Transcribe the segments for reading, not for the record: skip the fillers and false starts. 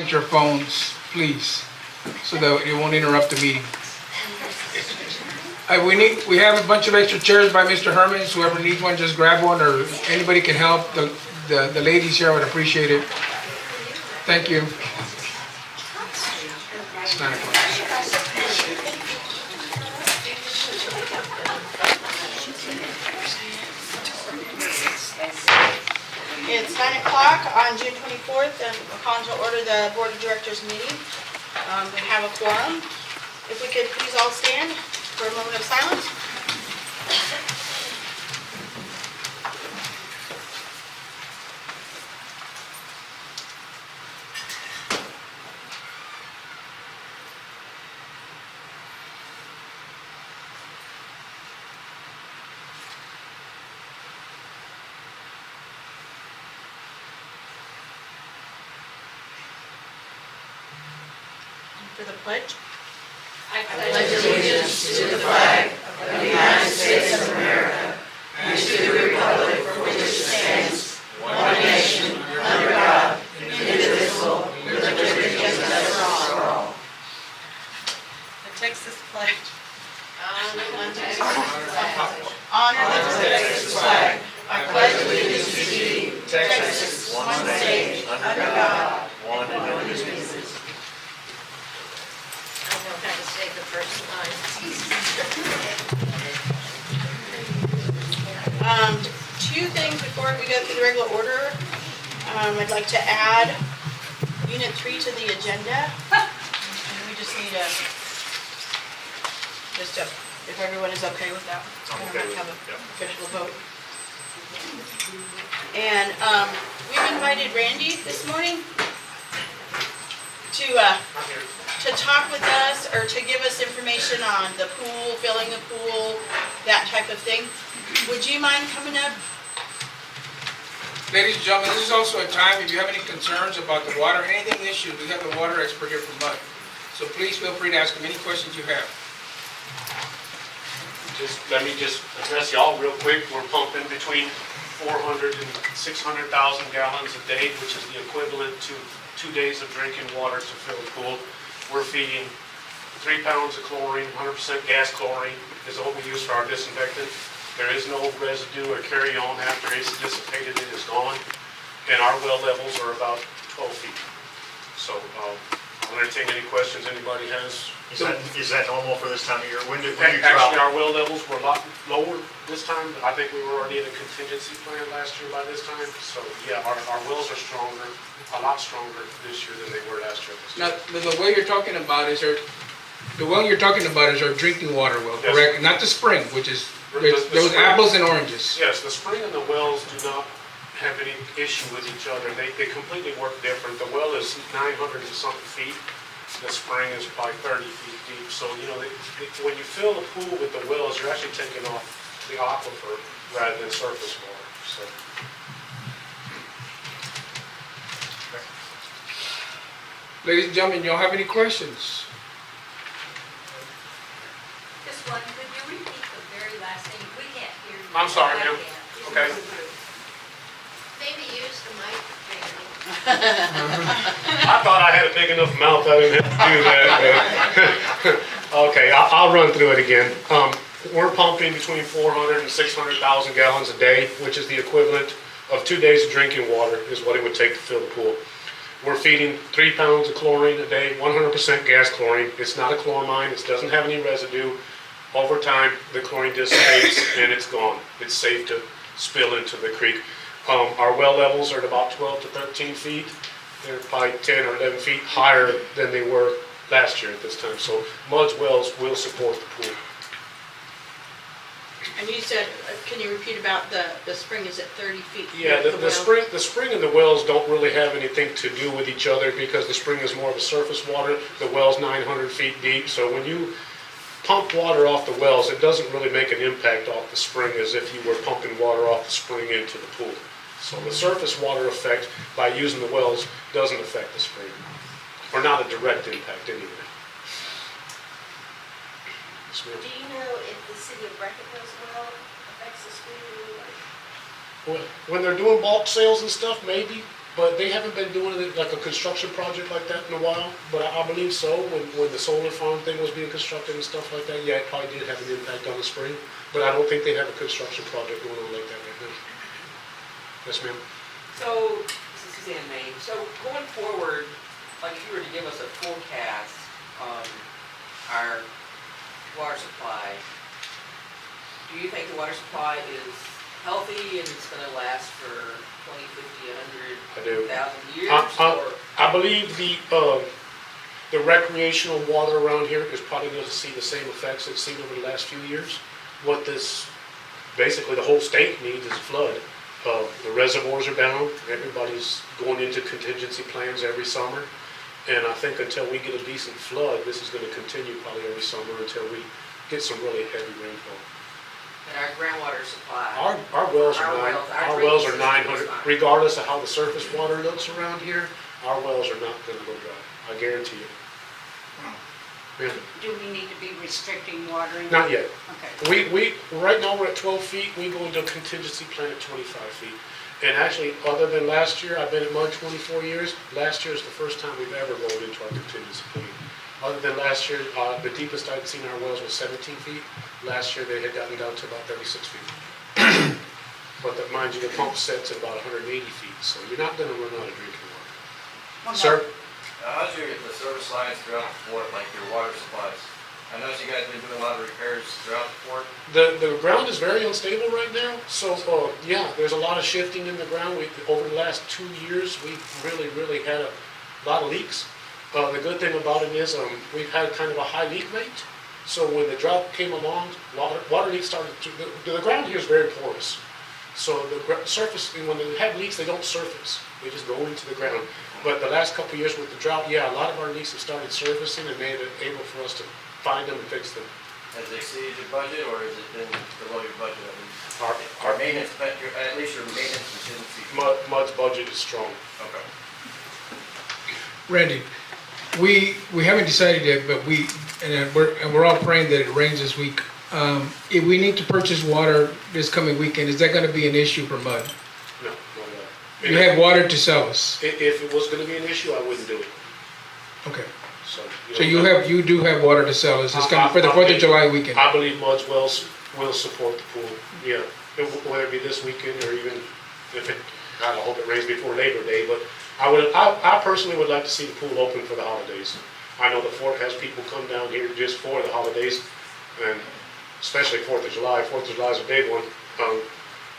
silent your phones, please, so that it won't interrupt the meeting. We have a bunch of extra chairs by Mr. Hermans. Whoever needs one, just grab one, or anybody can help. The ladies here would appreciate it. Thank you. It's 9 o'clock. It's 9 o'clock on June 24th, and we're calling to order the Board of Directors meeting. We have a quorum. If we could please all stand for a moment of silence. For the pledge. I pledge allegiance to the flag of the United States of America and to the republic for which it stands, one nation, under God, indivisible, with liberty and justice for all. The Texas pledge. Honor the Texas flag. I pledge allegiance to thee, Texas, one state, under God, one indivisible. I know how to say the first line. Two things before we go through the regular order. I'd like to add Unit 3 to the agenda. And we just need if everyone is okay with that. I'm We okay don't with have it, to have yep. an official vote. And we've invited Randy this morning to talk with us or to give us information on the pool, filling the pool, that type of thing. Would you mind coming up? Ladies and gentlemen, this is also a time, if you have any concerns about the water, anything issues, we have the water expert here from MUD. So please feel free to ask him any questions you have. Let me address y'all real quick. We're pumping between 400 and 600,000 gallons a day, which is the equivalent to 2 days of drinking water to fill the pool. We're feeding 3 pounds of chlorine, 100% gas chlorine is what we use for our disinfectant. There is no residue or carry-on after it's dissipated, it is gone. And our well levels are about 12 feet. So I'll entertain any questions anybody has. Is that normal for this time of year? When you Actually, drop? our well levels were a lot lower this time. I think we were already in a contingency plan last year by this time. So yeah, our wells are stronger, a lot stronger this year than they were last year. Now, the well you're talking about is our drinking water well, Yes. correct? Not the spring, which is, The those spring. apples and oranges. Yes, the spring and the wells do not have any issue with each other. They completely work different. The well is 900 and something feet. The spring is probably 30 feet deep. So, you know, when you fill the pool with the wells, you're actually taking off the aquifer rather than surface water. So. Ladies and gentlemen, y'all have any questions? Just one, could you repeat the very last thing? We can't hear you. I'm sorry, I ma'am. can't. Okay. Maybe use the mic, Randy. I thought I had a big enough mouth, I didn't have to do that. Okay, I'll run through it again. We're pumping between 400 and 600,000 gallons a day, which is the equivalent of 2 days of drinking water is what it would take to fill the pool. We're feeding 3 pounds of chlorine a day, 100% gas chlorine. It's not a chloramine, it doesn't have any residue. Over time, the chlorine dissipates and it's gone. It's safe to spill into the creek. Our well levels are at about 12 to 13 feet. They're probably 10 or 11 feet higher than they were last year at this time. So MUD's wells will support the pool. And you said, can you repeat about the spring is at 30 feet? Yeah, the spring and the wells don't really have anything to do with each other because the spring is more of a surface water. The well's 900 feet deep. So when you pump water off the wells, it doesn't really make an impact off the spring as if you were pumping water off the spring into the pool. So the surface water effect by using the wells doesn't affect the spring, or not a direct impact anyway. Yes, ma'am. Do you know if the city of Brackett as well affects the spring? When they're doing bulk sales and stuff, maybe, but they haven't been doing it like a construction project like that in a while, but I believe so, when the solar farm thing was being constructed and stuff like that, yeah, it probably did have an impact on the spring, but I don't think they have a construction project going on like that right now. Yes, ma'am? So, this is Suzanne May. So going forward, like if you were to give us a forecast on our water supply, do you think the water supply is healthy and it's gonna last for 20, 50, I do. 100, 1,000 years? Or I believe the recreational water around here is probably going to see the same effects it's seen over the last few years. What this, basically the whole state needs is a flood. The reservoirs are down, everybody's going into contingency plans every summer. And I think until we get a decent flood, this is going to continue probably every summer until we get some really heavy rainfall. and our groundwater supply? Our wells Our are wells, our our wells are drinking system 900, is fine. regardless of how the surface water looks around here, our wells are not gonna go dry, I guarantee you. Yeah, Do we need to be restricting watering? not yet. Okay. Right now, we're at 12 feet, we go into a contingency plan at 25 feet. And actually, other than last year, I've been at MUD 24 years, last year is the first time we've ever rolled into our contingency plan. Other than last year, the deepest I'd seen our wells was 17 feet. Last year, they had gotten down to about 36 feet. But mind you, the pump set's at about 180 feet, so you're not gonna run out of drinking water. Well, Sir? How's the service lines throughout the fort, like your water supplies? I noticed you guys have been doing a lot of repairs throughout the fort. The ground is very unstable right now, so, yeah, there's a lot of shifting in the ground. Over the last 2 years, we've really had a lot of leaks. The good thing about it is, we've had kind of a high leak rate, so when the drought came along, water leaks started to, the ground here is very porous. So the surface, when they have leaks, they don't surface, they just go into the ground. But the last couple of years with the drought, yeah, a lot of our leaks have started surfacing and made it able for us to find them and fix them. Has it exceeded your budget, or has it been below your budget at least? Our Or maintenance, at least your maintenance contingency? MUD's budget is strong. Okay. Randy, we haven't decided yet, but we're all praying that it rains this week. If we need to purchase water this coming weekend, is that gonna be an issue for MUD? No, not at all. You have water to sell us, If it was gonna be an issue, I wouldn't do it, okay. so. So you do have water to sell us, it's coming for the 4th of July weekend? I believe MUD's wells will support the pool, yeah. Whether it be this weekend or even if it, I don't hope it rains before Labor Day, but I personally would like to see the pool open for the holidays. I know the fort has people come down here just for the holidays, and especially 4th of July. 4th of July is a big one.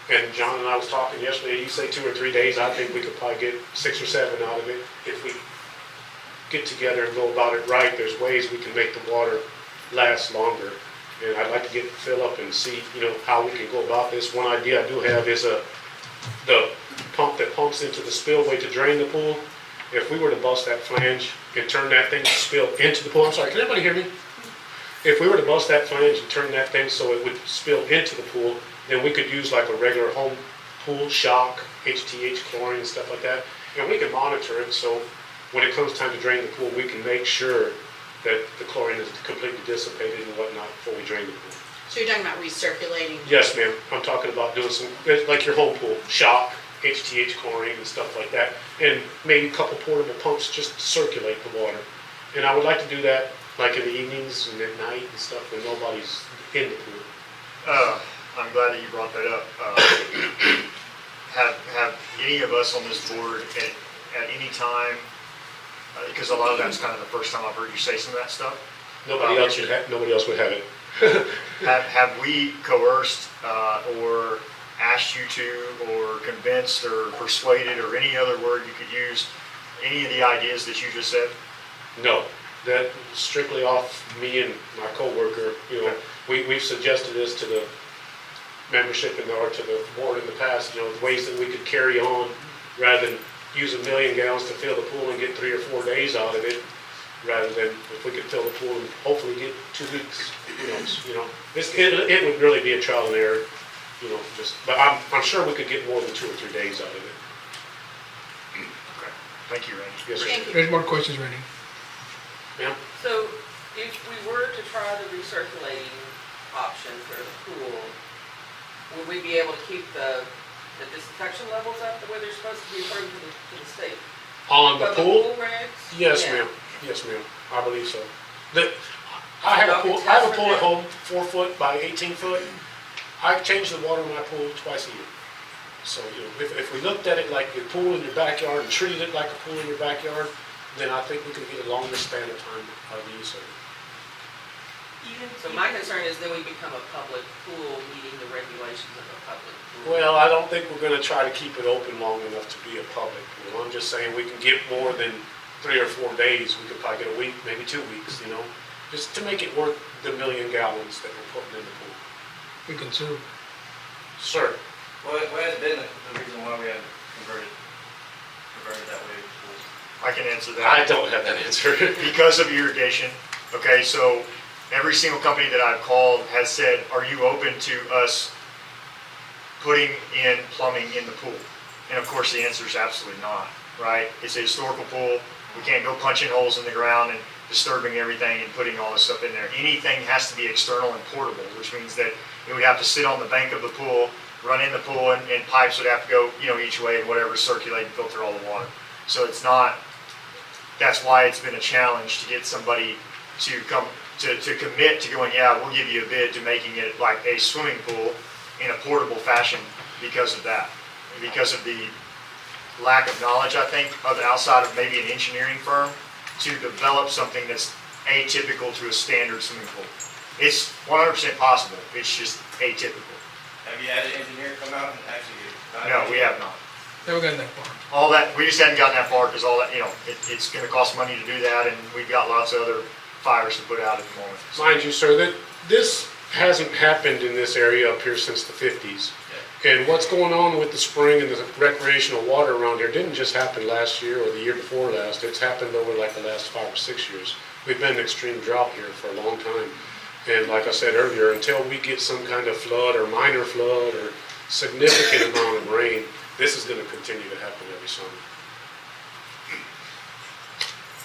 And John and I was talking yesterday, you say 2 or 3 days, I think we could probably get 6 or 7 out of it. If we get together and go about it right, there's ways we can make the water last longer. And I'd like to get Philip and see, how we can go about this. One idea I do have is the pump that pumps into the spillway to drain the pool. If we were to bust that flange and turn that thing to spill into the pool, I'm sorry, can everybody hear me? If we were to bust that flange and turn that thing so it would spill into the pool, then we could use like a regular home pool shock, HTH chlorine and stuff like that. And we can monitor it, so when it comes time to drain the pool, we can make sure that the chlorine is completely dissipated and whatnot before we drain the pool. So you're talking about recirculating? Yes, ma'am. I'm talking about doing some, like your home pool, shock, HTH chlorine and stuff like that. And maybe a couple portable pumps just to circulate the water. And I would like to do that like in the evenings and at night and stuff when nobody's in the pool. I'm glad that you brought that up. Have any of us on this board at any time, because a lot of that's kind of the first time I've heard you say some of that stuff. Nobody else would have it. Have we coerced or asked you to, or convinced or persuaded, or any other word you could use, any of the ideas that you just said? No, that strictly off me and my coworker. We've suggested this to the membership or to the board in the past, ways that we could carry on rather than use 1 million gallons to fill the pool and get 3 or 4 days out of it, rather than if we could fill the pool and hopefully get 2 weeks, it would really be a trial and error, but I'm sure we could get more than 2 or 3 days out of it. Okay. Thank you, Randy. Yes, sir. Thank you. There's more questions, Randy. Ma'am? So if we were to try the recirculating option for the pool, would we be able to keep the the disinfection levels up the way they're supposed to be according to the state? On the But pool? regs? Yes, Yeah. ma'am. Yes, ma'am. I believe so. I have a pool at home, 4 foot by 18 foot. I change the water in my pool twice a year. So, if we looked at it like a pool in your backyard and treated it like a pool in your backyard, then I think we could get a longer span of time out of the use of it. So my concern is then we become a public pool meeting the regulations of a public pool. Well, I don't think we're gonna try to keep it open long enough to be a public pool. I'm just saying we can get more than 3 or 4 days. We could probably get a week, maybe 2 weeks, just to make it worth the 1 million gallons that we're putting in the pool. We conserve. Sir, What has been the reason why we had converted that way? I can answer that. I don't have that answer. Because of irrigation. Okay, so every single company that I've called has said, are you open to us putting in plumbing in the pool? And of course, the answer is absolutely not, right? It's a historical pool. We can't go punching holes in the ground and disturbing everything and putting all this stuff in there. Anything has to be external and portable, which means that it would have to sit on the bank of the pool, run in the pool, and pipes would have to go, each way and whatever, circulate and filter all the water. So it's not, that's why it's been a challenge to get somebody to come, to commit to going, yeah, we'll give you a bid to making it like a swimming pool in a portable fashion because of that. And because of the lack of knowledge, I think, of outside of maybe an engineering firm to develop something that's atypical to a standard swimming pool. It's 100% possible, it's just atypical. Have you had an engineer come out and actually? No, we have not. Never gotten that far. All that, we just hadn't gotten that far because all that, it's gonna cost money to do that, and we've got lots of other fires to put out at the moment. mind you, sir, that this hasn't happened in this area up here since the 50s. And what's going on with the spring and the recreational water around here didn't just happen last year or the year before last. It's happened over like the last 5 or 6 years. We've been in extreme drought here for a long time. And like I said earlier, until we get some kind of flood or minor flood or significant amount of rain, this is going to continue to happen every summer.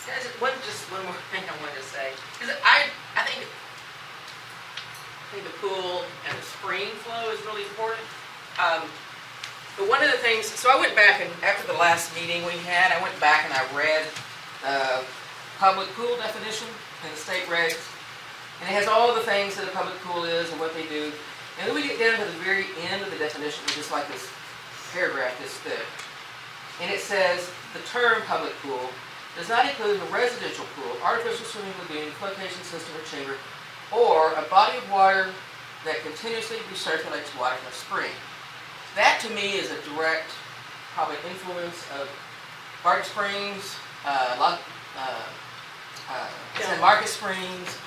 Guys, just one more thing I wanted to say. Because I think the pool and the spring flow is really important. But one of the things, so I went back and after the last meeting we had, I went back and I read the public pool definition in the state regs. And it has all the things that a public pool is and what they do. And then we get down to the very end of the definition, which is like this paragraph this thick. And it says, the term public pool does not include a residential pool, artificial swimming lagoon, flotation system or chamber, or a body of water that continuously recirculates water from a spring. That to me is a direct, probably influence of Barton Springs, San Marcos Springs,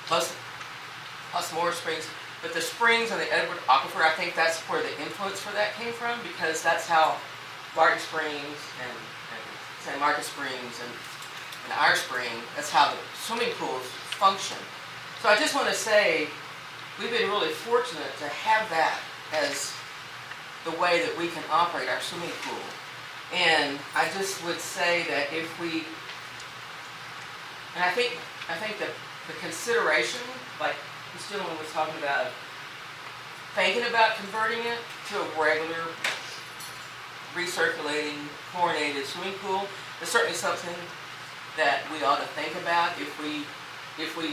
plus more springs. But the springs and the Edward Aquifer, I think that's where the influence for that came from, because that's how Barton Springs and San Marcos Springs and our spring, that's how the swimming pools function. So I just want to say, we've been really fortunate to have that as the way that we can operate our swimming pool. And I just would say that if we, and I think that the consideration, like this gentleman was talking about, thinking about converting it to a regular recirculating chlorinated swimming pool is certainly something that we ought to think about if we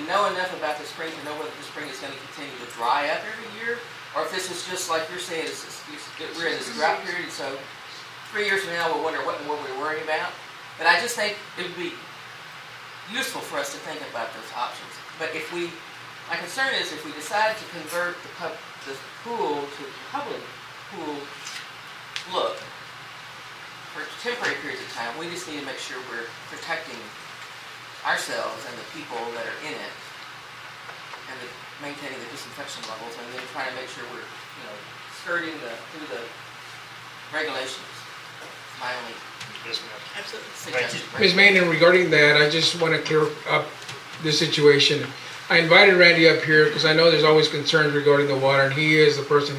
know enough about the spring to know whether the spring is going to continue to dry up every year, or if this is just like you're saying, we're in this drought period, so 3 years from now we'll wonder what in the world we're worrying about. But I just think it would be useful for us to think about those options. But my concern is if we decide to convert the pool to public pool look for temporary periods of time, we just need to make sure we're protecting ourselves and the people that are in it, and maintaining the disinfection levels, and then trying to make sure we're, skirting through the regulations. My only Yes, ma'am. Absolutely. suggestion. Ms. Manning, regarding that, I just want to clear up this situation. I invited Randy up here because I know there's always concerns regarding the water, and he is the person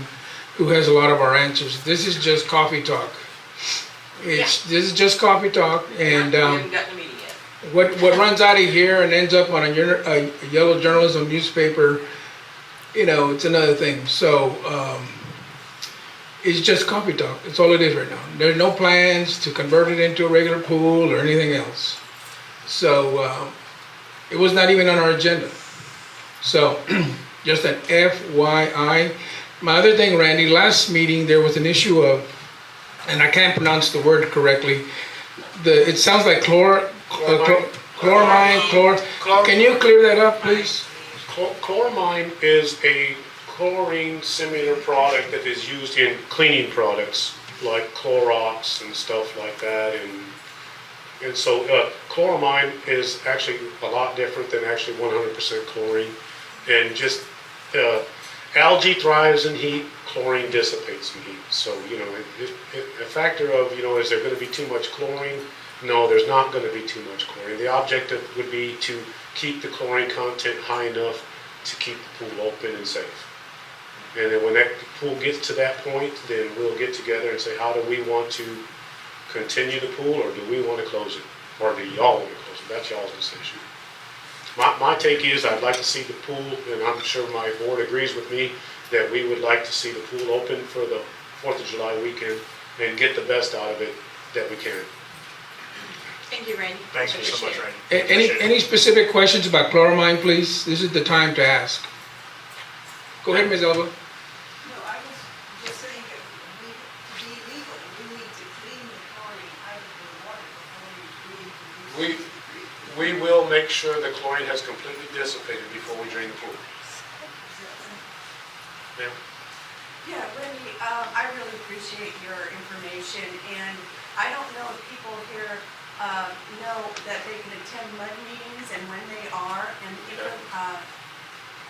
who has a lot of our answers. This is just coffee talk. This is just coffee talk, and We haven't gotten a meeting yet. what runs out of here and ends up on a yellow journalism newspaper, it's another thing. So It's just coffee talk. That's all it is right now. There's no plans to convert it into a regular pool or anything else. So it was not even on our agenda. So just an FYI. My other thing, Randy, last meeting there was an issue of, and I can't pronounce the word correctly. It sounds like chloramine. Can you clear that up, please? Chloramine is a chlorine similar product that is used in cleaning products like Clorox and stuff like that. And so chloramine is actually a lot different than actually 100% chlorine. And just algae thrives in heat, chlorine dissipates in heat. So, a factor of, is there going to be too much chlorine? No, there's not going to be too much chlorine. The objective would be to keep the chlorine content high enough to keep the pool open and safe. And then when that pool gets to that point, then we'll get together and say, how do we want to continue the pool, or do we want to close it? Or do y'all want to close it? That's y'all's decision. My take is I'd like to see the pool, and I'm sure my board agrees with me, that we would like to see the pool open for the 4th of July weekend and get the best out of it that we can. Thank you, Randy. Thank you so much, Appreciate Randy. Any specific questions about chloramine, please? This is the time to ask. Go ahead, Ms. Elba. No, I was just saying that to be legal, we need to clean the chlorine out of the water before we We will make sure the chlorine has completely dissipated before we drain the pool. Ma'am? Yeah, Wendy, I really appreciate your information, and I don't know if people here know that they can attend MUD meetings and when they are, and even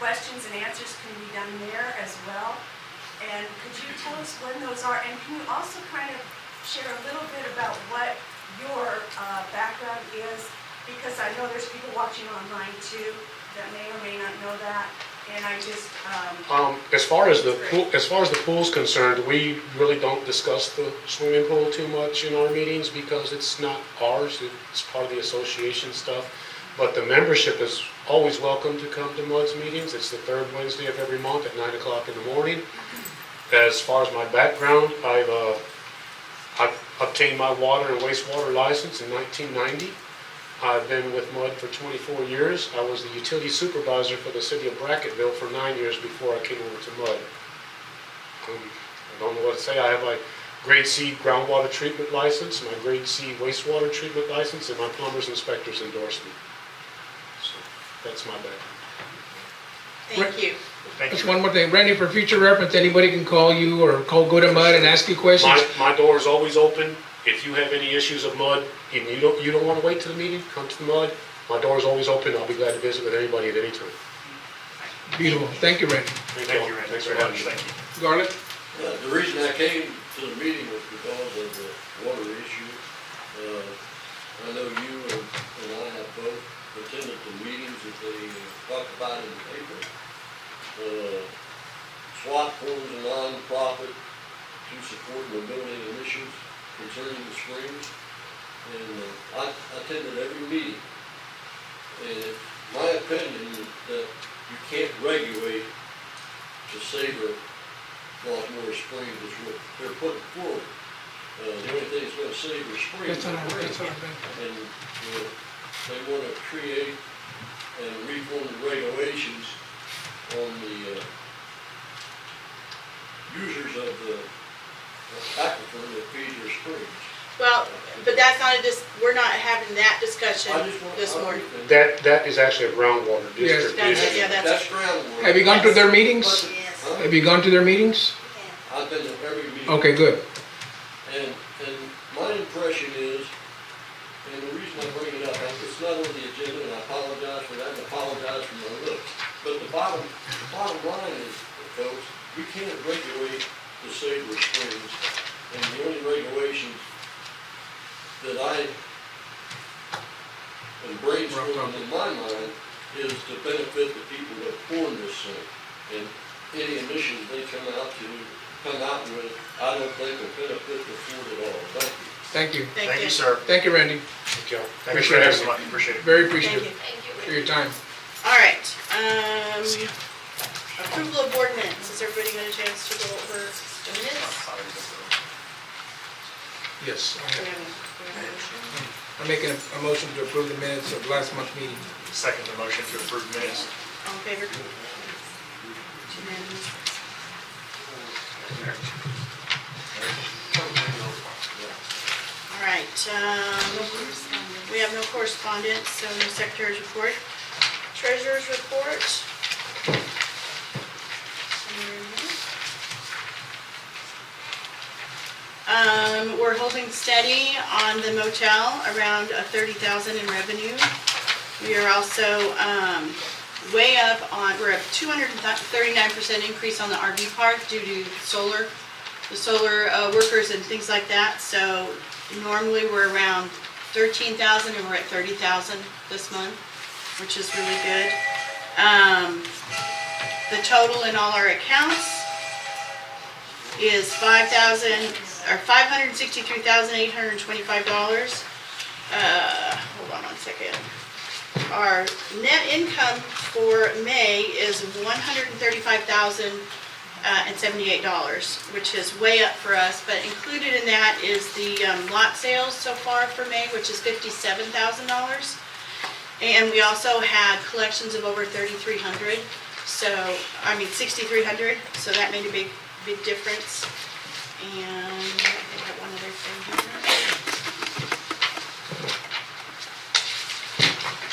questions and answers can be done there as well. And could you tell us when those are, and can you also kind of share a little bit about what your background is? Because I know there's people watching online too that may or may not know that, and I just. As far as the pool's concerned, we really don't discuss the swimming pool too much in our meetings because it's not ours. It's part of the association stuff. But the membership is always welcome to come to MUD's meetings. It's the 3rd Wednesday of every month at 9 o'clock in the morning. As far as my background, I've obtained my water and wastewater license in 1990. I've been with MUD for 24 years. I was the utility supervisor for the city of Brackettville for 9 years before I came over to MUD. I don't know what to say. I have my grade C groundwater treatment license, my grade C wastewater treatment license, and my plumber's inspector's endorsement. So that's my background. Thank you. Thank Just you. one more thing. Randy, for future reference, anybody can call you or go to MUD and ask you questions. My door is always open. If you have any issues of MUD and you don't want to wait to the meeting, come to the MUD. My door is always open. I'll be glad to visit with anybody at any time. Beautiful. Thank you, Randy. Thank you, Randy. Thanks for very having much. me. Thank you. Garland? The reason I came to the meeting was because of the water issue. I know you and I have both attended the meetings that they talked about in the paper. SWAT forms a non-profit to support mobility initiatives concerning the springs. And I attended every meeting. And it's my opinion that you can't regulate to savor Baltimore Springs is what they're putting forward. The only thing that's going to save the springs is rain. And they want to create and reform the regulations on the users of the aquifer that feeds their springs. Well, but that's not we're not having that discussion I just want this morning. That is actually a groundwater Yes. district That's- issue. yeah, That's groundwater. Have you gone to their meetings? Huh? Have you gone to their meetings? I've been to every meeting. Okay, good. And my impression is, and the reason I bring it up, it's not on the agenda, and I apologize for that, and I apologize for my look. But the bottom line is, folks, we can't regulate the Sabre Springs, and the only regulations that I am brainstorming in my mind is to benefit the people that form this thing. And any emissions they come out with, I don't think will benefit the Ford at all. Thank you. Thank you. Thank you, sir. Thank you, Randy. Thank you. Thank you Appreciate for it. having me. Appreciate it. Very Thank appreciative you. for your time. All right. Approval of board minutes. Has everybody got a chance to go over The minutes? Yes. Do we have a motion? I'm making a motion to approve the minutes of last month's meeting. Second the motion to approve minutes. All in favor? It's unanimous. All right, we have no correspondence, so no secretary's report. Treasurer's report. We're holding steady on the motel, around 30,000 in revenue. We are also way up on, we're at 239% increase on the RV park due to the solar workers and things like that. So normally we're around 13,000 and we're at 30,000 this month, which is really good. The total in all our accounts is $563,825. Hold on one second. Our net income for May is $135,078, which is way up for us, but included in that is the lot sales so far for May, which is $57,000. And we also had collections of over 3,300, $6,300, so that made a big difference. And I have one other thing here.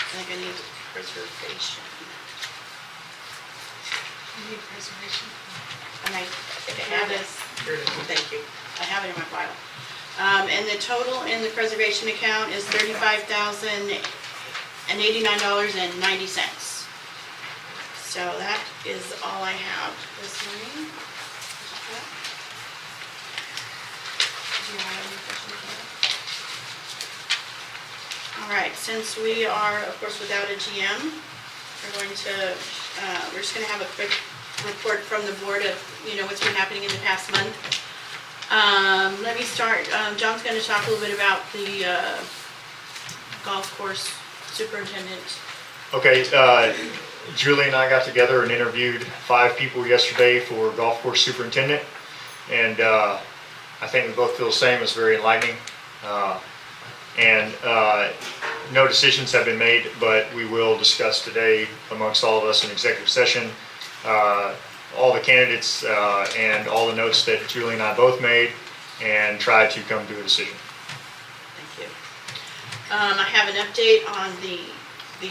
I think I need preservation. I need preservation. And I have this. Here it is. Thank you. I have it in my file. And the total in the preservation account is $35,089.90. So that is all I have this morning. Do you have any questions on that? All right, since we are, of course, without a GM, we're just going to have a quick report from the board of, what's been happening in the past month. Let me start. John's going to talk a little bit about the golf course superintendent. Okay, Julie and I got together and interviewed 5 people yesterday for golf course superintendent, and I think we both feel the same. It's very enlightening, and no decisions have been made, but we will discuss today amongst all of us in executive session all the candidates and all the notes that Julie and I both made, and try to come to a decision. Thank you. I have an update on the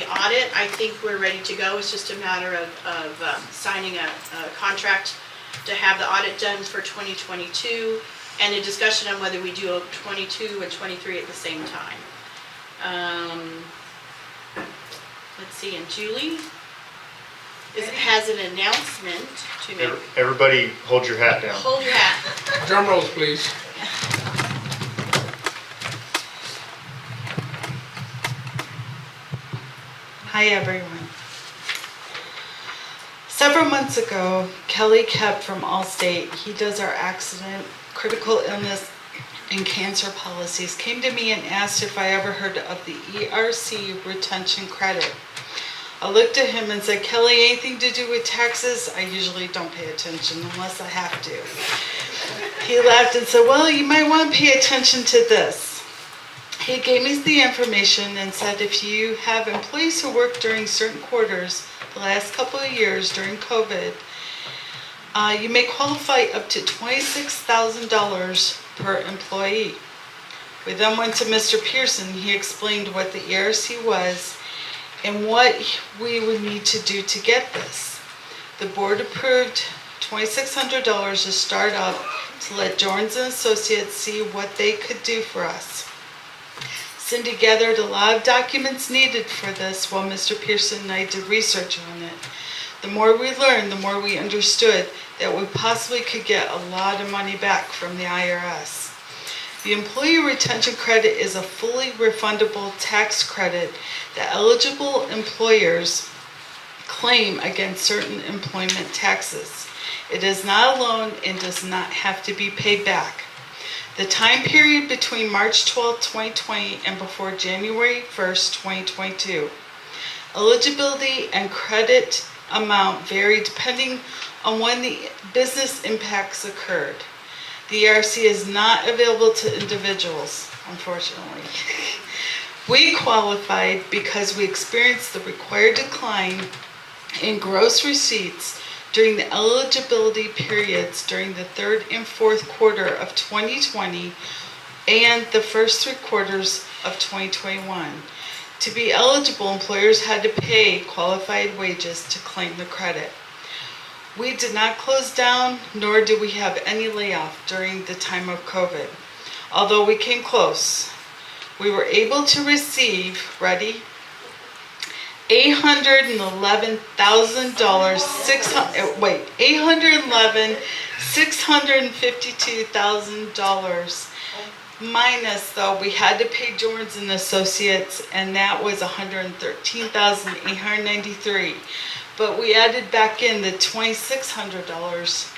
audit. I think we're ready to go. It's just a matter of signing a contract to have the audit done for 2022, and a discussion on whether we do 22 and 23 at the same time. Let's see, and Julie has an announcement to make. Everybody hold your hat down. Hold your hat. Drum rolls, please. Hi everyone. Several months ago, Kelly Kep from Allstate, he does our accident, critical illness, and cancer policies, came to me and asked if I ever heard of the ERC retention credit. I looked at him and said, Kelly, anything to do with taxes? I usually don't pay attention unless I have to. He laughed and said, well, you might want to pay attention to this. He gave me the information and said if you have employees who work during certain quarters the last couple of years during COVID, you may qualify up to $26,000 per employee. We then went to Mr. Pearson. He explained what the ERC was and what we would need to do to get this. The board approved $2,600 to start up to let Jones & Associates see what they could do for us. Cindy gathered a lot of documents needed for this while Mr. Pearson and I did research on it. The more we learned, the more we understood that we possibly could get a lot of money back from the IRS. The Employee Retention Credit is a fully refundable tax credit that eligible employers claim against certain employment taxes. It is not a loan and does not have to be paid back. The time period between March 12, 2020 and before January 1st, 2022. Eligibility and credit amount vary depending on when the business impacts occurred. The ERC is not available to individuals, unfortunately. We qualified because we experienced the required decline in gross receipts during the eligibility periods during the third and fourth quarter of 2020 and the first 3 quarters of 2021. To be eligible, employers had to pay qualified wages to claim the credit. We did not close down, nor did we have any layoff during the time of COVID. Although we came close, we were able to receive, ready? $652,000 minus, though, we had to pay Jones and Associates, and that was $113,893. But we added back in the $2,600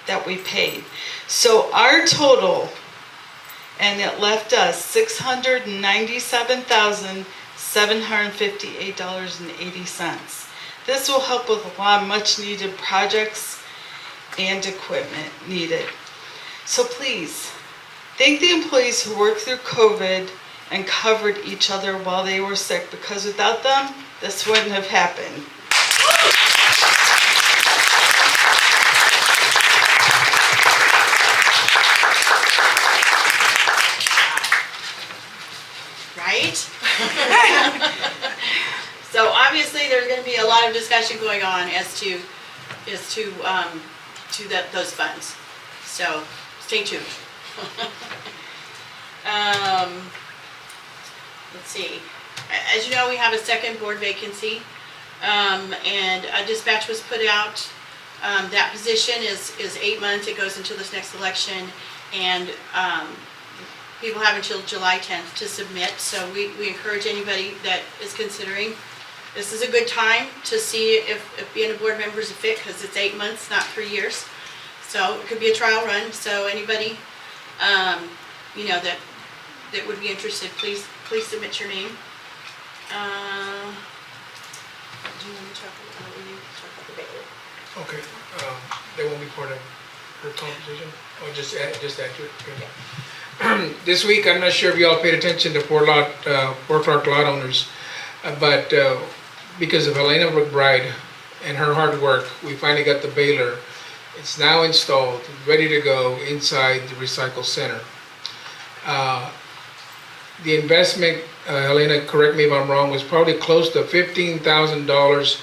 that we paid. So our total, and it left us $697,758.80. This will help with a lot of much needed projects and equipment needed. So please, thank the employees who worked through COVID and covered each other while they were sick, because without them, this wouldn't have happened. Right? So obviously, there's going to be a lot of discussion going on as to those funds. So stay tuned. Let's see. As you know, we have a second board vacancy, and a dispatch was put out. That position is 8 months. It goes until this next election, and people have until July 10th to submit. So we encourage anybody that is considering. This is a good time to see if being a board member is a fit, because it's 8 months, not 3 years. So it could be a trial run. So anybody, that would be interested, please submit your name. Do you want to talk about the bailiff? Okay, they won't be part of her composition, or just add to it. Okay. This week, I'm not sure if y'all paid attention to Fort Clark lot owners, but because of Helena McBride and her hard work, we finally got the baler. It's now installed, ready to go inside the recycle center. The investment, Helena, correct me if I'm wrong, was probably close to $15,000.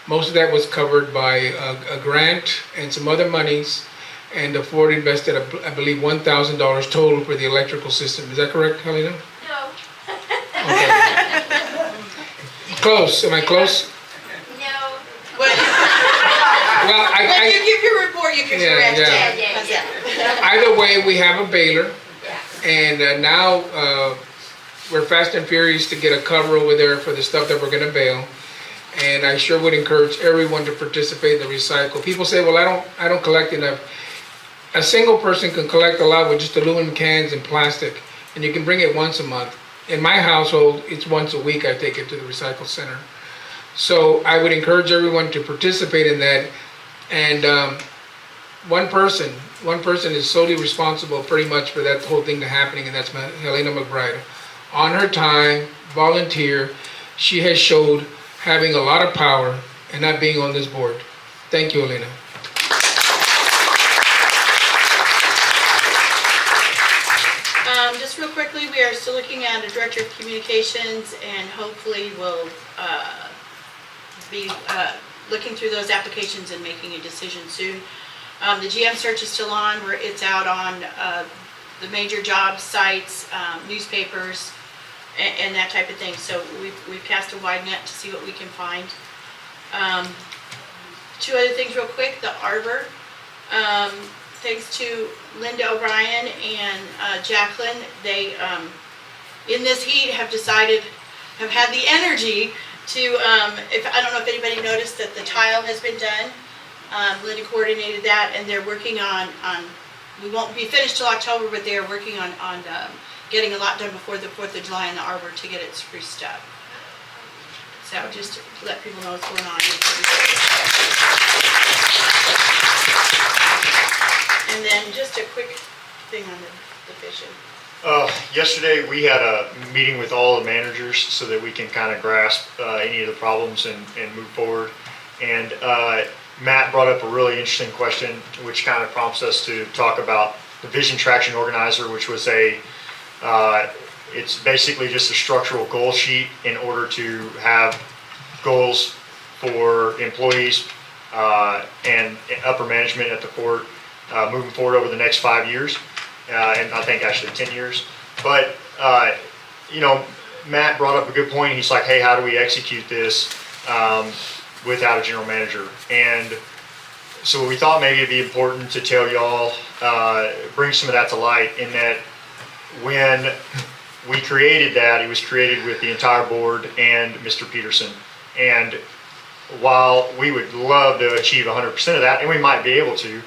Most of that was covered by a grant and some other monies, and the Ford invested, I believe, $1,000 total for the electrical system. Is that correct, Helena? No. Okay. Close. Am I close? No. Well, Well, when you give your report, you can correct it. Yeah. Either way, we have a baler, Yeah. and now we're fast and furious to get a cover over there for the stuff that we're going to bale. And I sure would encourage everyone to participate in the recycle. People say, well, I don't collect enough. A single person can collect a lot with just aluminum cans and plastic, and you can bring it once a month. In my household, it's once a week I take it to the recycle center. So I would encourage everyone to participate in that. And one person is solely responsible pretty much for that whole thing happening, and that's Helena McBride. On her time, volunteer, she has showed having a lot of power and not being on this board. Thank you, Helena. Just real quickly, we are still looking at a director of communications, and hopefully we'll be looking through those applications and making a decision soon. The GM search is still on. It's out on the major job sites, newspapers, and that type of thing. So we've cast a wide net to see what we can find. Two other things real quick. The Arbor, thanks to Linda O'Brien and Jacqueline, they, in this heat, have had the energy to, I don't know if anybody noticed that the tile has been done. Linda coordinated that, and they're working on we won't be finished till October, but they're working on getting a lot done before the 4th of July in the Arbor to get it spruced up. So just to let people know what's going on. And then just a quick thing on the division? Yesterday, we had a meeting with all the managers so that we can kind of grasp any of the problems and move forward. And Matt brought up a really interesting question, which kind of prompts us to talk about the Vision Traction Organizer, which was it's basically just a structural goal sheet in order to have goals for employees and upper management at the port moving forward over the next 5 years. And I think actually 10 years. But, Matt brought up a good point. He's like, hey, how do we execute this without a general manager? And so we thought maybe it'd be important to tell y'all, bring some of that to light, in that when we created that, it was created with the entire board and Mr. Peterson. And while we would love to achieve 100% of that, and we might be able to,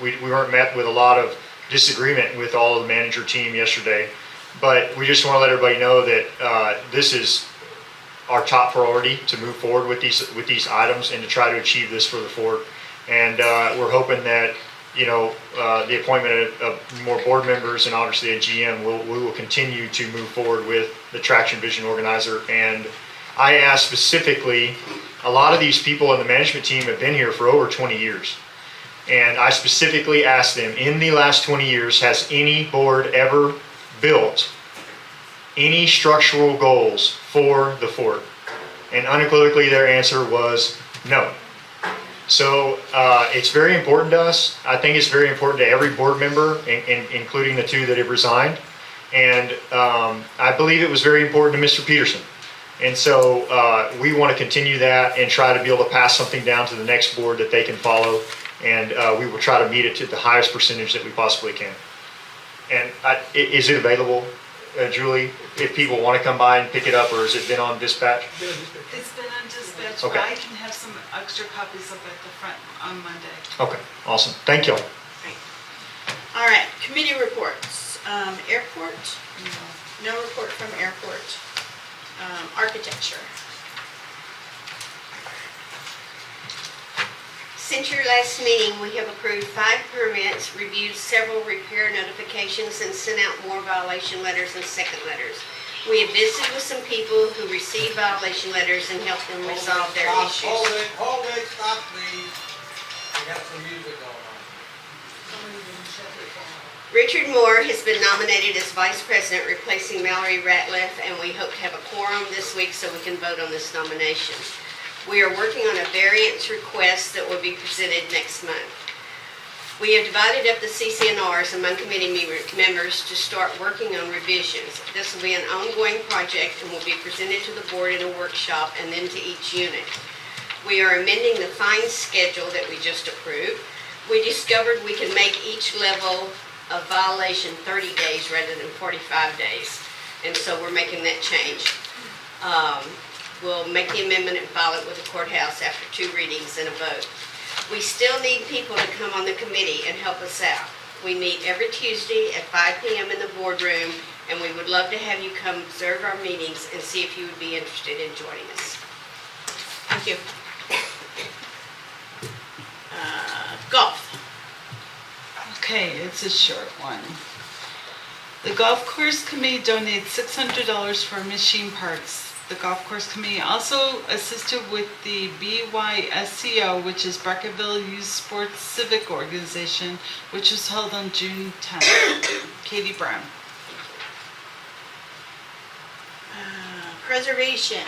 we weren't met with a lot of disagreement with all of the manager team yesterday, but we just want to let everybody know that this is our top priority to move forward with these items and to try to achieve this for the fort. And we're hoping that the appointment of more board members and obviously a GM we will continue to move forward with the Traction Vision Organizer. And I asked specifically, a lot of these people in the management team have been here for over 20 years. And I specifically asked them, in the last 20 years, has any board ever built any structural goals for the fort? And unequivocally their answer was no. So it's very important to us. I think it's very important to every board member, including the two that have resigned. And I believe it was very important to Mr. Peterson. And so we want to continue that and try to be able to pass something down to the next board that they can follow. And we will try to meet it to the highest percentage that we possibly can. And is it available, Julie, if people want to come by and pick it up, or has it been on dispatch? It's been on dispatch, Okay. but I can have some extra copies of it at the front on Monday. Okay, awesome. Thank you. All right, committee reports. Airport, no report from airport. Architecture. Since your last meeting, we have approved 5 permits, reviewed several repair notifications, and sent out more violation letters and second letters. We have visited with some people who received violation letters and helped them resolve their issues. Hold it, stop please. We got some music going on. Richard Moore has been nominated as vice president, replacing Mallory Ratliff, and we hope to have a quorum this week so we can vote on this nomination. We are working on a variance request that will be presented next month. We have divided up the CCNRs among committee members to start working on revisions. This will be an ongoing project and will be presented to the board in a workshop and then to each unit. We are amending the fine schedule that we just approved. We discovered we can make each level of violation 30 days rather than 45 days. And so we're making that change. We'll make the amendment and file it with the courthouse after 2 readings and a vote. We still need people to come on the committee and help us out. We meet every Tuesday at 5 p.m. in the boardroom, and we would love to have you come observe our meetings and see if you would be interested in joining us. Thank you. Golf. Okay, it's a short one. The golf course committee donated $600 for machine parts. The golf course committee also assisted with the BYSCO, which is Barkerville Youth Sports Civic Organization, which was held on June 10th. Katie Brown. Preservation.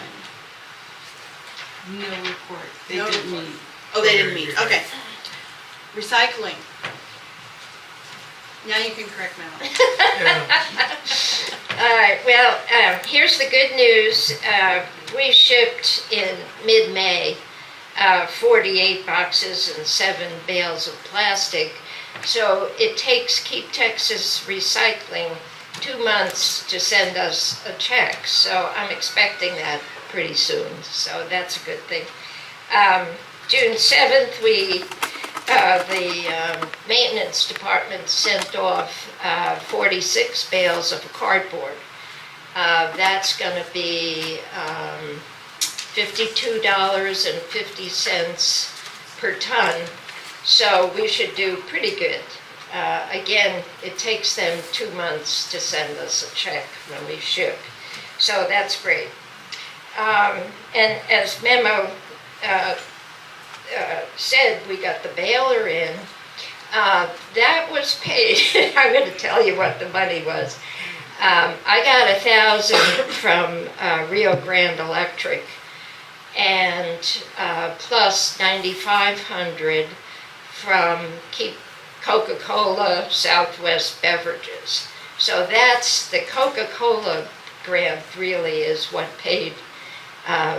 No report. They No didn't report. meet. Oh, they didn't meet, okay. Recycling. Now you can correct me. All right, well, here's the good news. We shipped in mid-May 48 boxes and 7 bales of plastic. So it takes Keep Texas Recycling 2 months to send us a check. So I'm expecting that pretty soon. So that's a good thing. June 7th, the maintenance department sent off 46 bales of cardboard. That's going to be $52.50 per ton. So we should do pretty good again, it takes them 2 months to send us a check when we ship. So that's great. And as Memo said, we got the baler in. That was paid. I'm going to tell you what the money was. I got 1,000 from Rio Grande Electric, and plus 9,500 from Coca-Cola Southwest Beverages. So that's the Coca-Cola grant really is what paid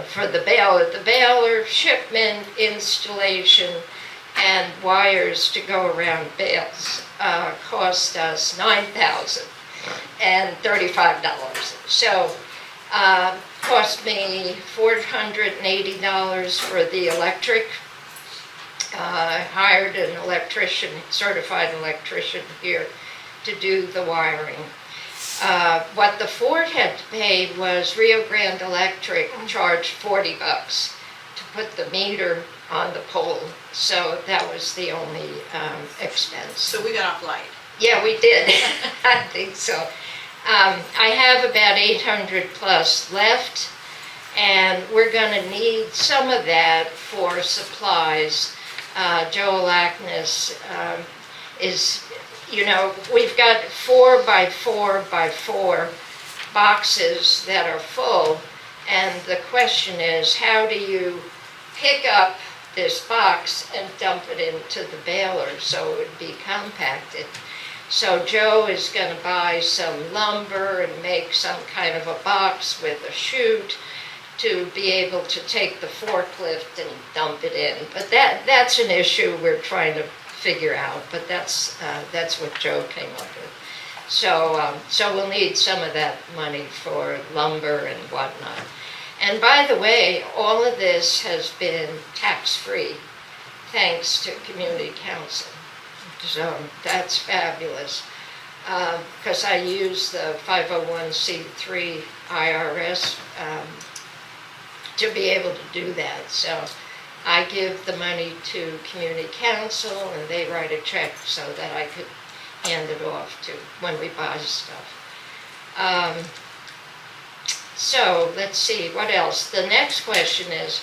for the baler. The baler, shipment, installation, and wires to go around bales cost us $9,035. So cost me $480 for the electric. I hired an electrician, certified electrician here to do the wiring. What the Ford had to pay was Rio Grande Electric charged $40 to put the meter on the pole. So that was the only expense. So we got off light. Yeah, we did. I think so. I have about 800 plus left, and we're going to need some of that for supplies. Joel Ackness is, we've got 4x4x4 boxes that are full, and the question is, how do you pick up this box and dump it into the baler so it would be compacted? So Joe is going to buy some lumber and make some kind of a box with a chute to be able to take the forklift and dump it in. But that's an issue we're trying to figure out, but that's what Joe came up with. So we'll need some of that money for lumber and whatnot. And by the way, all of this has been tax-free, thanks to Community Council. So that's fabulous, because I use the 501c3 IRS to be able to do that. So I give the money to Community Council, and they write a check so that I could hand it off to when we buy stuff. So let's see, what else? The next question is,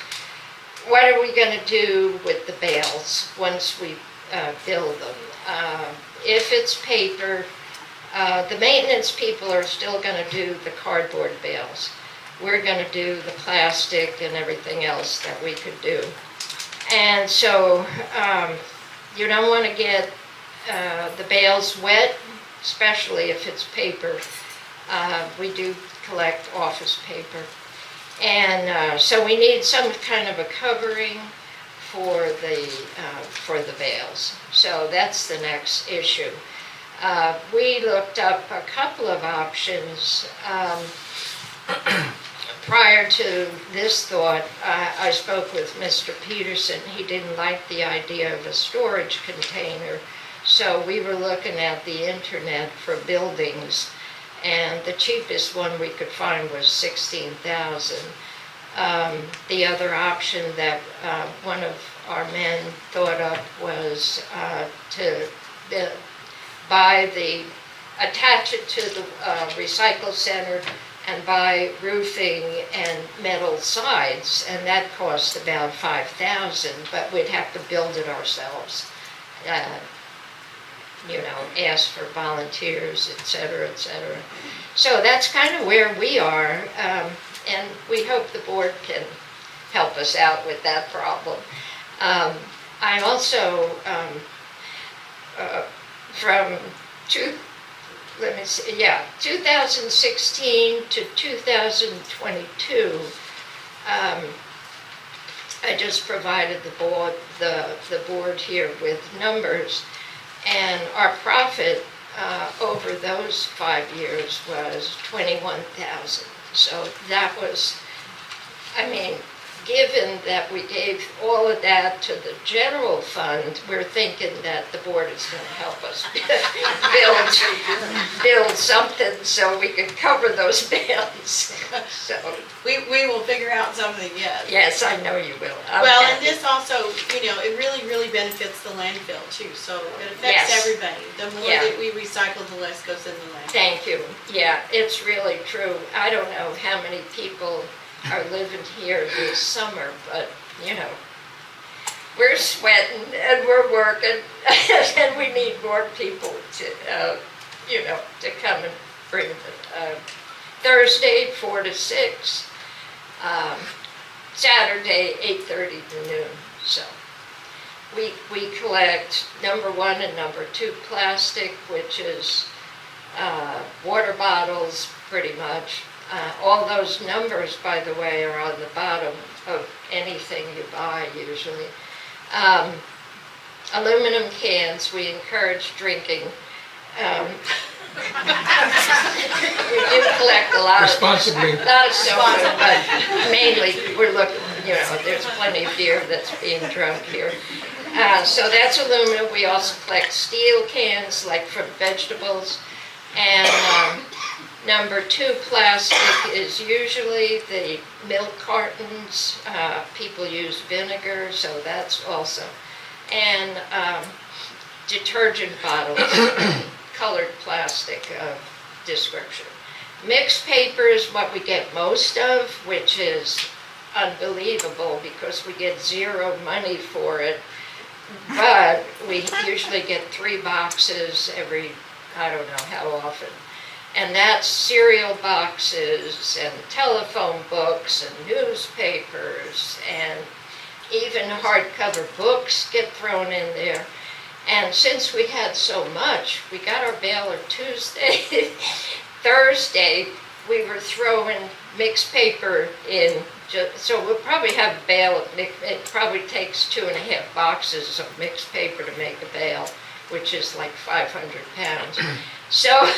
what are we going to do with the bales once we build them? If it's paper, the maintenance people are still going to do the cardboard bales. We're going to do the plastic and everything else that we could do. And so you don't want to get the bales wet, especially if it's paper. We do collect office paper. And so we need some kind of a covering for the bales. So that's the next issue. We looked up a couple of options. Prior to this thought, I spoke with Mr. Peterson. He didn't like the idea of a storage container. So we were looking at the internet for buildings, and the cheapest one we could find was $16,000. The other option that one of our men thought up was to attach it to the recycle center and buy roofing and metal sides, and that cost about $5,000, but we'd have to build it ourselves. Ask for volunteers, et cetera, et cetera. So that's kind of where we are. And we hope the board can help us out with that problem. I also, from 2016 to 2022, I just provided the board here with numbers, and our profit over those 5 years was $21,000. So that was, given that we gave all of that to the general fund, we're thinking that the board is going to help us build something so we can cover those bills. So, We will figure out something, yes. yes, I know you will. I'm Well, and happy. this also, it really benefits the landfill too, so it affects Yes. everybody. The more Yeah. that we recycle, the less goes in the landfill. Thank you. Yeah, it's really true. I don't know how many people are living here this summer, but, we're sweating and we're working and we need more people to, to come and bring the, Thursday, 4 to 6, Saturday, 8:30 to noon, so. We collect number 1 and number 2 plastic, which is water bottles, pretty much. All those numbers, by the way, are on the bottom of anything you buy usually. Aluminum cans, we encourage drinking. We do collect a lot Responsibly. of soda, but mainly we're looking, there's plenty of beer that's being drunk here. So that's aluminum. We also collect steel cans, like from vegetables. And number 2 plastic is usually the milk cartons. People use vinegar, so that's also. And detergent bottles, colored plastic of description. Mixed paper is what we get most of, which is unbelievable because we get zero money for it. But we usually get 3 boxes every, I don't know how often. And that's cereal boxes and telephone books and newspapers and even hardcover books get thrown in there. And since we had so much, we got our baler Tuesday. Thursday, we were throwing mixed paper in. So we'll probably have a bale of it probably takes 2.5 boxes of mixed paper to make a bale, which is like 500 pounds. So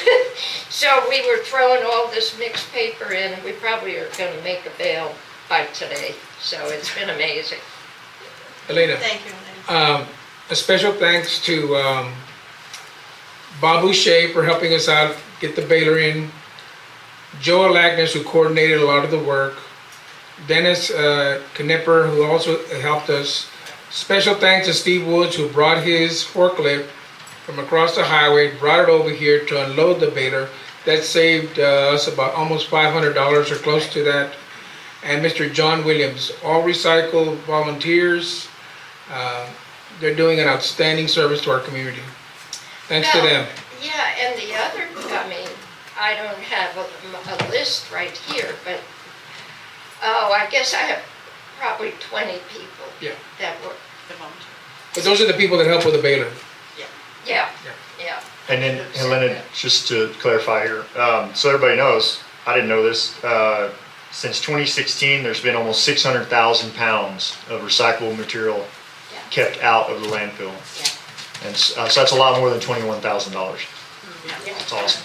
we were throwing all this mixed paper in, and we probably are going to make a bale by today. So it's been amazing. Elena, Thank you, Elena. a special thanks to Bob Boucher for helping us out, get the baler in, Joel Agnes, who coordinated a lot of the work, Dennis Knipper, who also helped us. Special thanks to Steve Woods, who brought his forklift from across the highway, brought it over here to unload the baler. That saved us about almost $500 or close to that. And Mr. John Williams, all recycle volunteers. They're doing an outstanding service to our community. Thanks to them. Yeah, and the other, I don't have a list right here, but, I guess I have probably 20 people Yeah. that work. The volunteer. But those are the people that help with the baler. Yeah. And then, Helena, just to clarify here, so everybody knows, I didn't know this, since 2016, there's been almost 600,000 pounds of recyclable material kept out of the landfill. And so that's a lot more than $21,000. That's awesome.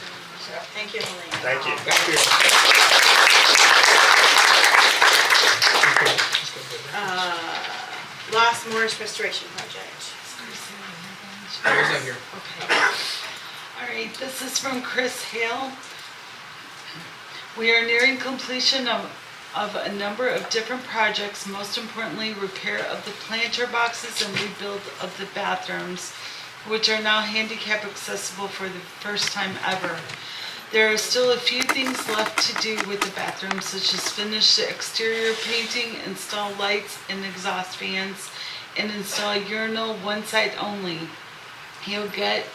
Thank you, Helena. Thank you. Thank you. Lost Morris Restoration Project. I was not here. All right, this is from Chris Hale. We are nearing completion of a number of different projects, most importantly, repair of the planter boxes and rebuild of the bathrooms, which are now handicap accessible for the first time ever. There are still a few things left to do with the bathrooms, such as finish the exterior painting, install lights and exhaust fans, and install a urinal one side only. He'll get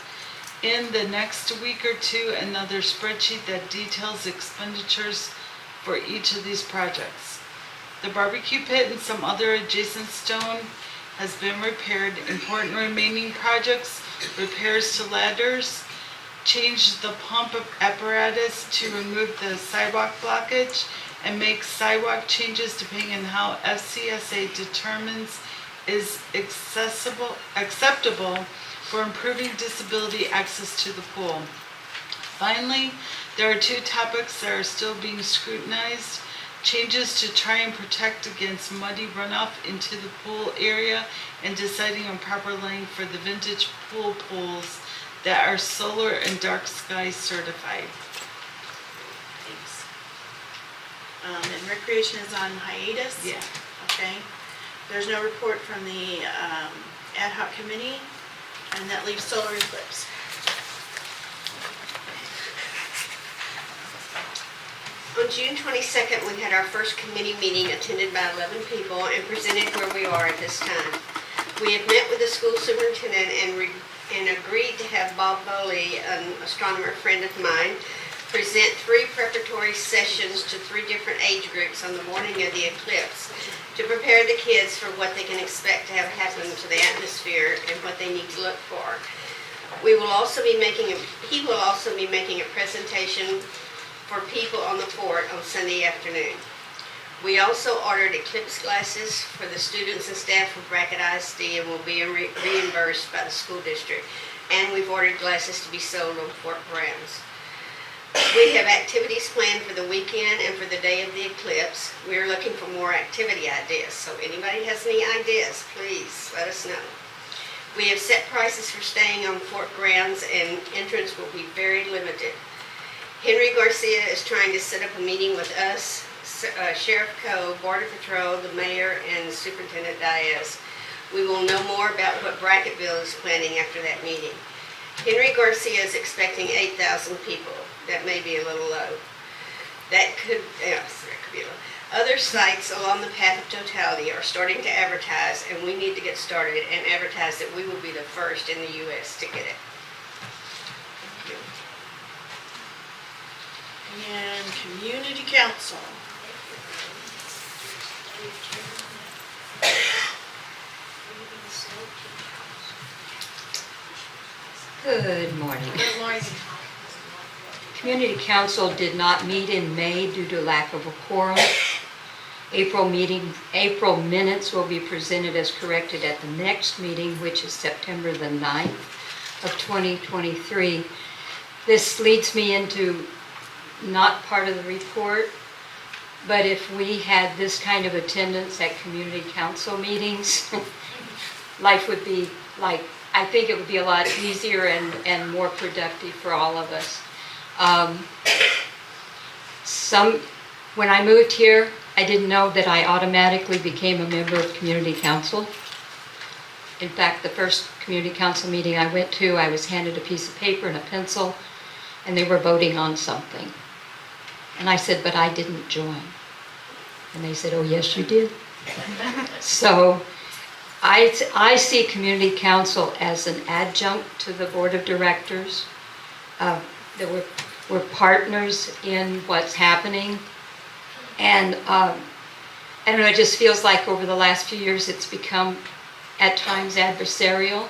in the next week or two another spreadsheet that details expenditures for each of these projects. The barbecue pit and some other adjacent stone has been repaired. Important remaining projects: repairs to ladders, change the pump apparatus to remove the sidewalk blockage, and make sidewalk changes depending on how FCSA determines is acceptable for improving disability access to the pool. Finally, there are 2 topics that are still being scrutinized. changes to try and protect against muddy runoff into the pool area, and deciding on proper length for the vintage pool poles that are solar and dark sky certified. Thanks. And recreation is on hiatus? Yeah. Okay. There's no report from the ad hoc committee, and that leaves solar eclipse. On June 22nd, we had our first committee meeting attended by 11 people and presented where we are at this time. We have met with the school superintendent and agreed to have Bob Bowley, an astronomer friend of mine, present 3 preparatory sessions to 3 different age groups on the morning of the eclipse to prepare the kids for what they can expect to have happen to the atmosphere and what they need to look for. He will also be making a presentation for people on the fort on Sunday afternoon. We also ordered eclipse glasses for the students and staff of Brackett ISD and will be reimbursed by the school district. And we've ordered glasses to be sold on Fort grounds. We have activities planned for the weekend and for the day of the eclipse. We are looking for more activity ideas, so anybody has any ideas, please let us know. We have set prices for staying on Fort grounds, and entrance will be very limited. Henry Garcia is trying to set up a meeting with us, Sheriff Coe, Border Patrol, the mayor, and Superintendent Diaz. We will know more about what Brackettville is planning after that meeting. Henry Garcia is expecting 8,000 people. That may be a little low. That could be low. Other sites along the path of totality are starting to advertise, and we need to get started and advertise that we will be the first in the U.S. to get it. Thank you. And community council. Good morning. Good morning. Community Council did not meet in May due to lack of a quorum. April minutes will be presented as corrected at the next meeting, which is September the 9th of 2023. This leads me into not part of the report, but if we had this kind of attendance at community council meetings, life would be I think it would be a lot easier and more productive for all of us. When I moved here, I didn't know that I automatically became a member of community council. In fact, the first community council meeting I went to, I was handed a piece of paper and a pencil, and they were voting on something. And I said, but I didn't join. And they said, oh, yes, you did. So I see community council as an adjunct to the board of directors. That we're partners in what's happening. And I don't know, it just feels like over the last few years it's become at times adversarial.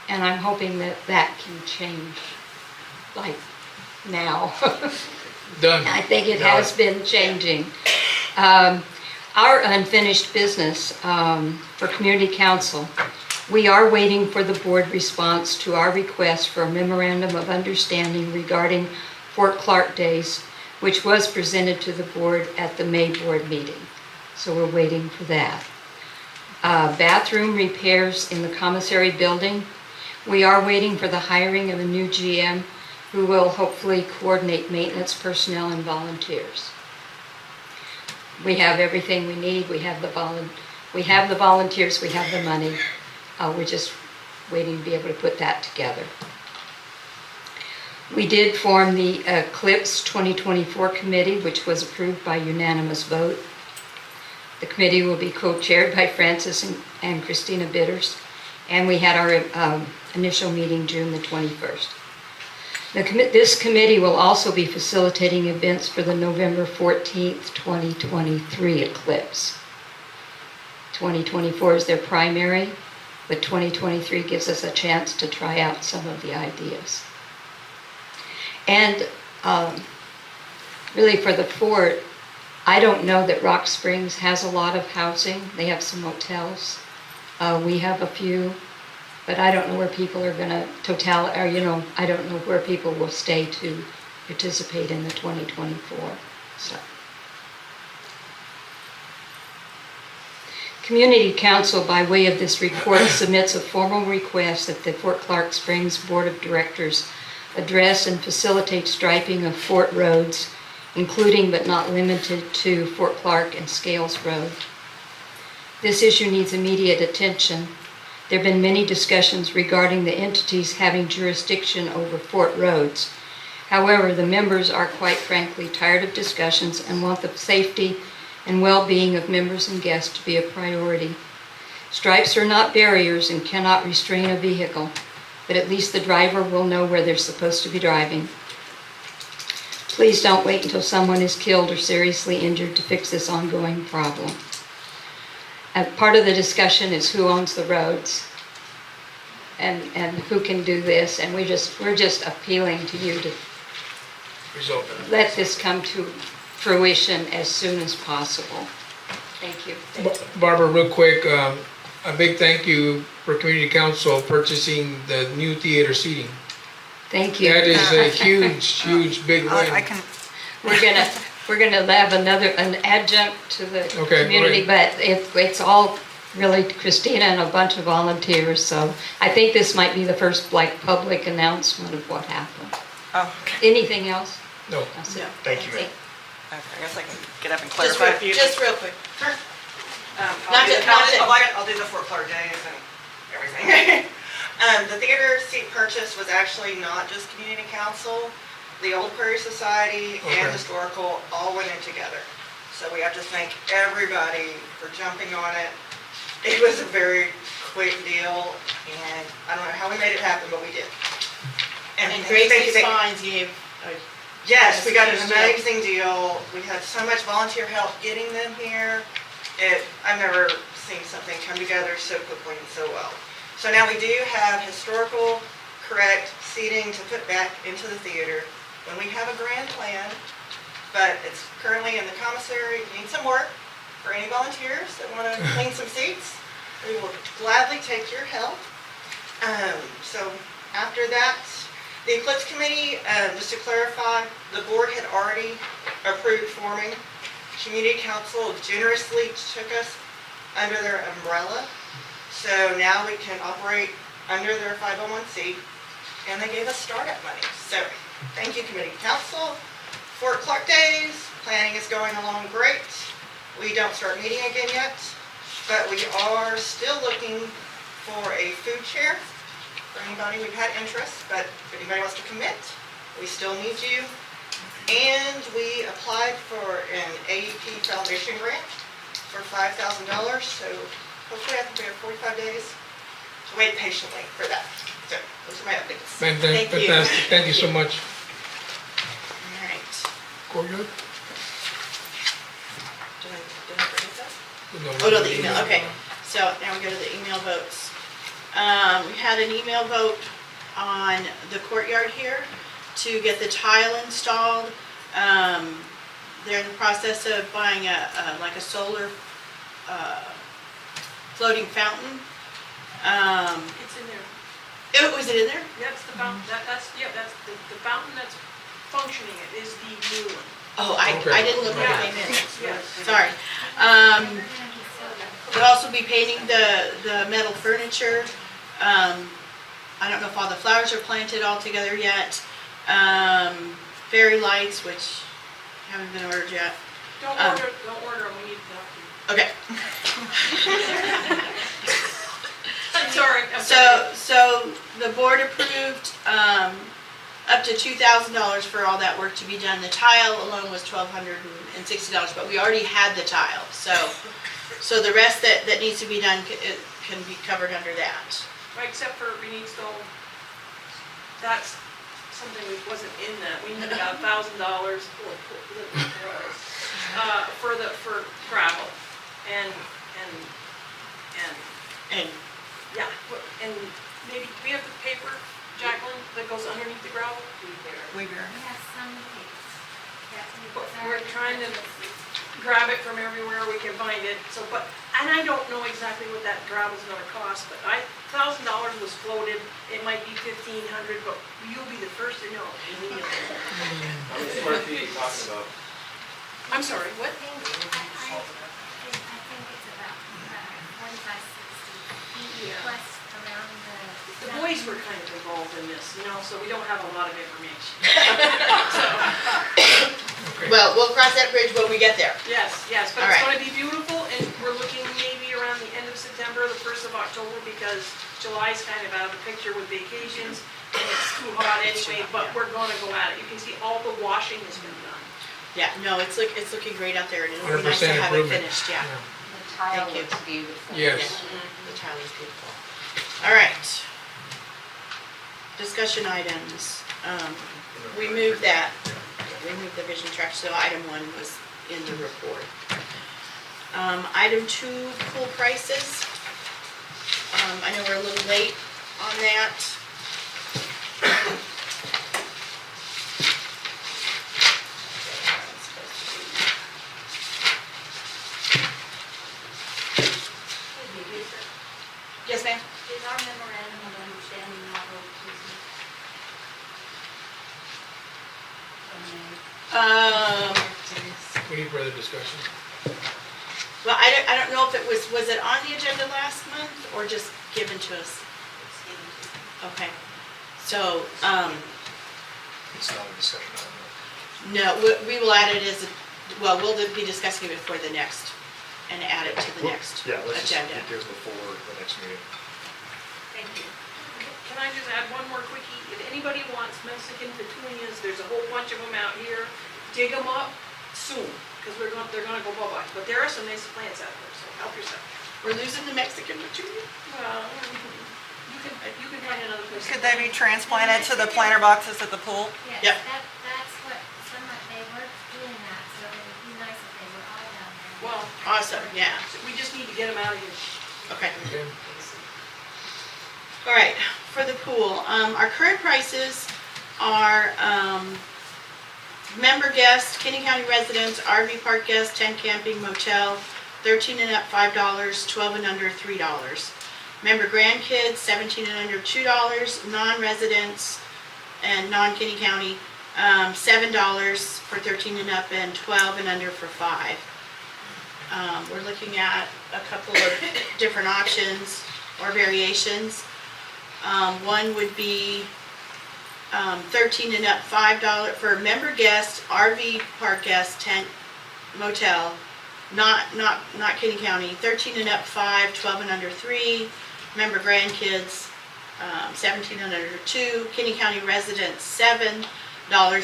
And I'm hoping that that can change, like now. Done. I think it has been changing. Our unfinished business for community council, we are waiting for the board response to our request for a memorandum of understanding regarding Fort Clark Days, which was presented to the board at the May board meeting. So we're waiting for that. Bathroom repairs in the commissary building. We are waiting for the hiring of a new GM who will hopefully coordinate maintenance personnel and volunteers. We have everything we need. We have the volunteers, we have the money. We're just waiting to be able to put that together. We did form the Eclipse 2024 committee, which was approved by unanimous vote. The committee will be co-chaired by Francis and Christina Bitters, and we had our initial meeting June the 21st. This committee will also be facilitating events for the November 14th, 2023 eclipse. 2024 is their primary, but 2023 gives us a chance to try out some of the ideas. And really for the fort, I don't know that Rock Springs has a lot of housing. They have some motels. We have a few. But I don't know where people are going to I don't know where people will stay to participate in the 2024. So Community Council, by way of this report, submits a formal request that the Fort Clark Springs Board of Directors address and facilitate striping of Fort roads, including but not limited to Fort Clark and Scales Road. This issue needs immediate attention. There have been many discussions regarding the entities having jurisdiction over Fort roads. However, the members are quite frankly tired of discussions and want the safety and well-being of members and guests to be a priority. Stripes are not barriers and cannot restrain a vehicle, but at least the driver will know where they're supposed to be driving. Please don't wait until someone is killed or seriously injured to fix this ongoing problem. Part of the discussion is who owns the roads and who can do this, and we're just appealing to you to Result. let this come to fruition as soon as possible. Thank you. Barbara, real quick, a big thank you for Community Council purchasing the new theater seating. Thank you. That is a huge, big win. I can, We're gonna have an adjunct to the Okay, community, but it's all really Christina and a bunch of volunteers, so I think this might be the first public announcement of what happened. oh, okay. Anything else? No. That's it. Thank you, ma'am. I guess I can get up and Just clarify a few. just real quick. I'll do the Fort Clark days and everything. The theater seat purchase was actually not just community council. The Old Prairie Society and Okay. Historical all went in together. So we have to thank everybody for jumping on it. It was a very quick deal, and I don't know how we made it happen, but we did. And thank Gracie you, thank you. Spines gave a Yes, we got an Huge deal. amazing deal. We had so much volunteer help getting them here. I've never seen something come together so quickly and so well. So now we do have historical, correct seating to put back into the theater when we have a grand plan, but it's currently in the commissary. It needs some work for any volunteers that want to clean some seats. We will gladly take your help. So after that, the Eclipse Committee, just to clarify, the board had already approved forming. Community Council generously took us under their umbrella. So now we can operate under their 501c, and they gave us startup money. So thank you, Community Council. Fort Clark Days, planning is going along great. We don't start meeting again yet, but we are still looking for a food chair for anybody. We've had interest, but if anybody wants to commit, we still need you. And we applied for an AEP Foundation grant for $5,000, so hopefully I can be here 45 days to wait patiently for that. So those are my updates. Fantastic. Thank you so much. All right. Courtyard? Did I forget that? Oh, no, the email, okay. So now we go to the email votes. We had an email vote on the courtyard here to get the tile installed. They're in the process of buying like a solar floating fountain. It's in there. Was it in there? That's the fountain, that's the fountain that's functioning, it is the new one. Oh, I didn't look when I came in. Yes. Sorry. We'll also be painting the metal furniture. I don't know if all the flowers are planted all together yet. Fairy lights, which haven't been ordered yet. Don't order them, we need to. Okay. I'm sorry. I'm sorry. So the board approved up to $2,000 for all that work to be done. The tile alone was $1,260, but we already had the tile. So the rest that needs to be done can be covered under that. Right, except for we need stone. That's something that wasn't in that. We need about $1,000 for gravel and yeah, and maybe we have the paper, Jacqueline, that goes underneath the gravel. We were. But we're trying to grab it from everywhere we can find it. So, and I don't know exactly what that gravel's gonna cost, but $1,000 was floated. It might be $1,500, but you'll be the first to know. How many square feet are you talking about? I'm sorry, what? I think it's about The boys were kind of involved in this, you know, so we don't have a lot of information. Well, we'll cross that bridge when we get there. Yes, yes, but All it's right. gonna be beautiful, and we're looking maybe around the end of September, the 1st of October, because July's kind of out of the picture with vacations, and it's too hot anyway, but we're gonna go at it. You can see all the washing has been done. Yeah, no, it's looking great out there, and it'll be nice to 100% have it improvement. finished, yeah. The tile Thank you. looks beautiful. Yes. The tile is beautiful. All right. Discussion items. We moved the vision track, so item 1 was in the report. Item 2, pool prices. I know we're a little late on that. Yes, ma'am? Is our memorandum of understanding not over to We need further discussion. Well, I don't know if it was it on the agenda last month or just given to us? Okay. So, It's not a discussion item. no, we will add it as, well, we'll be discussing it before the next, and add it to the next Yeah, let's just agenda. get those before the next meeting. Thank you. Can I just add one more quickie? If anybody wants Mexican petunias, there's a whole bunch of them out here. Dig them up soon, because they're gonna go bye-bye. But there are some nice plants out there, so help yourself. We're losing the Mexican petunia. Well, you can find another place. Could they be transplanted to the planter boxes at the pool? Yep. That's what, they were doing that, so it would be nice if they were all down there. Well, Awesome, yeah. we just need to get them out of here. Okay. Okay. All right, for the pool, our current prices are, member guests, Kenny County residents, RV park guests, tent camping, motel, 13 and up, $5, 12 and under, $3. Member grandkids, 17 and under, $2, non-residents and non-Kenny County, $7 for 13 and up, and 12 and under for $5. We're looking at a couple of different options or variations. One would be 13 and up, $5 for member guests, RV park guests, tent, motel, not Kenny County, 13 and up, $5, 12 and under, $3. Member grandkids, 17 and under, $2. Kenny County residents, $7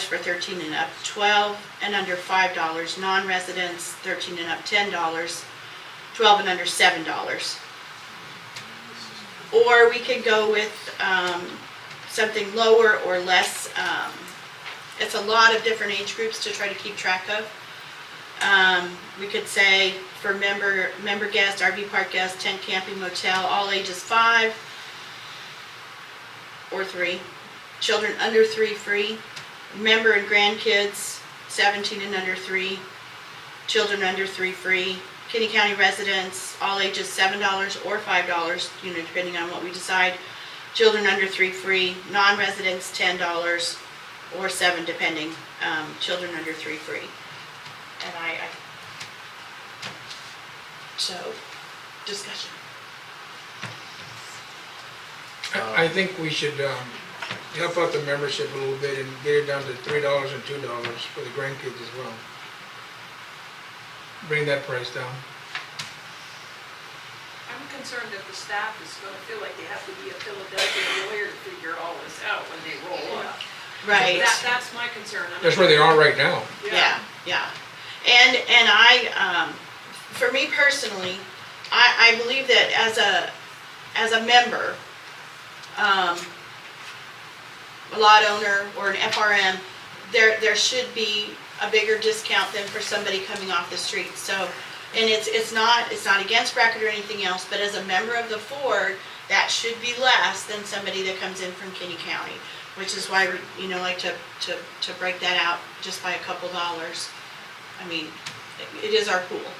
for 13 and up, 12 and under, $5. Non-residents, 13 and up, $10, 12 and under, $7. Or we could go with something lower or less. It's a lot of different age groups to try to keep track of. We could say for member guest, RV park guest, tent camping, motel, all ages 5 or 3. Children under 3 free. Member and grandkids 17 and under 3. Children under 3 free. Kenny County residents, all ages $7 or $5, depending on what we decide. Children under 3 free. Non-residents $10 or $7 depending. Children under 3 free. And so, discussion. I think we should help out the membership a little bit and get it down to $3 and $2 for the grandkids as well. Bring that price down. I'm concerned that the staff is gonna feel like they have to be a Philadelphia lawyer to figure all this out when they roll up. Right. That's my concern. That's where they are right now. Yeah. And I, for me personally, I believe that as a member, a lot owner or an FRM, there should be a bigger discount than for somebody coming off the street. So, and it's not against bracket or anything else, but as a member of the Ford, that should be less than somebody that comes in from Kenny County, which is why we, like to break that out just by a couple dollars. I mean, it is our pool,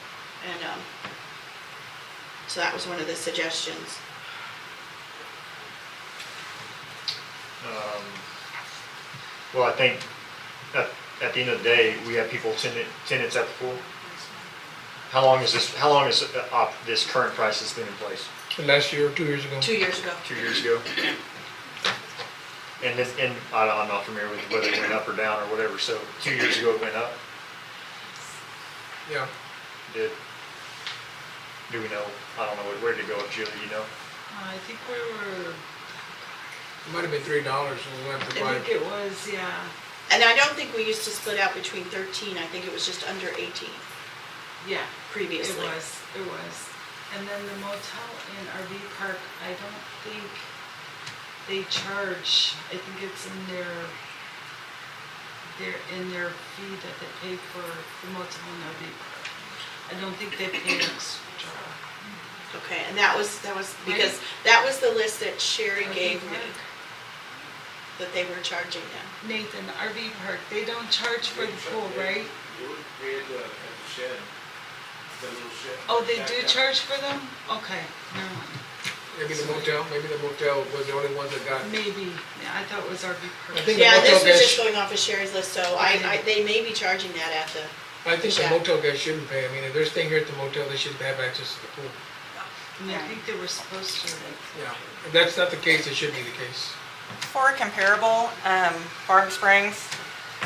and so that was one of the suggestions. Well, I think at the end of the day, we have people tenants at the pool. How long has this current price has been in place? Last year or 2 years ago. 2 years ago. 2 years ago? And this, and I'm not familiar with whether it went up or down or whatever, so 2 years ago it went up, Yeah. did, do we know? I don't know, where did it go up, Julie, you know? I think we were, It might have been $3 when we went to I buy. think it was, yeah, And I don't think we used to split out between 13, I think it was just under 18 yeah, it previously. was. And then the motel in RV park, I don't think they charge, I think it's in their fee that they pay for the motel in RV park. I don't think they pay extra. Okay, and that was because that was the list that Sherry gave me, that they were charging them. Nathan, RV park, they don't charge for the pool, right? We had at the shed, the little shed. Oh, they do charge for them? Okay, never mind. Maybe the motel was the only one that got. Maybe, yeah, I thought it was RV park. I think the Yeah, this motel was guys, just going off of Sherry's list, so they may be charging that at the, I think the Yeah. motel guys shouldn't pay. I mean, if they're staying here at the motel, they should have access to the pool. And I think they were supposed to. Yeah. If that's not the case, it should be the case. For a comparable, Barton Springs,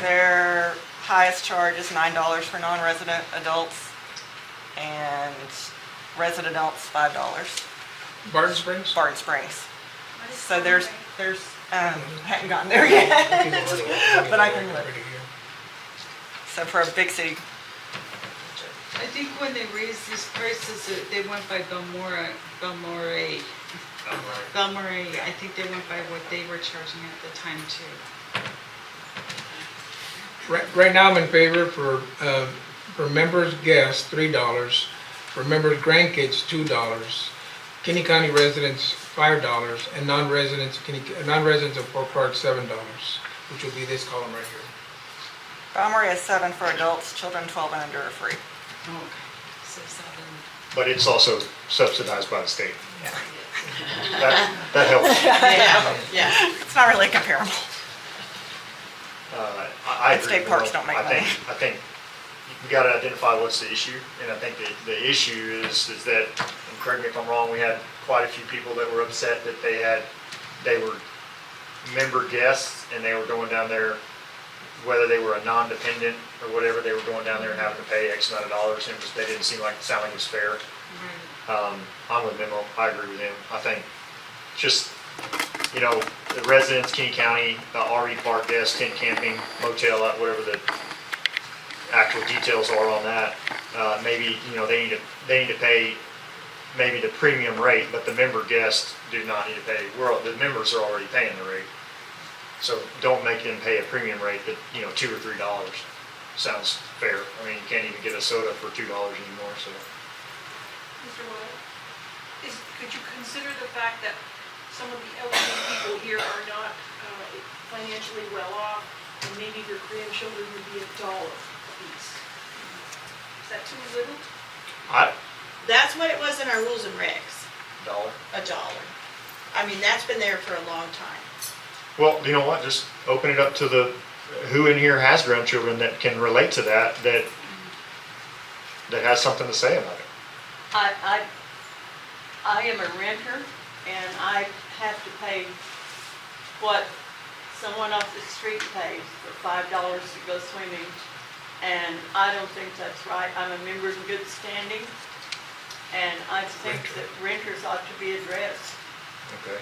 their highest charge is $9 for non-resident adults, and resident adults $5. Barton Springs? Barton Springs. So there's, hadn't gotten there yet, but I can look. So for a big city, I think when they raised these prices, they went by Belmore, I think they went by what they were charging at the time too. Right now, I'm in favor for members guests, $3, for members grandkids, $2, Kinney County residents, $5, and non-residents of Fort Clark, $7, which will be this column right here. Balmore is 7 for adults, children 12 and under are free. Okay, so 7. But it's also subsidized by the state. Yeah. That helps. yeah. It's not really comparable. I agree. State with parks Will. don't make I money. think we gotta identify what's the issue, and I think the issue is that, and correct me if I'm wrong, we had quite a few people that were upset that they were member guests, and they were going down there, whether they were a non-dependent or whatever, they were going down there and having to pay X amount of dollars, and they didn't sound like it was fair. I'm with Memo, I agree with him. I think just, the residents, King County, RV park guests, tent camping, motel, whatever the actual details are on that, maybe, they need to pay maybe the premium rate, but the member guests do not need to pay. The members are already paying the rate. So don't make them pay a premium rate that, $2 or $3 sounds fair. I mean, you can't even get a soda for $2 anymore, so. Mr. Will, could you consider the fact that some of the elderly people here are not financially well off, and maybe their grandchildren would be $1 apiece? Is that too little? That's what it was in our rules and regs, $1. $1. I mean, that's been there for a long time. Well, you know what, just open it up to who in here has grandchildren that can relate to that has something to say about it. I am a renter, and I have to pay what someone off the street pays for $5 to go swimming, and I don't think that's right. I'm a member in good standing, and I think that renters ought to be addressed. Okay.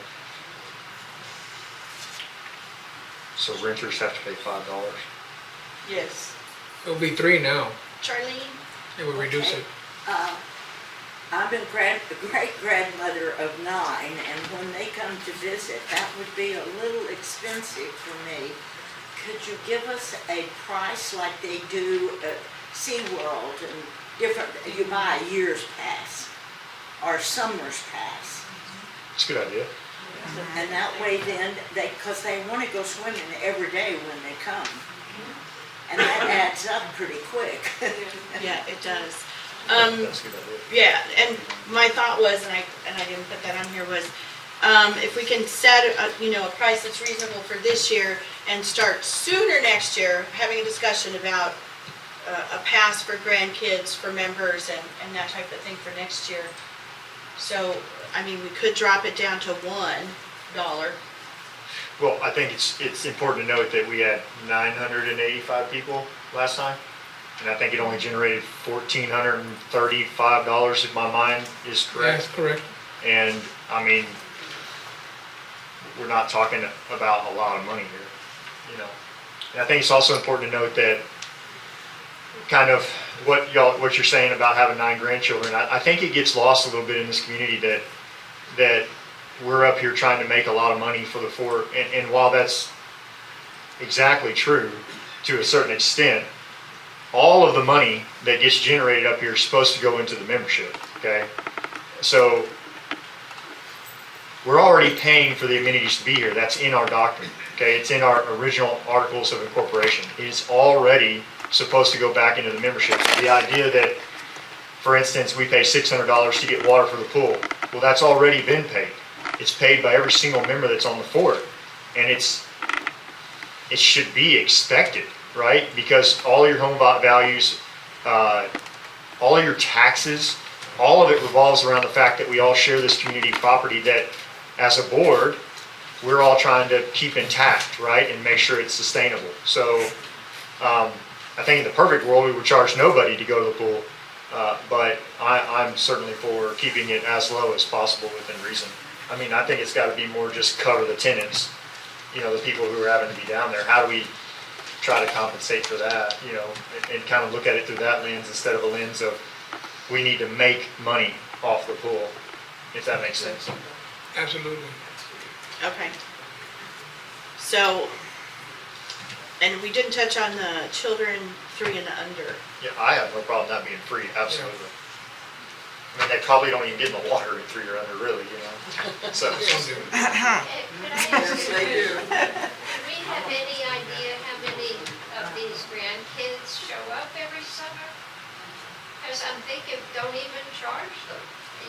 So renters have to pay $5? Yes. It'll be 3 now. Charlene? It will reduce it. I'm a great-grandmother of 9, and when they come to visit, that would be a little expensive for me. Could you give us a price like they do at SeaWorld and different, you buy a year's pass or summer's pass? It's a good idea. And that way then, because they want to go swimming every day when they come. And that adds up pretty quick. Yeah, it does. That's a good idea. Yeah, and my thought was, and I didn't put that on here, was if we can set a price that's reasonable for this year and start sooner next year, having a discussion about a pass for grandkids, for members, and that type of thing for next year. So, I mean, we could drop it down to $1. Well, I think it's important to note that we had 985 people last time, and I think it only generated $1,435 if my mind is That's correct. correct. And, I mean, we're not talking about a lot of money here, you know. And I think it's also important to note that kind of what you're saying about having 9 grandchildren, I think it gets lost a little bit in this community that we're up here trying to make a lot of money for the 4, and while that's exactly true to a certain extent, all of the money that gets generated up here is supposed to go into the membership, okay? So we're already paying for the amenities to be here. That's in our doctrine, okay? It's in our original articles of incorporation. It is already supposed to go back into the membership. The idea that, for instance, we pay $600 to get water for the pool, well, that's already been paid. It's paid by every single member that's on the fort, and it should be expected, right? Because all your home values, all of your taxes, all of it revolves around the fact that we all share this community property that, as a board, we're all trying to keep intact, right? And make sure it's sustainable. So I think in the perfect world, we would charge nobody to go to the pool. But I'm certainly for keeping it as low as possible within reason. I mean, I think it's got to be more just cover the tenants, you know, the people who are having to be down there. How do we try to compensate for that, you know, and kind of look at it through that lens instead of a lens of we need to make money off the pool, if that makes sense. Absolutely. Okay. So, and we didn't touch on the children 3 and under. Yeah, I have no problem that being free, absolutely. I mean, they probably don't even get in the water at 3 or under, really, you know? So. Could I ask you, They do. do we have any idea how many of these grandkids show up every summer? Because I'm thinking, don't even charge them,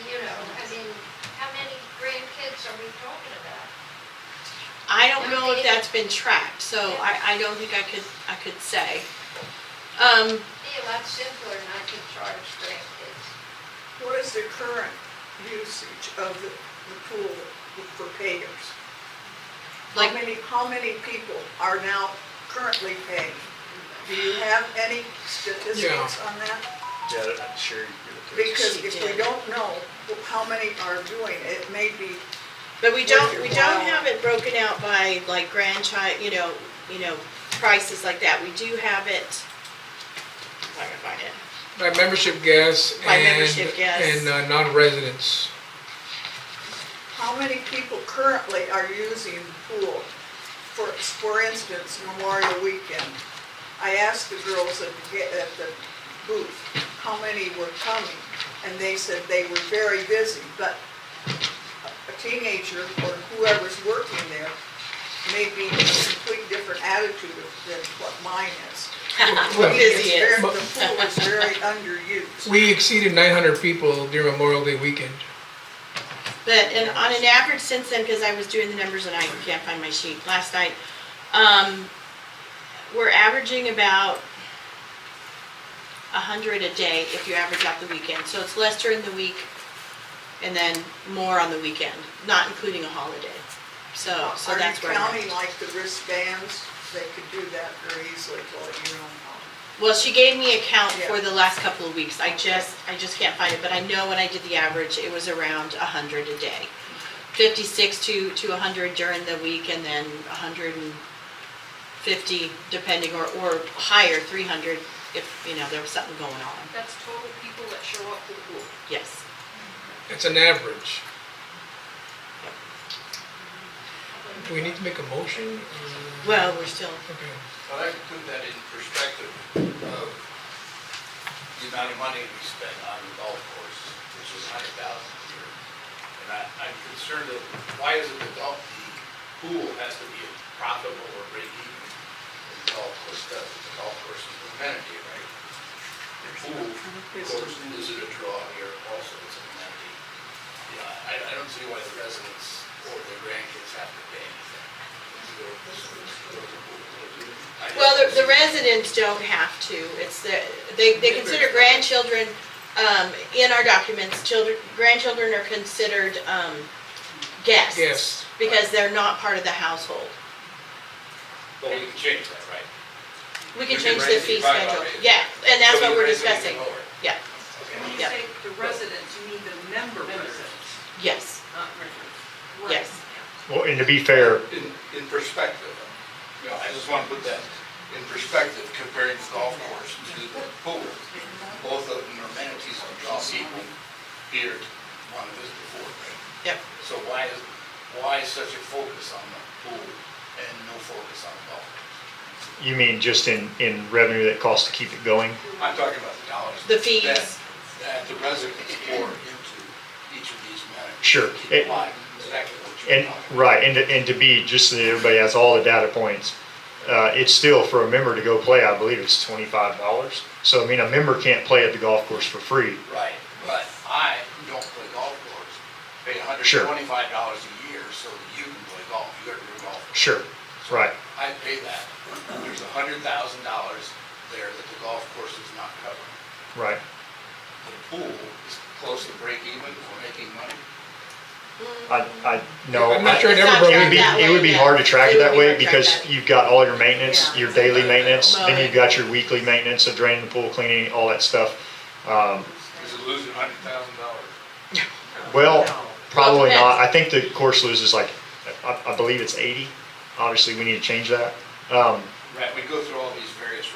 you know, I mean, how many grandkids are we talking about? I don't know if that's been tracked, so I don't think I could say. It'd be a lot simpler not to charge grandkids. What is the current usage of the pool for payers? Like- How many people are now currently paying? Do you have any statistics on that? Yeah, I'm sure you do. Because if we don't know how many are doing it, it may be. But we don't have it broken out by like grandchild, you know, prices like that. We do have it, if I can find it. By membership guests By membership guests. and non-residents. How many people currently are using the pool? For instance, Memorial Weekend. I asked the girls at the booth how many were coming, and they said they were very busy, but a teenager or whoever's working there may be a complete different attitude than what mine is. Well, Busy is. The pool is very underused. We exceeded 900 people during Memorial Day weekend. But on an average since then, because I was doing the numbers and I can't find my sheet last night, we're averaging about 100 a day if you average out the weekend. So it's less during the week and then more on the weekend, not including a holiday. So that's where. Are you counting like the wristbands? They could do that very easily to let you know. Well, she gave me a count for the last couple of weeks. I just can't find it, but I know when I did the average, it was around 100 a day. 56 to 100 during the week, and then 150 depending, or higher, 300 if, there was something going on. That's total people that show up to the pool. Yes. It's an average. Do we need to make a motion? Well, we're still. Okay. I'd like to put that in perspective of the amount of money we spend on the golf course, which is $100,000 a year. And I'm concerned of why is it the pool has to be profitable or break even, and the golf course does. The golf course is an amenity, right? The pool, of course, isn't a draw here also, it's an amenity. I don't see why the residents or the grandkids have to pay anything. Well, the residents don't have to. It's they consider grandchildren, in our documents, grandchildren are considered guests. Yes. Because they're not part of the household. But we can change that, right? We can We can change the raise fee the drive schedule. rate. Yeah, and that's So we what we're raise it even discussing. lower. Yeah, When you Yep. say the residents, you mean the member residents, yes, not renters. yes. Well, and to be fair, In perspective, you know, I just want to put that in perspective, comparing the golf course to the pool. Both of them are amenities on draw people here to want to visit the pool, right? Yep. So why such a focus on the pool and no focus on the golf course? you mean just in revenue that costs to keep it going? I'm talking about the dollars. The fees. That the residents pour into each of these amenities. Sure. Keep in mind exactly what you're And, talking about. right, and to be, just so that everybody has all the data points, it's still, for a member to go play, I believe it's $25. So, I mean, a member can't play at the golf course for free. Right, but I, who don't play golf course, pay Sure. $125 a year so that you can play golf, you got your golf. Sure, right, I pay that. There's $100,000 there that the golf course is not covering. right. The pool is close to break even for making money. No. I'm not sure it It's ever not broke tracked even. that It would be way, hard to yeah. track It it would that be way hard to track because that. you've got all your maintenance, Yeah. your daily maintenance, then Mowing. you've got your weekly maintenance of draining the pool, cleaning, all that stuff. Is it losing $100,000? Well, probably depends. not. I think the course loses like, I believe it's 80. Obviously, we need to change that. Right, we go through all these various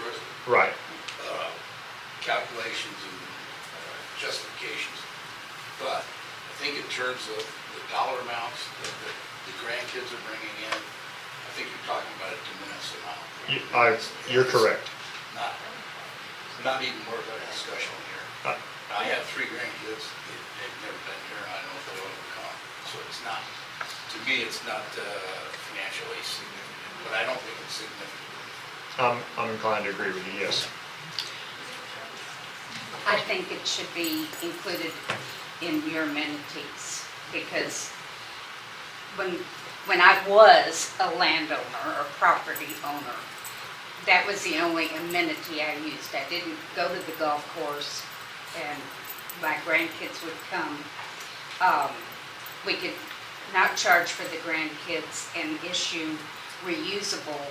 Right, calculations and justifications. But I think in terms of the dollar amounts that the grandkids are bringing in, I think you're talking about a de minimis amount. you're correct. Not even worth a discussion here. Uh, I have 3 grandkids, they've never been here, and I don't know if they'll ever come. So it's not, to me, it's not financially significant, but I don't think it's significant. I'm inclined to agree with you, yes. I think it should be included in your amenities, because when I was a landowner or property owner, that was the only amenity I used. I didn't go to the golf course, and my grandkids would come. We could not charge for the grandkids and issue reusable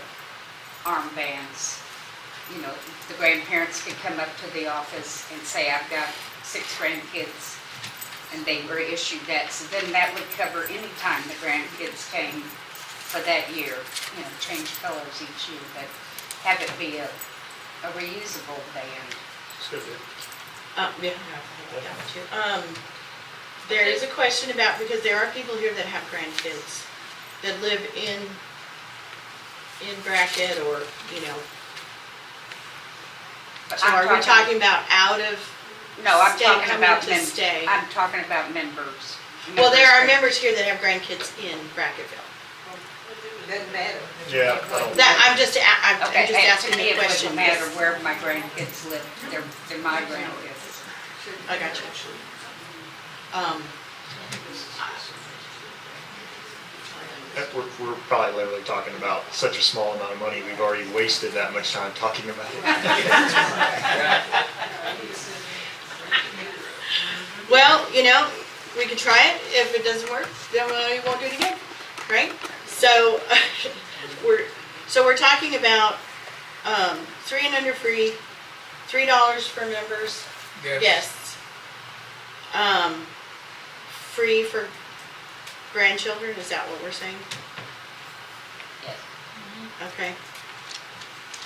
armbands. You know, the grandparents could come up to the office and say, I've got 6 grandkids, and they were issued that. So then that would cover any time the grandkids came for that year, you know, change colors each year, but have it be a reusable band. Yeah, got you. There is a question about, because there are people here that have grandkids that live in Brackett or, you know. But So I'm are we talking about out of No, I'm state talking coming about to stay? I'm talking about members. Well, there are members here that have grandkids in Bracketville. Doesn't matter. Yeah. That, I'm just Okay, asking to me, the it question. doesn't matter where my grandkids live, they're my grandkids. I got you. We're probably literally talking about such a small amount of money. We've already wasted that much time talking about it. Well, you know, we could try it. If it doesn't work, then we won't do it again, right? So we're talking about 3 and under free, $3 for members, Yes. guests. Free for grandchildren, is that what we're saying? Yes. Okay.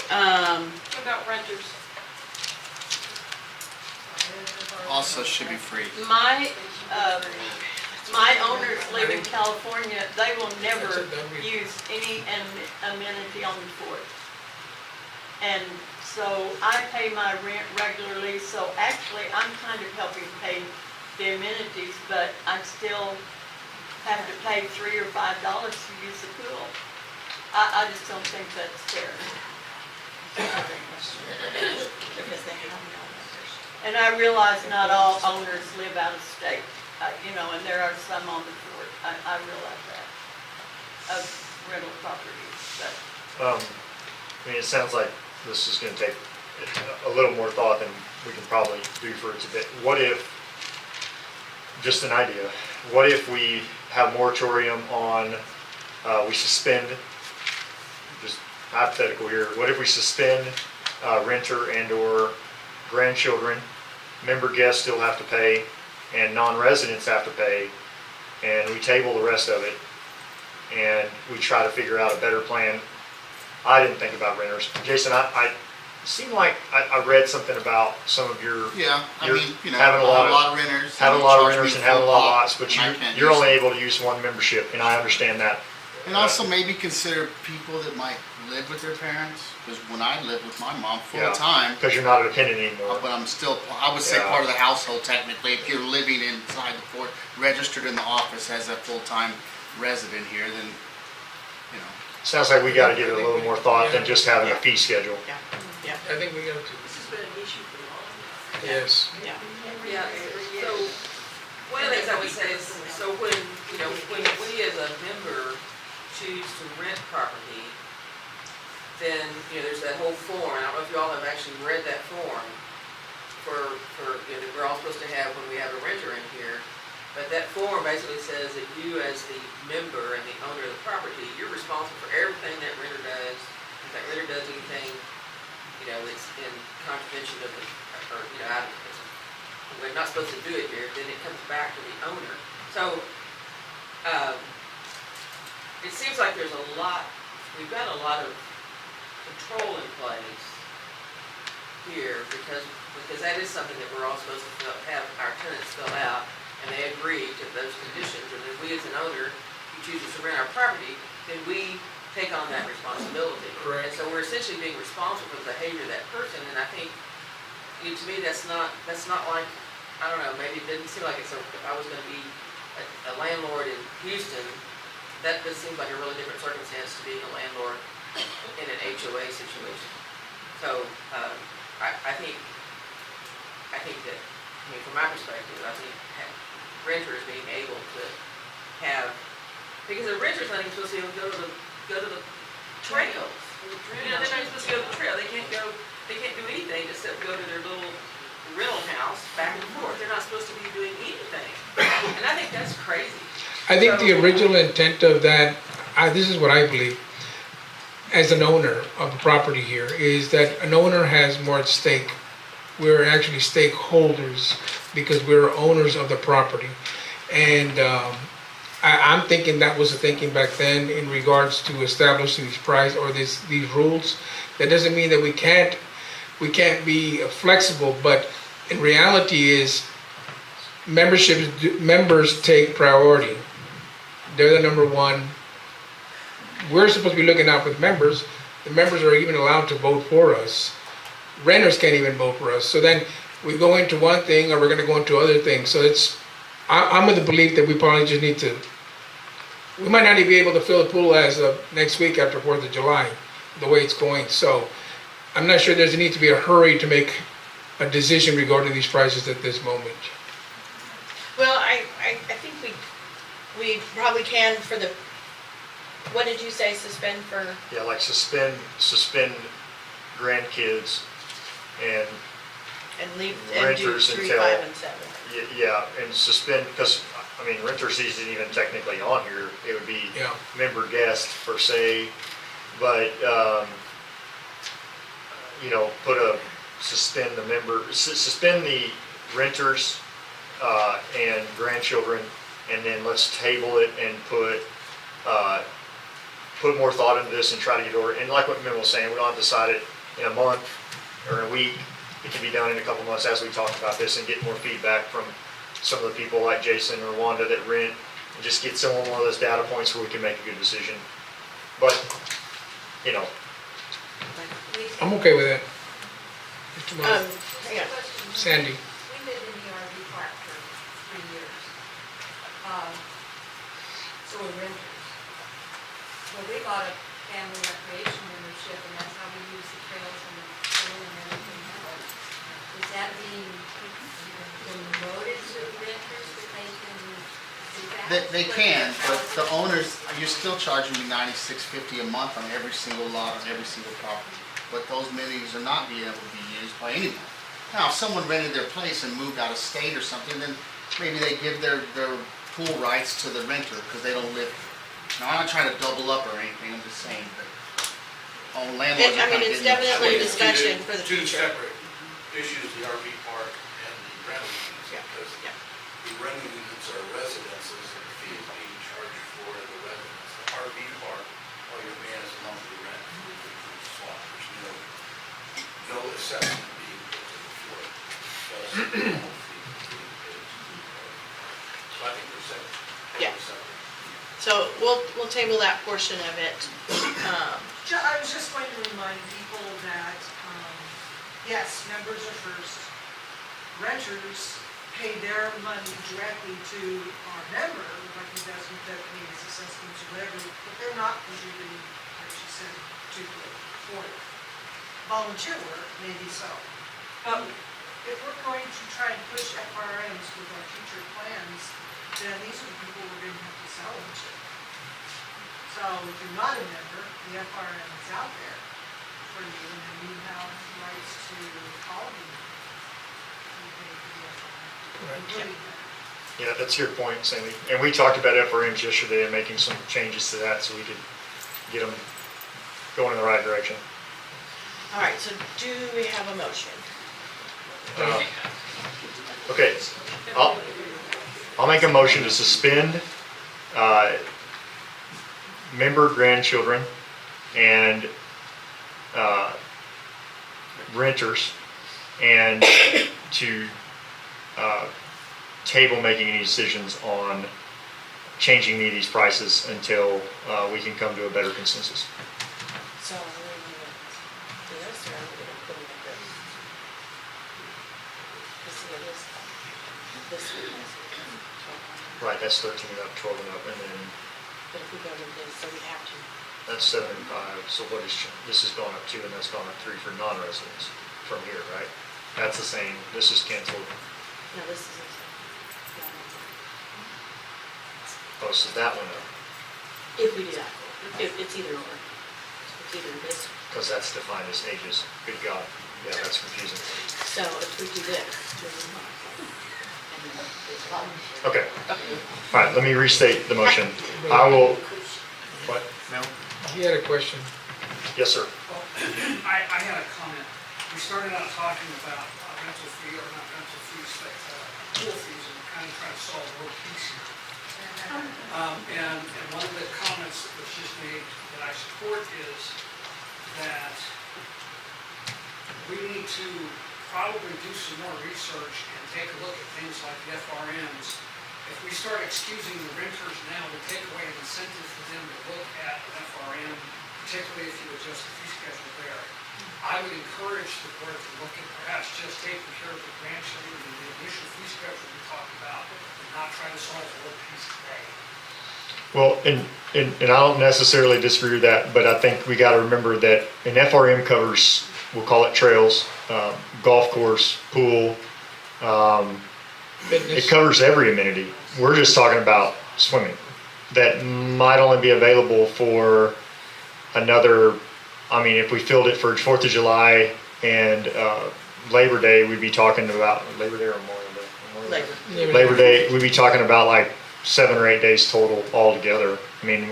What about renters? Also should be free. My owners live in California, they will never use any amenity on the fort. And so I pay my rent regularly, so actually I'm kind of helping pay the amenities, but I still have to pay $3 or $5 to use the pool. I just don't think that's fair. Because they have no members. And I realize not all owners live out of state, you know, and there are some on the fort. I realize that, of rental properties, but. I mean, it sounds like this is gonna take a little more thought than we can probably do for it today. What if, just an idea, what if we have moratorium on, we suspend just hypothetical here, what if we suspend renter and/or grandchildren, member guests still have to pay, and non-residents have to pay, and we table the rest of it, and we try to figure out a better plan? I didn't think about renters. Jason, I seemed like I read something about some of your, Yeah, I you're mean, you know, having a lot of renters. having a and lot of they charge renters me and having a lot of full lots, pot, but and I can't you're use only it. able to use one membership, and I understand that. And also maybe consider people that might live with their parents, because when I lived with my mom Yeah. full-time, Because you're not a dependent anymore. but I'm still, I would say Yeah. part of the household technically, if you're living inside the fort, registered in the office as a full-time resident here, then, you know. Sounds like we gotta give it a little more thought than just having a fee schedule. I think we got to. This has been an issue for long. Yes. Yeah, so, one of the things I would say is, so when, you know, when we as a member choose to rent property, then, you know, there's that whole form, I don't know if you all have actually read that form for, you know, that we're all supposed to have when we have a renter in here, but that form basically says that you as the member and the owner of the property, you're responsible for everything that renter does. If that renter does anything, you know, it's in contravention of the, or, you know, we're not supposed to do it here, then it comes back to the owner. So, it seems like there's a lot, we've got a lot of control in place here because that is something that we're all supposed to have our tenants fill out, and they agree to those conditions, and then we as an owner, who chooses to rent our property, then we take on that responsibility. Correct. And so we're essentially being responsible for the behavior of that person, and I think, you know, to me, that's not like, I don't know, maybe it didn't seem like it's if I was gonna be a landlord in Houston, that just seems like a really different circumstance to being a landlord in an HOA situation. So, I think that, I mean, from my perspective, I think renters being able to have, because a renter's not even supposed to be able to go to the trails. You know, they're not supposed to go to the trail, they can't do anything except go to their little rental house back and forth. They're not supposed to be doing anything. And I think that's crazy. I think the original intent of that, this is what I believe, as an owner of the property here, is that an owner has more at stake. We're actually stakeholders because we're owners of the property. And I'm thinking that was the thinking back then in regards to establishing these price or these rules. That doesn't mean that we can't be flexible, but in reality is members take priority. They're the number one. We're supposed to be looking out for the members. The members are even allowed to vote for us. Renters can't even vote for us. So then we go into one thing or we're going to go into other things. So I'm of the belief that we probably just need to, we might not even be able to fill the pool as of next week after 4th of July, the way it's going. So I'm not sure there's a need to be a hurry to make a decision regarding these prices at this moment. Well, I think we probably can for the, what did you say, suspend for? Yeah, like suspend grandkids and leave, and do renters 3, until, 5, and 7. yeah, and suspend, because, I mean, renters isn't even technically on here. It would be Yeah. member guest per se, but, you know, suspend the renters, and grandchildren, and then let's table it and put more thought into this and try to get over it. And like what Mim was saying, we don't have to decide it in a month or a week. It can be done in a couple months as we talk about this and get more feedback from some of the people like Jason or Wanda that rent, and just get one of those data points where we can make a good decision. But, you know. I'm okay with that. Mr. Moore. Hang on. Sandy. We lived in the RV park for 3 years. So we're renters. Well, we got a family recreation membership, and that's how we use the trails and the pool and everything else. Is that being promoted to renters that they can do that? They can, but the owners, you're still charging me $96.50 a month on every single lot, on every single property. But those amenities are not being able to be used by anyone. Now, if someone rented their place and moved out of state or something, then maybe they give their pool rights to the renter because they don't live here. Now, I'm not trying to double up or anything, I'm just saying, but landlords are I mean, kind of it's getting. definitely a discussion for the Two future. separate issues, the RV park and the rental units, because yeah. the rental units are residences and the fee is being charged for the residents. The RV park, all you're paying is a monthly rent for the swap. There's no assessment being put to the floor. Just the rental fee being paid to the park. So I think they're separate. Yeah. Totally separate. So we'll table that portion of it. I was just going to remind people that, yes, members are first. Renters pay their money directly to our member, like investment, that means assessments or whatever, but they're not contributing, like she said, to the employer. Volunteer work, maybe so. But if we're going to try and push FRMs with our future plans, then these are the people we're going to have to sell them to. So if you're not a member, the FRM is out there for you, and then you have rights to all of them. You pay for the FRM, including that. Yeah, that's your point, Sandy. And we talked about FRMs yesterday and making some changes to that so we could get them going in the right direction. All right, so do we have a motion? Okay, I'll make a motion to suspend member grandchildren and renters, and to table making any decisions on changing any of these prices until we can come to a better consensus. So are we gonna do this, or are we gonna put them like this? Cause see, it is, this one is 1200. Right, that's 13 and up, 12 and up, and then But if we go with this, so we have to. that's 75. So what is, this has gone up 2 and that's gone up 3 for non-residents from here, right? That's the same, this is canceled. No, this is. Oh, so that went up, If we do that, if it's either or. It's either this, because that's defined as ages. Good God, yeah, that's confusing. so if we do this, this is not. And then this one. Okay, all right, let me restate the motion. I will, what, Mel? He had a question. Yes, sir. Well, I had a comment. We started out talking about rental fee, or not rental fees, but pool fees, and kind of trying to solve a little piece here. And one of the comments that was just made that I support is that we need to probably do some more research and take a look at things like the FRMs. If we start excusing the renters now, we take away an incentive for them to look at an FRM, particularly if you adjust the fee schedule there. I would encourage the board to look at perhaps just taking care of the grandchildren and the initial fee schedule we talked about, and not try to solve the whole piece today. Well, and I don't necessarily disagree with that, but I think we got to remember that an FRM covers, we'll call it trails, golf course, pool. It covers every amenity. We're just talking about swimming. That might only be available for another, I mean, if we filled it for 4th of July and Labor Day, we'd be talking about, Labor Day or Memorial Day? Labor Day, we'd be talking about like 7 or 8 days total altogether. I mean,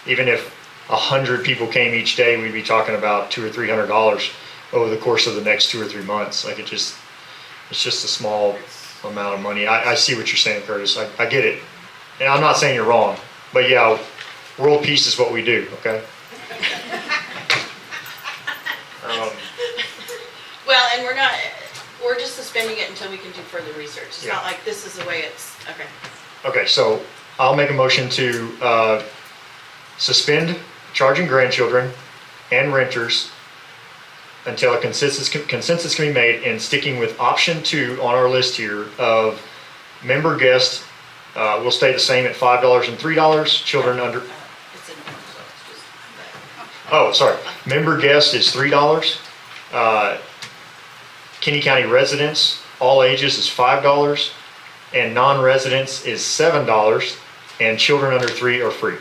even if 100 people came each day, we'd be talking about $200 or $300 over the course of the next 2 or 3 months. Like it's just a small amount of money. I see what you're saying, Curtis. I get it. And I'm not saying you're wrong, but yeah, world peace is what we do, okay? Well, and we're just suspending it until we can do further research. It's Yeah. not like this is the way it's, okay. Okay, so I'll make a motion to suspend charging grandchildren and renters until a consensus can be made, and sticking with option 2 on our list here of member guest will stay the same at $5 and $3. Children under, It's in the so it's just. oh, sorry, member guest is $3. Kenny County residents, all ages, is $5, and non-residents is $7, and children under 3 are free.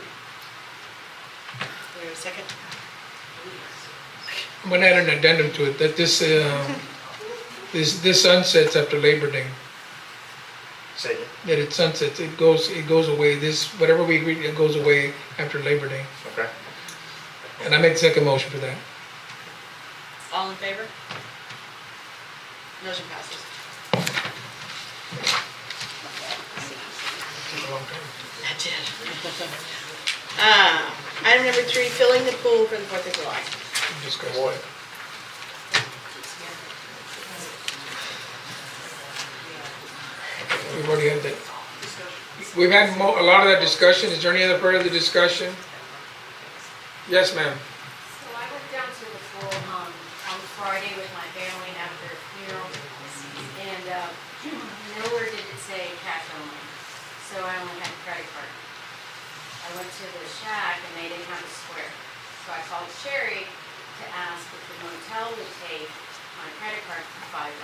Wait a second. I'm gonna add an addendum to it, that this sunsets after Labor Day. Say again. That it sunsets, it goes away, this, whatever we agreed, it goes away after Labor Day. Okay. And I make the second motion for that. All in favor? Motion passes. That did. Item number 3, filling the pool for the 4th of July. Boy. We've already had that. We've had a lot of that discussion. Is there any other part of the discussion? Yes, ma'am. So I went down to the pool on Friday with my family after a funeral, and nowhere did it say cash only, so I only had a credit card. I went to the shack and they didn't have a square, so I called Sherry to ask if the motel would take my credit card for $5.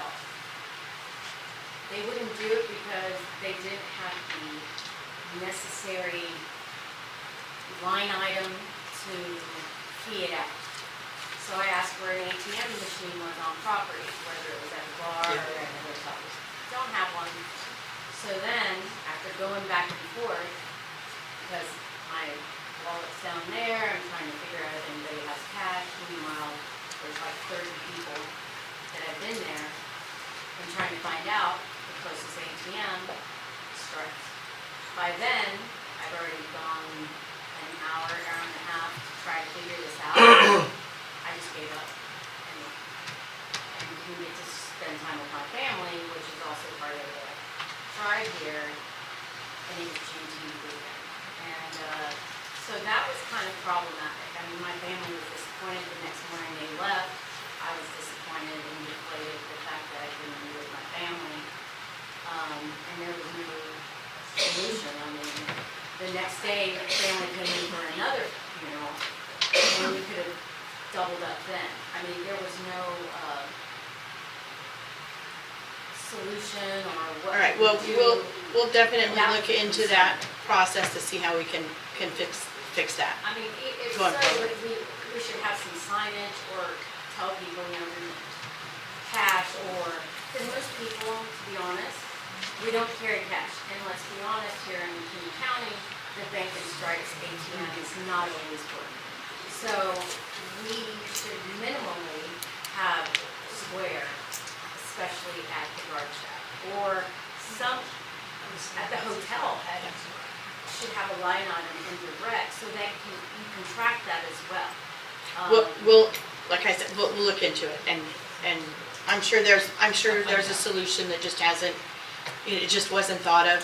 They wouldn't do it because they didn't have the necessary line item to fee it out. So I asked where an ATM machine was on property, whether it was at a bar or at a hotel. Don't have one. So then, after going back and forth, because my wallet's down there, I'm trying to figure out if anybody has cash. Meanwhile, there's like 30 people that have been there. I'm trying to find out the closest ATM starts. By then, I've already gone an hour and a half to try to figure this out. I just gave up. And didn't get to spend time with my family, which is also part of the tribe here, and it was Juneteenth weekend. And so that was kind of problematic. I mean, my family was disappointed the next morning they left. I was disappointed and deflated the fact that I couldn't be with my family. And there was no solution. I mean, the next day, the family came in for another funeral, and we could have doubled up then. I mean, there was no solution or what. All right, well, we'll definitely look into that process to see how we can fix that. I mean, if Go on, so, Paul. we should have some signage or tell people, cash or, because most people, to be honest, we don't carry cash. And let's be honest, here in McKinney County, the bank and stripes ATM is not always working. So we should minimally have square, especially at the guard shack, or some, at the hotel, should have a line item in direct, so that you can track that as well. We'll, like I said, we'll look into it, and I'm sure there's a solution that just hasn't, it just wasn't thought of.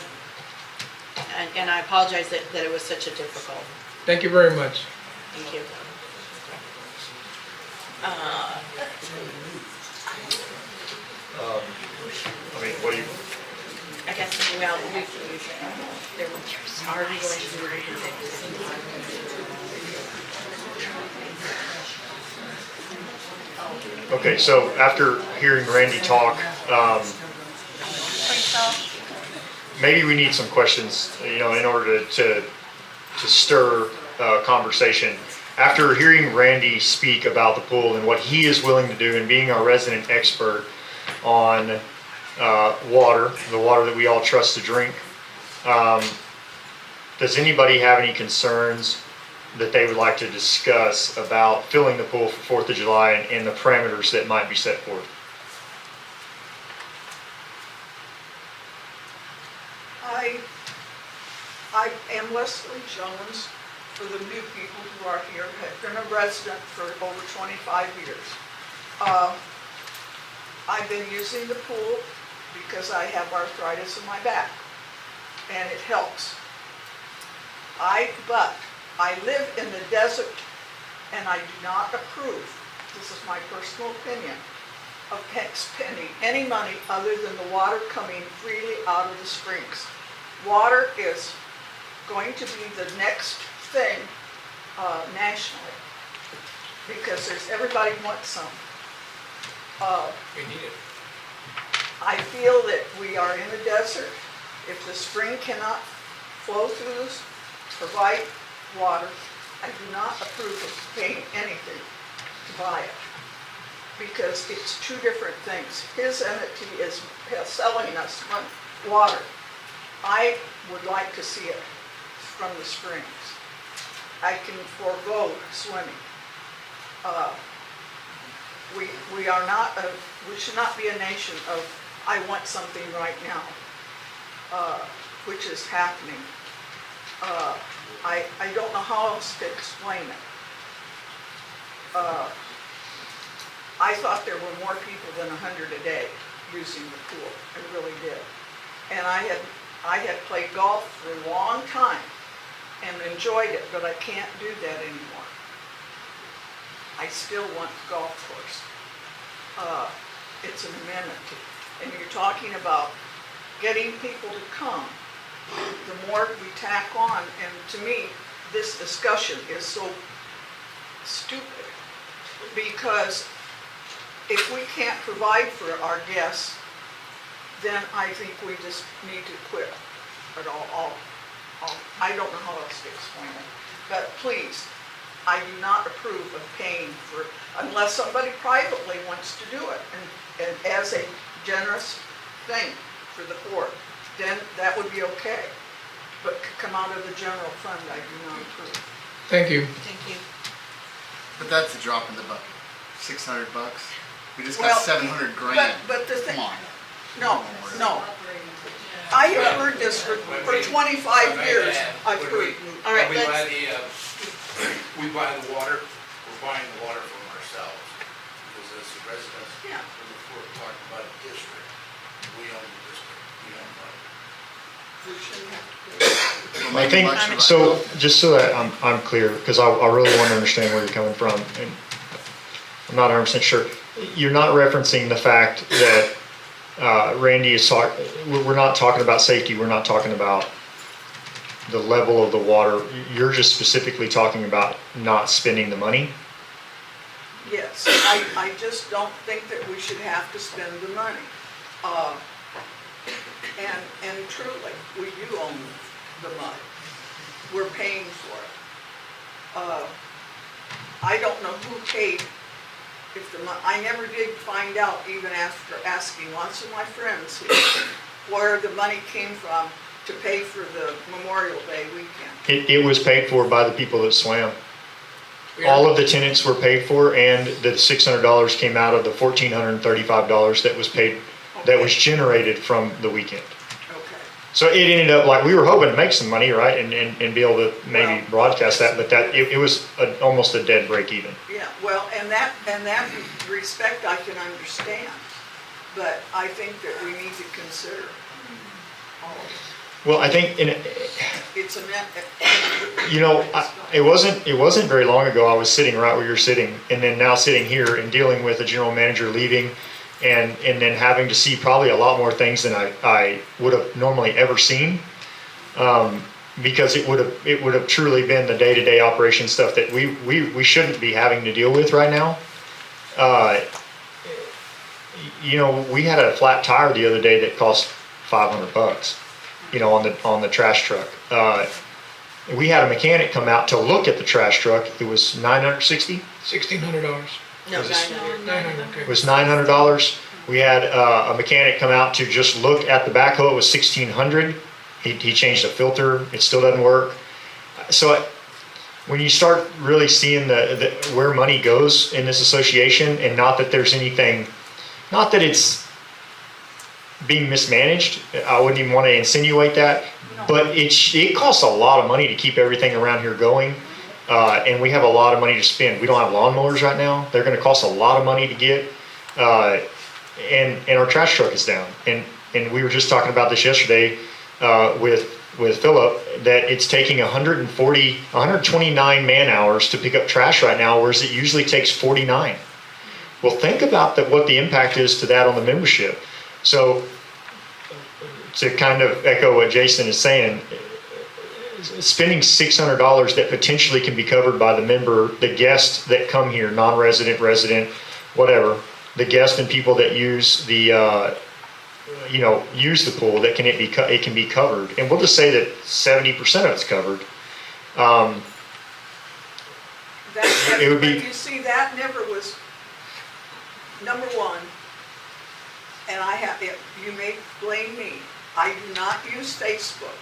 And I apologize that it was such a difficult. Thank you very much. Thank you. I mean, what do you, I guess, well, there are we going to do a okay, so after hearing Randy talk, maybe we need some questions, in order to stir conversation. After hearing Randy speak about the pool and what he is willing to do and being our resident expert on water, the water that we all trust to drink, does anybody have any concerns that they would like to discuss about filling the pool for 4th of July and the parameters that might be set forth? I am Leslie Jones, for the new people who are here, have been a resident for over 25 years. I've been using the pool because I have arthritis in my back, and it helps. But I live in the desert, and I do not approve, this is my personal opinion, of spending any money other than the water coming freely out of the springs. Water is going to be the next thing nationally, because everybody wants some. We need it. I feel that we are in a desert. If the spring cannot flow through this, provide water, I do not approve of paying anything to buy it, because it's two different things. His entity is selling us water. I would like to see it from the springs. I can forego swimming. we are not, we should not be a nation of, I want something right now, which is happening. I don't know how else to explain it. I thought there were more people than 100 a day using the pool. I really did. And I had played golf for a long time and enjoyed it, but I can't do that anymore. I still want the golf course. It's an amenity. And you're talking about getting people to come. The more we tack on, and to me, this discussion is so stupid, because if we can't provide for our guests, then I think we just need to quit at all. I don't know how else to explain it. But please, I do not approve of paying for, unless somebody privately wants to do it, and as a generous thing for the poor, then that would be okay. But to come out of the general fund, I do not approve. Thank you. Thank you. But that's a drop in the bucket. $600. We just Well, got 700 grand. But the thing, Come on. no. I have heard this for 25 years. I've heard. All right, When we buy let's, we buy the water, we're buying the water from ourselves, because as the residents, Yeah. we're talking about a district, we own the district, we own money. We shouldn't have to do it. Well, I think, maybe much so, about- just so that I'm clear, because I really want to understand where you're coming from, and I'm not 100% sure. You're not referencing the fact that Randy is we're not talking about safety, we're not talking about the level of the water. You're just specifically talking about not spending the money? Yes, I just don't think that we should have to spend the money. And truly, we do own the money. We're paying for it. I don't know who paid, if the I never did find out, even after asking lots of my friends here, where the money came from to pay for the Memorial Day weekend. It was paid for by the people that swam. All of the tenants were paid for, and the $600 came out of the $1,435 that was paid, that was generated from the weekend. Okay. So it ended up like, we were hoping to make some money, right, and be able to maybe broadcast that, but that, it was almost a dead break even. Yeah, well, and that respect I can understand, but I think that we need to consider all of it. Well, I think, It's a net. it wasn't very long ago, I was sitting right where you're sitting, and then now sitting here and dealing with a general manager leaving, and then having to see probably a lot more things than I would have normally ever seen, because it would have truly been the day-to-day operation stuff that we shouldn't be having to deal with right now. We had a flat tire the other day that cost $500, on the trash truck. We had a mechanic come out to look at the trash truck. It was $960. $1,600. no, Was it- 900, okay. It was $900. We had a mechanic come out to just look at the backhoe. It was $1,600. He changed the filter. It still doesn't work. So when you start really seeing where money goes in this association, and not that there's anything, not that it's being mismanaged, I wouldn't even want to insinuate that, but it costs a lot of money to keep everything around here going. And we have a lot of money to spend. We don't have lawnmowers right now. They're going to cost a lot of money to get. And our trash truck is down. And we were just talking about this yesterday with Philip, that it's taking 129 man hours to pick up trash right now, whereas it usually takes 49. Well, think about what the impact is to that on the membership. So to kind of echo what Jason is saying, spending $600 that potentially can be covered by the member, the guests that come here, non-resident, resident, whatever, the guests and people that use the use the pool, that it can be covered, and we'll just say that 70% of it's covered. It would be. But you see, that never was number one. And you may blame me. I do not use Facebook.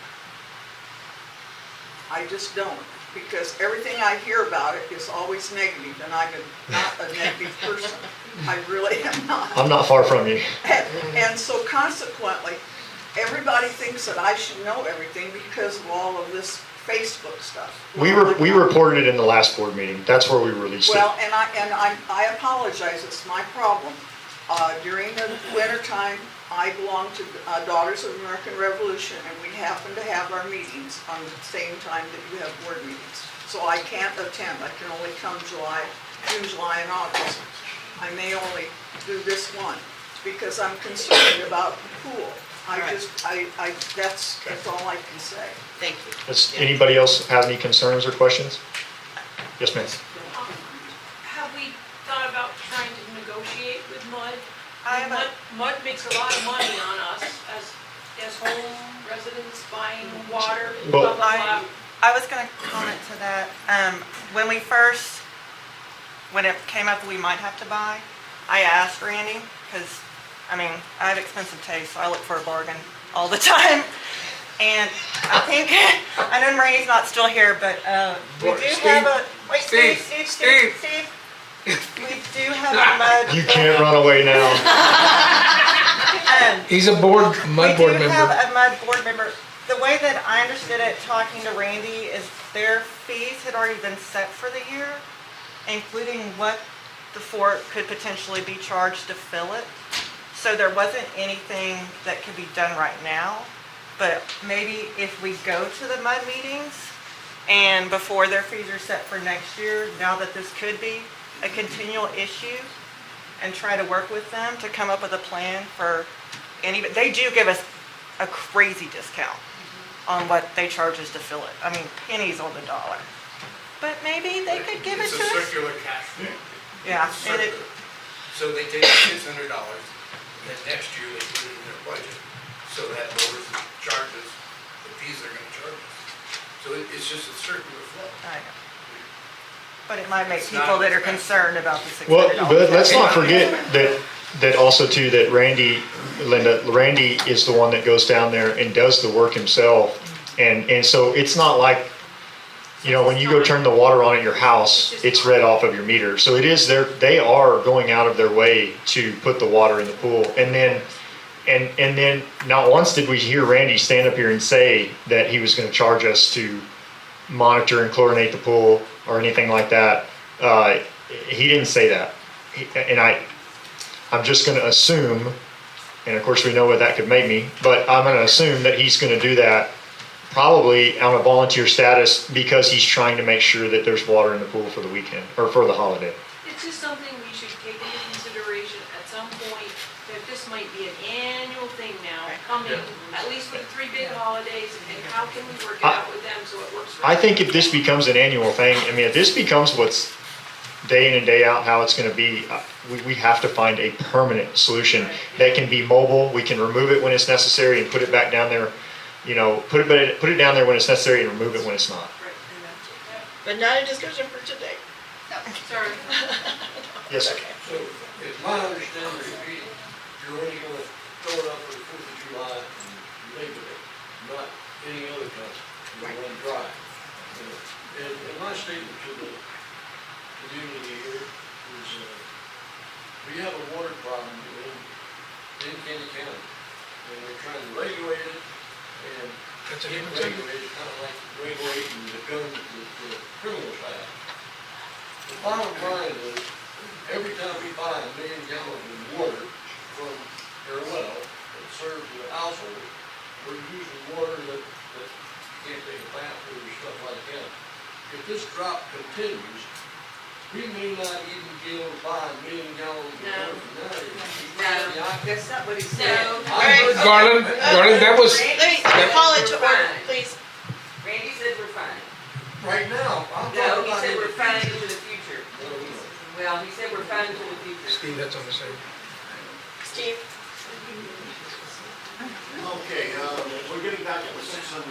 I just don't. because everything I hear about it is always negative, and I'm not a negative person. I really am not. I'm not far from you. And so consequently, everybody thinks that I should know everything because of all of this Facebook stuff. We reported it in the last board meeting. That's where we released it. Well, and I apologize, it's my problem. During the winter time, I belong to Daughters of the American Revolution, and we happen to have our meetings on the same time that you have board meetings. So I can't attend, I can only come June, July, and August. I may only do this one, because I'm concerned about the pool. That's all I can say. Thank you. Does anybody else have any concerns or questions? Yes, ma'am. Have we thought about trying to negotiate with MUD? I haven't. MUD makes a lot of money on us as home residents buying water, blah, Well- blah, blah. I was going to comment to that. When it came up that we might have to buy, I asked Randy, because, I have expensive taste, so I look for a bargain all the time. And I think, I know Randy's not still here, but we do have a, wait, Steve. We do have a MUD. You can't run away now. He's a MUD board We do have member. a MUD board member. The way that I understood it, talking to Randy, is their fees had already been set for the year, including what the fort could potentially be charged to fill it. So there wasn't anything that could be done right now, but maybe if we go to the MUD meetings and before their fees are set for next year, now that this could be a continual issue, and try to work with them to come up with a plan for they do give us a crazy discount on what they charge us to fill it. Pennies on the dollar. But maybe they could give it to It's a us. circular cash flow. Yeah, It's and it, circular. So they take $600, and then next year they put it in their budget, so that lowers the charges, the fees they're gonna charge us. So it's just a circular flow. I know. But it might make It's not people that are expensive. concerned about the Well, $600. but let's not forget that also too, that Randy is the one that goes down there and does the work himself. And so it's not like, when you go turn the water on at your house, it's read off of your meter. So they are going out of their way to put the water in the pool. And then not once did we hear Randy stand up here and say that he was gonna charge us to monitor and chlorinate the pool or anything like that. He didn't say that. I'm just gonna assume, and of course we know what that could make me, but I'm gonna assume that he's gonna do that probably on a volunteer status because he's trying to make sure that there's water in the pool for the weekend, or for the holiday. It's just something we should take into consideration at some point, that this might be an annual thing now, coming, at least for the 3 big holidays, and how can we work it out with them so it works for I them? think if this becomes an annual thing, if this becomes what's day in and day out how it's gonna be, we have to find a permanent solution that can be mobile. We can remove it when it's necessary and put it back down there, put it down there when it's necessary and remove it when it's not. But not a discussion for today. Sorry. Yes, sir. So, it's my understanding, you're only gonna throw it up for the 4th of July and Labor Day, not any other time. You're gonna run dry. And my statement to the community here is, we have a water problem in Candy County. And we're trying to regulate it, and That's a get different subject. regulated, kind of like regulating the guns that the criminals have. The bottom line is, every time we buy 1 million gallons of water from their well that serves the household, we're using water that can't take a bath with or stuff like that. If this drop continues, we may not even be able to buy 1 million gallons of water from that. That's not what he said. No. Garland, that was, Let me call it to order, please. Randy said we're fine. Right now, I'm talking No, he about said in we're the fine future. into the future. No, no. Well, he said we're fine into the future. Steve, that's on the same. Steve? Okay, we're getting back to the $600.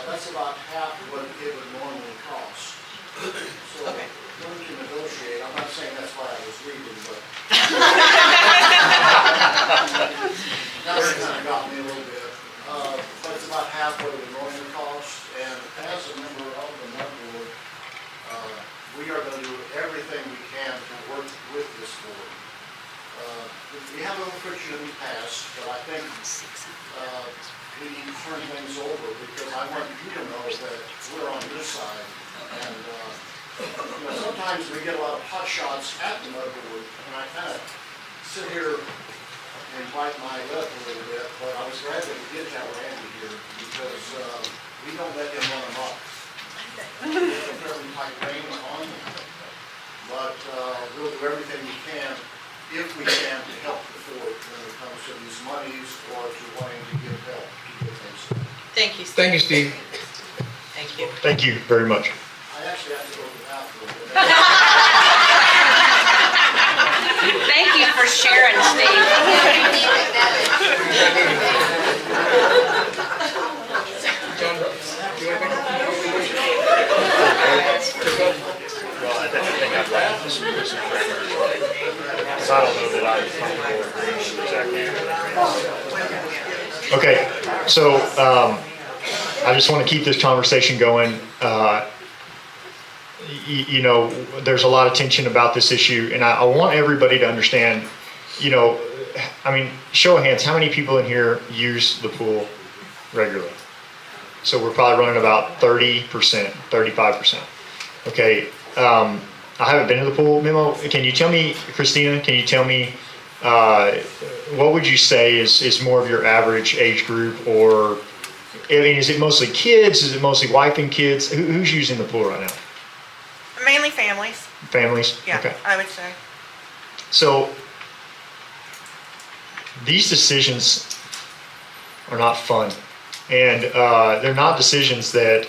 That's about half what it would normally cost. So, we can negotiate. I'm not saying that's why I was leaving, but that's kind of got me a little bit. But it's about half what it would normally cost. And as a member of the forfeit shouldn't pass, but I think we need to turn things over because I want you to know that we're on your side. And sometimes we get a lot of hot shots at the mud board, and I kind of sit here and bite my lip a little bit, but I was glad that we did have Randy here because we don't let him run amok. It's a fairly tight rein on him, but we'll do everything we can, if we can, to help the fort when it comes to these monies or to wanting to give help to get things done. Thank you, Steve. Thank you, Steve. Thank you. Thank you very much. I actually have to go to the bathroom. Thank you for sharing, Steve. John, do you want to So I don't know that I'm comfortable agreeing exactly. Okay, so I just want to keep this conversation going. There's a lot of tension about this issue, and I want everybody to understand, show of hands, how many people in here use the pool regularly? So we're probably running about 30%, 35%. Okay, I haven't been to the pool. Memo, can you tell me, Christina, what would you say is more of your average age group, or, is it mostly kids? Is it mostly wife and kids? Who's using the pool right now? Mainly families. Families? Yeah, Okay. I would say. So these decisions are not fun, and they're not decisions that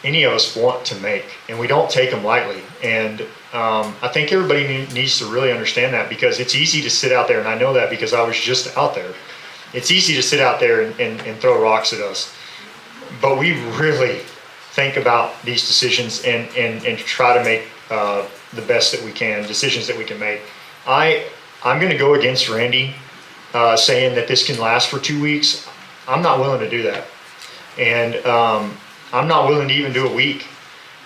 any of us want to make, and we don't take them lightly. And I think everybody needs to really understand that, because it's easy to sit out there, and I know that because I was just out there. It's easy to sit out there and throw rocks at us, but we really think about these decisions and try to make the best that we can, decisions that we can make. I'm going to go against Randy saying that this can last for 2 weeks. I'm not willing to do that. And I'm not willing to even do a week.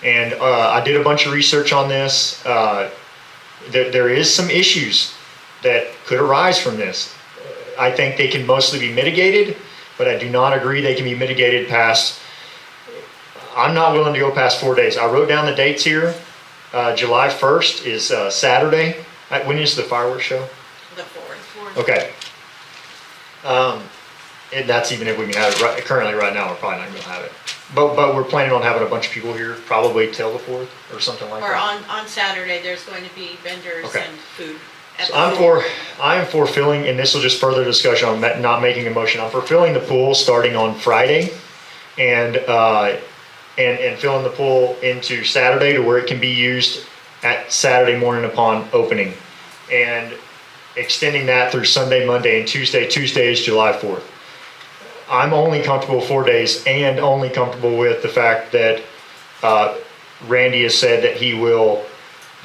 And I did a bunch of research on this. There is some issues that could arise from this. I think they can mostly be mitigated, but I do not agree they can be mitigated past. I'm not willing to go past 4 days. I wrote down the dates here. July 1st is Saturday. When is the fireworks show? The 4th. Okay. And that's even if we can have it currently right now, we're probably not going to have it. But we're planning on having a bunch of people here, probably till the 4th or something like Or that. on Saturday, there's going to be vendors Okay. and food. at So the pool. I am for filling, and this will just further discussion on not making a motion. I'm for filling the pool starting on Friday, and filling the pool into Saturday to where it can be used at Saturday morning upon opening, and extending that through Sunday, Monday, and Tuesday. Tuesday is July 4th. I'm only comfortable 4 days, and only comfortable with the fact that Randy has said that he will,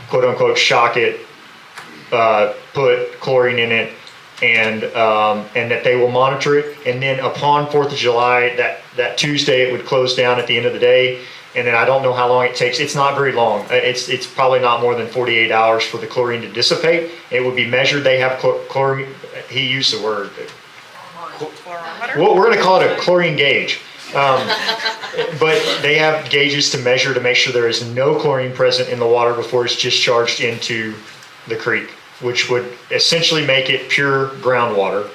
quote unquote, shock it, put chlorine in it, and that they will monitor it. And then upon 4th of July, that Tuesday, it would close down at the end of the day. And then I don't know how long it takes. It's not very long. It's probably not more than 48 hours for the chlorine to dissipate. It would be measured. They have chlorine. He used the word. Well, we're going to call it a chlorine gauge. But they have gauges to measure to make sure there is no chlorine present in the water before it's discharged into the creek, which would essentially make it pure groundwater.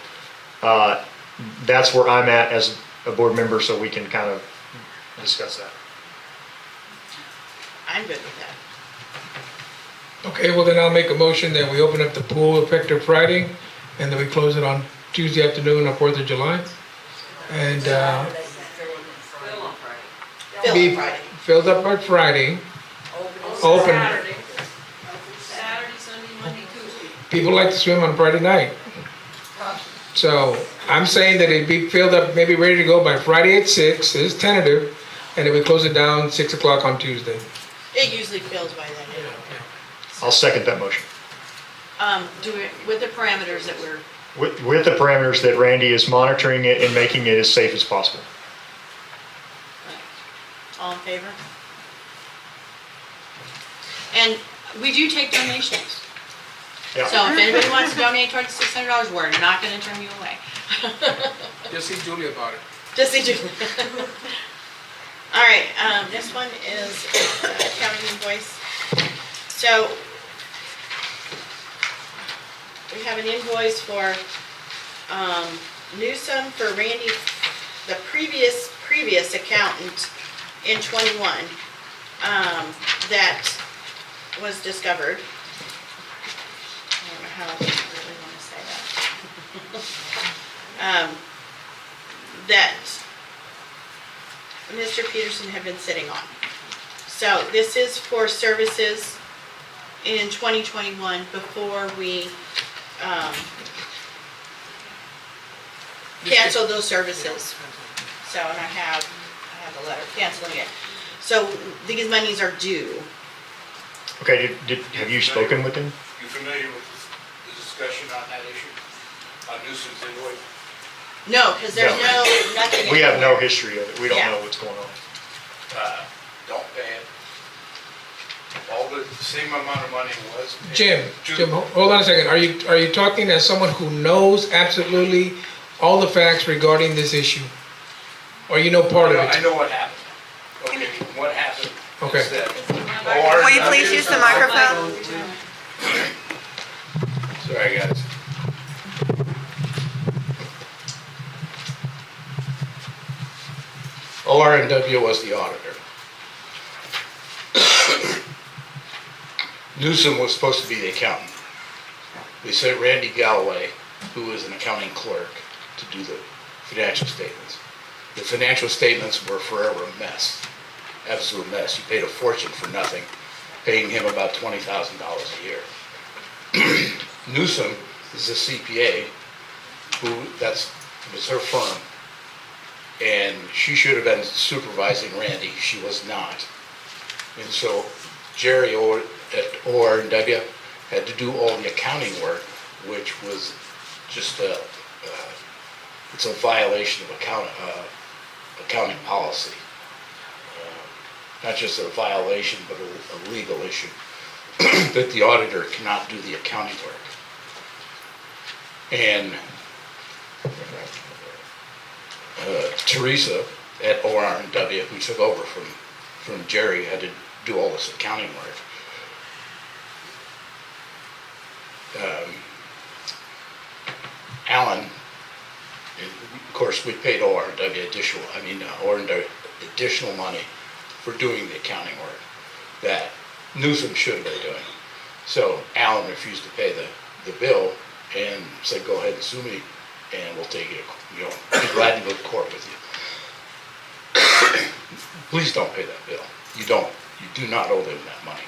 That's where I'm at as a board member, so we can kind of discuss that. I'm good with that. Okay, well then I'll make a motion that we open up the pool effective Friday, and then we close it on Tuesday afternoon on 4th of July. And be filled up by Friday. Open. Saturday, Sunday, Monday, Tuesday. People like to swim on Friday night. So I'm saying that it'd be filled up, maybe ready to go by Friday at 6, this is tentative, and then we close it down 6 o'clock on Tuesday. It usually fills by then. I'll second that motion. Do it with the parameters that we're, With the parameters that Randy is monitoring it and making it as safe as possible. all in favor? And we do take donations. Yeah. So if anybody wants to donate towards $600, we're not gonna turn you away. Just see Julie about it. Just see Julie. All right, this one is accounting invoice. So we have an invoice for Newsome for Randy, the previous accountant in '21, that was discovered. I don't know how I really want to say that. That Mr. Peterson had been sitting on. So this is for services in 2021 before we canceled those services. So, and I have the letter canceling it. So these monies are due. Okay, have you spoken with him? You familiar with the discussion on that issue? On nuisance invoice? No, because there's nothing. We have no history of it. We don't Yeah. know what's going on. Don't pay it. All the same amount of money was. Jim, hold on a second. Are you talking as someone who knows absolutely all the facts regarding this issue? Or you know part of I it? know what happened. Okay, what happened? Okay. is that Will you please use the microphone? Sorry, guys. OR&W was the auditor. Newsom was supposed to be the accountant. They sent Randy Galloway, who was an accounting clerk, to do the financial statements. The financial statements were forever a mess, absolute mess. You paid a fortune for nothing, paying him about $20,000 a year. Newsom is a CPA, was her firm, and she should have been supervising Randy. She was not. And so Jerry at OR&W had to do all the accounting work, which was just it's a violation of accounting policy. Not just a violation, but a legal issue, that the auditor cannot do the accounting work. And Teresa at OR&W, who took over from Jerry, had to do all this accounting work. Alan, of course, we paid OR&W additional money for doing the accounting work that Newsom should have been doing. So Alan refused to pay the bill and said, "Go ahead and sue me, and we'll take it. Be glad to go to court with you." Please don't pay that bill. You do not owe them that money.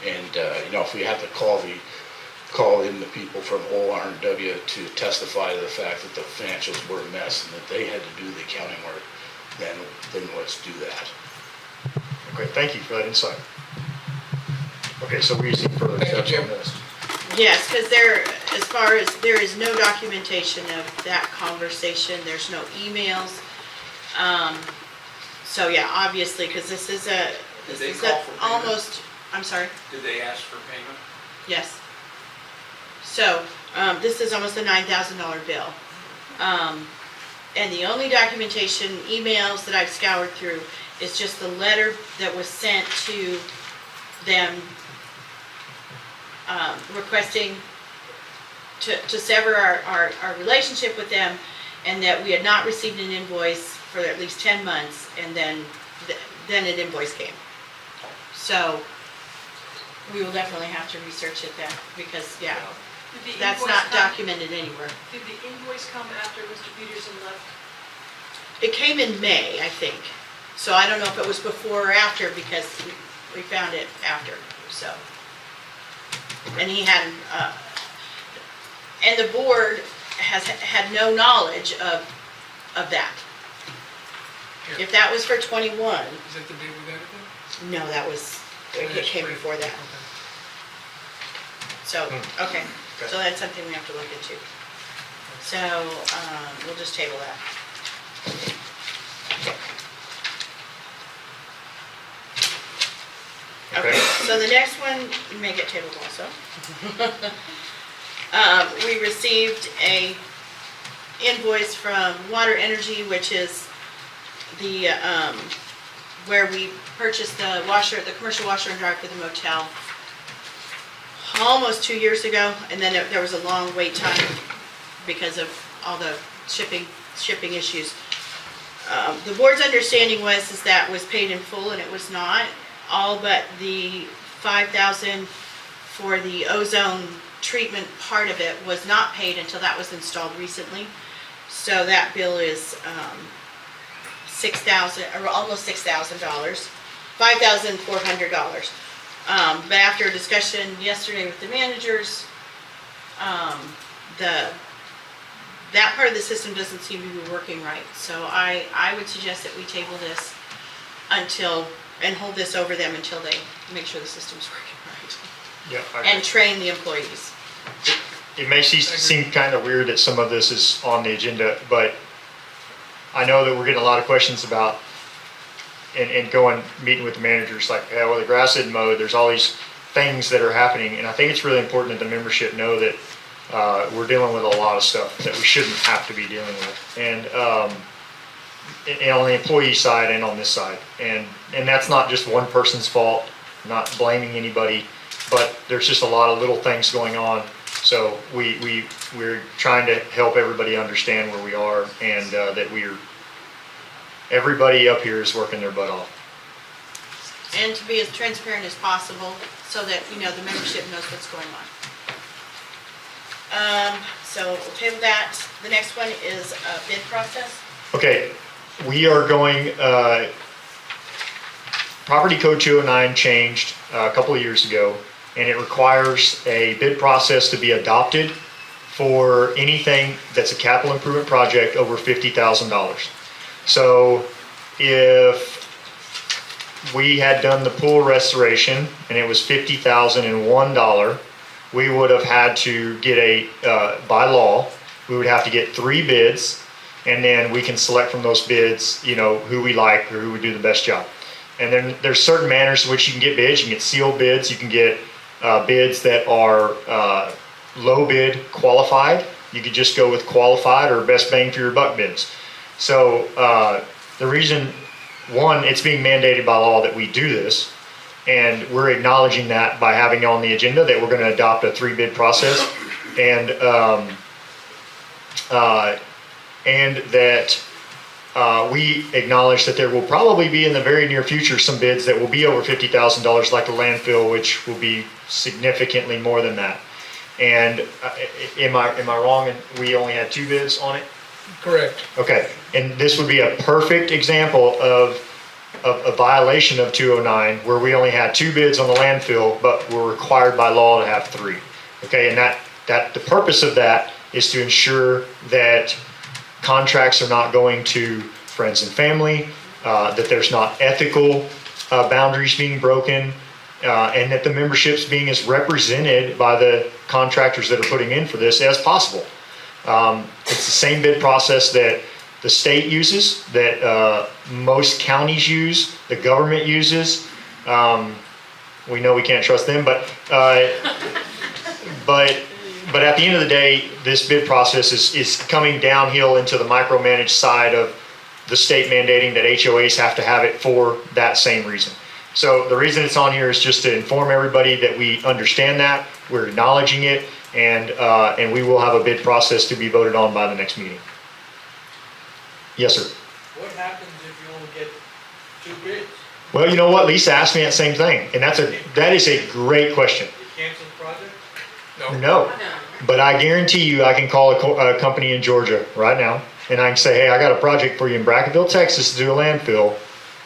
And if we have to call in the people from OR&W to testify to the fact that the financials were a mess and that they had to do the accounting work, then let's do that. Okay, thank you for that insight. Okay, so we see further steps on this. Yes, because there is no documentation of that conversation, there's no emails. So yeah, obviously, because this is call for payment? almost, I'm sorry, Did they ask for payment? yes. So, this is almost a $9,000 bill. And the only documentation, emails that I've scoured through is just the letter that was sent to them requesting to sever our relationship with them, and that we had not received an invoice for at least 10 months, and then an invoice came. So we will definitely have to research it then, because, yeah, Did the that's invoice not come- documented anywhere. Did the invoice come after Mr. Peterson left? It came in May, I think. So I don't know if it was before or after, because we found it after, so. And he hadn't, and the board has had no knowledge of that. If that was for 21, Is that the day we got it then? no, it came before that. So, okay, so that's something we have to look into. So, we'll just table that. Okay, So the next one, you may get tabled also. We received a invoice from Water Energy, which is the, where we purchased the washer, the commercial washer and dryer for the motel almost 2 years ago, and then there was a long wait time because of all the shipping issues. The board's understanding is that was paid in full, and it was not. All but the $5,000 for the ozone treatment part of it was not paid until that was installed recently. So that bill is $6,000, or almost $6,000, $5,400. But after a discussion yesterday with the managers, that part of the system doesn't seem to be working right. So I would suggest that we table this until, and hold this over them until they make sure the system's working right. Yeah, And train the employees. it may seem kind of weird that some of this is on the agenda, but I know that we're getting a lot of questions about, and meeting with the managers, like, yeah, well, the grass isn't mowed, there's all these things that are happening, and I think it's really important that the membership know that we're dealing with a lot of stuff that we shouldn't have to be dealing with, and on the employee side and on this side, and that's not just one person's fault, I'm not blaming anybody, but there's just a lot of little things going on. So we're trying to help everybody understand where we are, and that everybody up here is working their butt off. And to be as transparent as possible so that, the membership knows what's going on. So we'll table that. The next one is a bid process. Okay, we are going, Property Code 209 changed a couple of years ago, and it requires a bid process to be adopted for anything that's a capital improvement project over $50,000. So if we had done the pool restoration and it was $50,001, we would have had to get by law, we would have to get 3 bids, and then we can select from those bids, who we like or who would do the best job. And then there's certain manners in which you can get bids. You can get sealed bids, you can get bids that are low bid qualified. You could just go with qualified or best bang for your buck bids. So the reason, one, it's being mandated by law that we do this, and we're acknowledging that by having on the agenda that we're going to adopt a 3-bid process, and that we acknowledge that there will probably be in the very near future some bids that will be over $50,000, like the landfill, which will be significantly more than that. And am I wrong? And we only had 2 bids on it? Correct. Okay, and this would be a perfect example of a violation of 209, where we only had 2 bids on the landfill, but we're required by law to have 3. Okay, and that the purpose of that is to ensure that contracts are not going to friends and family, that there's not ethical boundaries being broken, and that the membership's being as represented by the contractors that are putting in for this as possible. It's the same bid process that the state uses, that most counties use, the government uses. We know we can't trust them, but at the end of the day, this bid process is coming downhill into the micromanaged side of the state mandating that HOAs have to have it for that same reason. So the reason it's on here is just to inform everybody that we understand that, we're acknowledging it, and we will have a bid process to be voted on by the next meeting. Yes, sir. What happens if you only get 2 bids? Well, you know what? Lisa asked me that same thing, and that is a great question. You cancel the project? No. But I guarantee you I can call a company in Georgia right now, and I can say, hey, I got a project for you in Brackettville, Texas to do a landfill,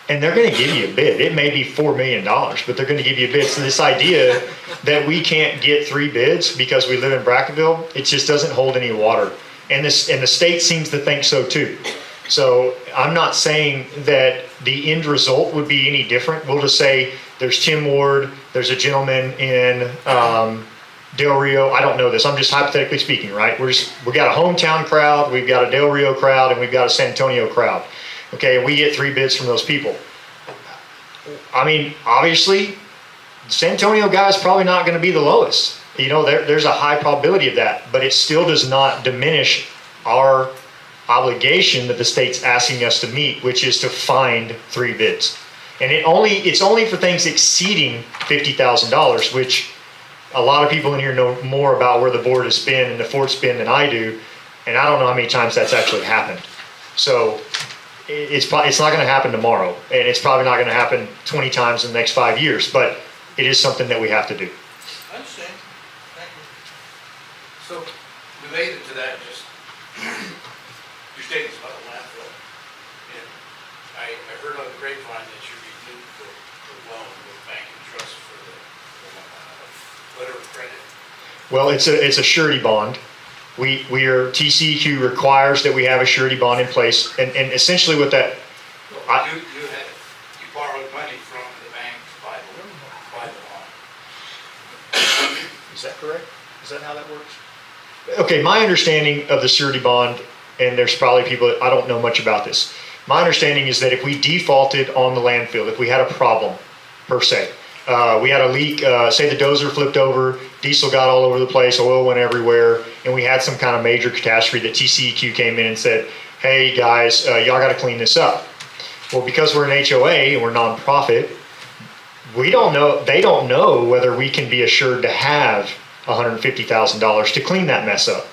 and they're going to give you a bid. It may be $4 million, but they're going to give you a bid. So this idea that we can't get 3 bids because we live in Brackettville, it just doesn't hold any water. And the state seems to think so too. So I'm not saying that the end result would be any different. We'll just say there's Tim Ward, there's a gentleman in Del Rio. I don't know this. I'm just hypothetically speaking, right? We got a hometown crowd, we've got a Del Rio crowd, and we've got a San Antonio crowd. Okay, and we get 3 bids from those people. I mean, obviously, San Antonio guy's probably not gonna be the lowest. You know, there's a high probability of that, but it still does not diminish our obligation that the state's asking us to meet, which is to find 3 bids. And it's only for things exceeding $50,000, which a lot of people in here know more about where the board has been and the fort's been than I do, and I don't know how many times that's actually happened. So it's not gonna happen tomorrow, and it's probably not gonna happen 20 times in the next 5 years, but it is something that we have to do. I understand. Thank you. So, related to that, just, your statements about the landfill. And I heard on the grapevine that you renewed the loan with Bank and Trust for the letter of credit. Well, it's a surety bond. TCEQ requires that we have a surety bond in place, and essentially what that, You borrowed money from the bank to buy the bond. is that correct? Is that how that works? Okay, my understanding of the surety bond, and there's probably people that I don't know much about this. My understanding is that if we defaulted on the landfill, if we had a problem per se, we had a leak, say the dozer flipped over, diesel got all over the place, oil went everywhere, and we had some kind of major catastrophe that TCEQ came in and said, hey guys, y'all gotta clean this up. Well, because we're an HOA and we're nonprofit, they don't know whether we can be assured to have $150,000 to clean that mess up.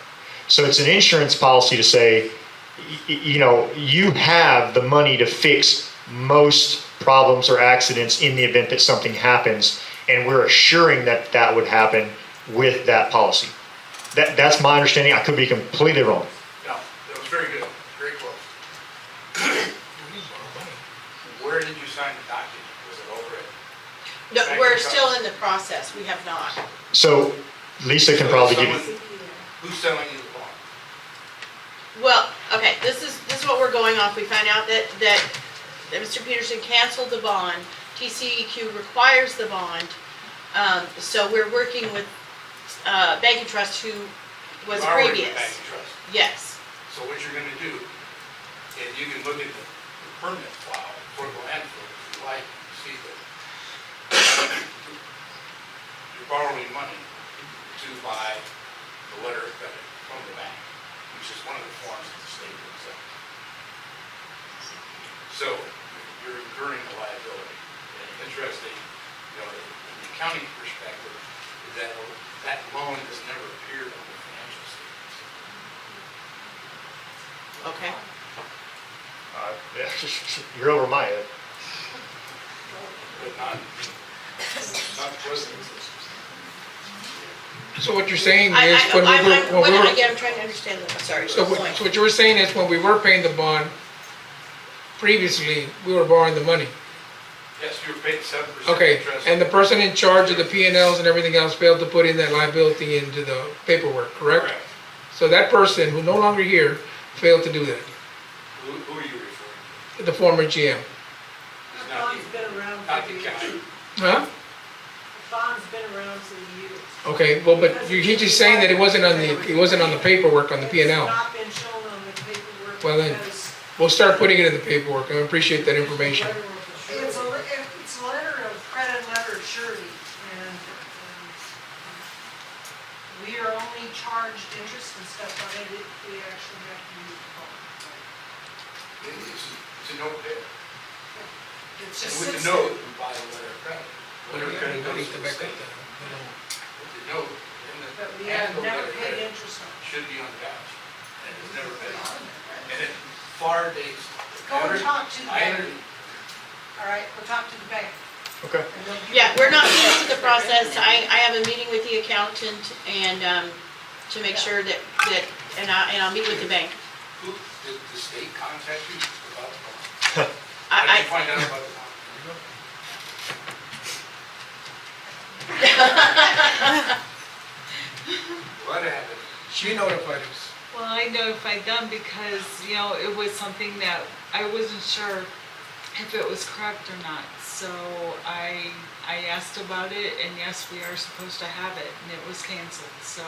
So it's an insurance policy to say, you have the money to fix most problems or accidents in the event that something happens, and we're assuring that that would happen with that policy. That's my understanding. I could be completely wrong. No, that was very good, very close. Where did you sign the document? Was it over it? No, we're still in the process. We have not. So Lisa can probably give you. Who's selling you the bond? Well, okay, this is what we're going off. We found out that Mr. Peterson canceled the bond. TCEQ requires the bond. So we're working with Bank and Trust, who was You are working previous. with Bank and Trust. Yes. So what you're gonna do, and you can look at the permit file for the landfill if you like, you see that you're borrowing money to buy the letter of credit from the bank, which is one of the forms that the state will accept. So you're incurring a liability. And interesting, in the accounting perspective, is that loan has never appeared on the financial statements. Okay. You're over my head. But not the president's. So what you're saying I'm is when we were, I'm trying to understand that. Sorry. so what you were saying is when we were paying the bond previously, we were borrowing the money. Yes, you were paid 7% Okay, interest. and the person in charge of the P&Ls and everything else failed to put in that liability into the paperwork, correct? Correct. So that person, who's no longer here, failed to do that, Who are you referring to? the former GM. It's not Bond's been around Not for the years. county. Huh? Bond's been around for years. Okay, well, but he's just saying that it wasn't on the paperwork on the P&L. It's not been shown on the paperwork. Well, then, because we'll start putting it in the paperwork. I appreciate that information. It's a letter of credit, letter of surety, and we are only charged interest and stuff on it if we actually have to use the bond. It's a note there. It And just with sits the there. note, we buy the letter of credit. Letter of credit goes to the state. With the note, But we and have the never letter of paid credit interest on it. should be on the balance sheet. And it's never been on. And it far dates. Go and talk to the I bank. entered- All right, we'll talk to the bank. Okay. And they'll give Yeah, you- we're not finished with the process. I have a meeting with the accountant and, to make sure that, and I'll meet with the bank. Who, did the state contact you about the bond? How did I, you find out about the bond? What happened? She notified us. Well, I notified them because, it was something that I wasn't sure if it was correct or not. So I asked about it, and yes, we are supposed to have it, and it was canceled. So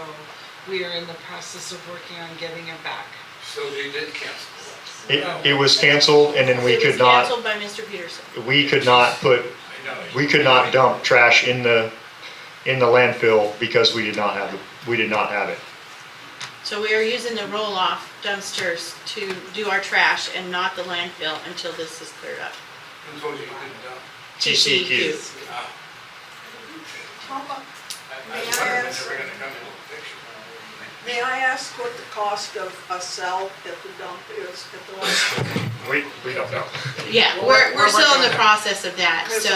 we are in the process of working on getting it back. So they did cancel the bond. It was canceled, and then we it was could not, canceled by Mr. Peterson. we could not put We could not dump trash in the landfill because we did not have it. So we are using the roll-off dumpsters to do our trash and not the landfill until this is cleared up. Who told you you couldn't dump? TCEQ. Tom, I May was I wondering ask- if they were gonna come in with a picture. may I ask what the cost of a cell at the dump is at the last? We don't know. Yeah, we're still in the process of that, Because so.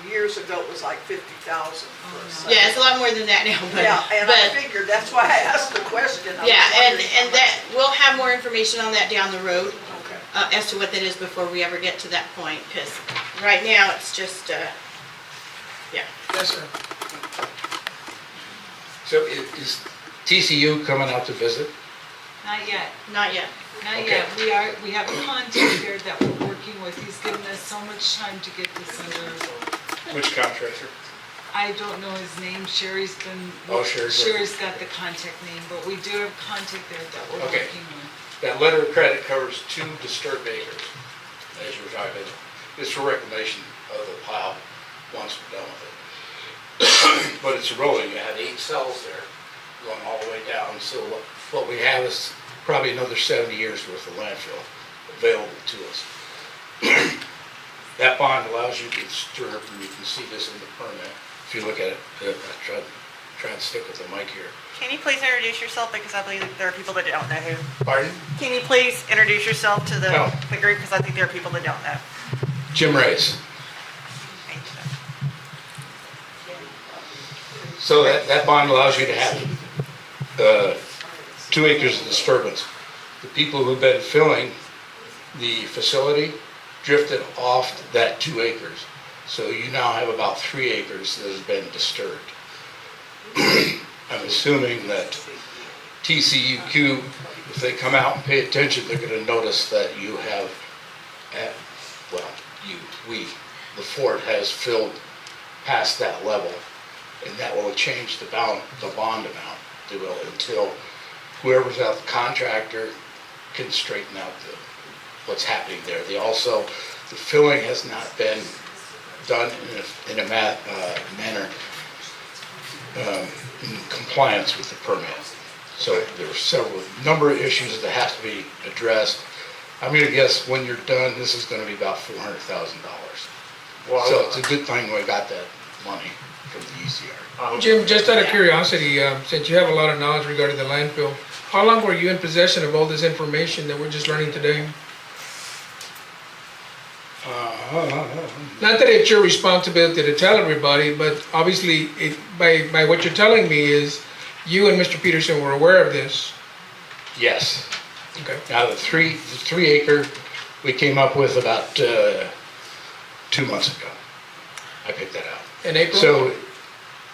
years ago, it was like 50,000 for a cell. Yeah, it's a lot more than that now, but. Yeah, and I but- figured, that's why I asked the question. I was Yeah, and wondering how that, we'll have more information on that down the road, much- Okay. as to what that is before we ever get to that point, because right now, it's just, yeah. Yes, sir. So is TCU coming out to visit? Not yet. Not yet. Not Okay. yet. We have a contact there that we're working with. He's given us so much time to get this under. Which contractor? I don't know his name. Sherry's been. Oh, Sherry's Sherry's got the contact name, but we do have contact there that we're Okay. working with. That letter of credit covers 2 disturbed acres, as you were talking about. It's for reclamation of the pile once we're done with it. But it's rolling. You had 8 cells there going all the way down. So what we have is probably another 70 years worth of landfill available to us. That bond allows you to disturb, and you can see this in the permit. If you look at it, try and stick with the mic here. Can you please introduce yourself, because I believe there are people that don't know who. Pardon? Can you please introduce yourself to the Oh. group, because I think there are people that don't know. Jim Race. So that bond allows you to have 2 acres of disturbance. The people who've been filling the facility drifted off that 2 acres. So you now have about 3 acres that has been disturbed. I'm assuming that TCUQ, if they come out and pay attention, they're gonna notice that you have, the fort has filled past that level. And that will change the bond amount, they will, until whoever's out the contractor can straighten out what's happening there. The filling has not been done in a manner in compliance with the permit. So there are number of issues that have to be addressed. I'm gonna guess when you're done, this is gonna be about $400,000. So it's a good thing we got that money from the ECR. Jim, just out of curiosity, since you have a lot of knowledge regarding the landfill, how long were you in possession of all this information that we're just learning today? Not that it's your responsibility to tell everybody, but obviously, by what you're telling me is, you and Mr. Peterson were aware of this. Yes. Okay. Now, the 3 acre, we came up with about 2 months ago. I picked that out. In April? So,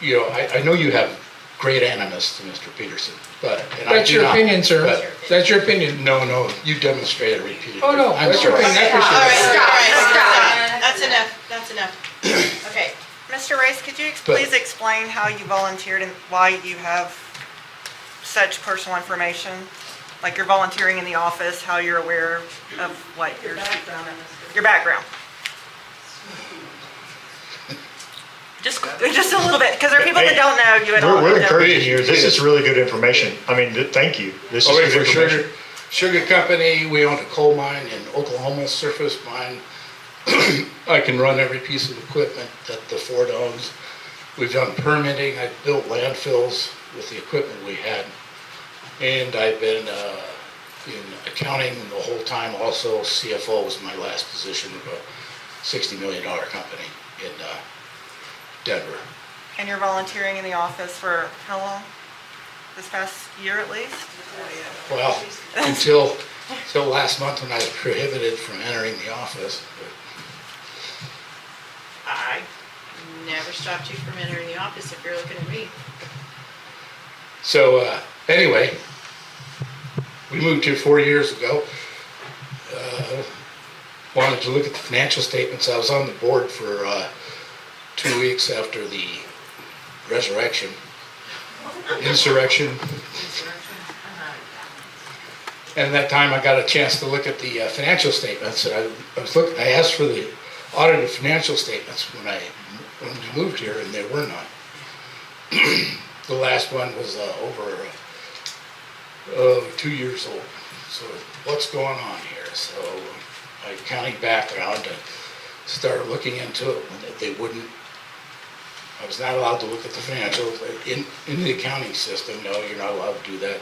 I know you have great animus to Mr. Peterson, but. and I That's do your not, opinion, sir. but- That's your opinion. No, you demonstrated repeatedly. Oh, no, I'm that's your sorry. opinion. I All appreciate right, it. all right, stop. That's enough. Okay. Mr. Race, could you But- please explain how you volunteered and why you have such personal information? Like you're volunteering in the office, how you're aware of what your background. Just a little bit, because there are people that don't know you at all. We're that don't- encouraging you. This is really good information. I mean, thank you. This is Oh, good for information. sugar company, we own a coal mine in Oklahoma, surface mine. I can run every piece of equipment that the Ford owns. We've done permitting, I've built landfills with the equipment we had. And I've been in accounting the whole time, also CFO was my last position of a $60 million company in Denver. And you're volunteering in the office for how long? This past year at least? Well, until last month when I was prohibited from entering the office. I never stopped you from entering the office if you're looking at me. So anyway, we moved here 4 years ago. Wanted to look at the financial statements. I was on the board for 2 weeks after the insurrection. And at that time, I got a chance to look at the financial statements, and I asked for the audited financial statements when we moved here, and there were none. The last one was over 2 years old. So what's going on here? So my accounting background, I started looking into it when they wouldn't. I was not allowed to look at the financials in the accounting system. No, you're not allowed to do that.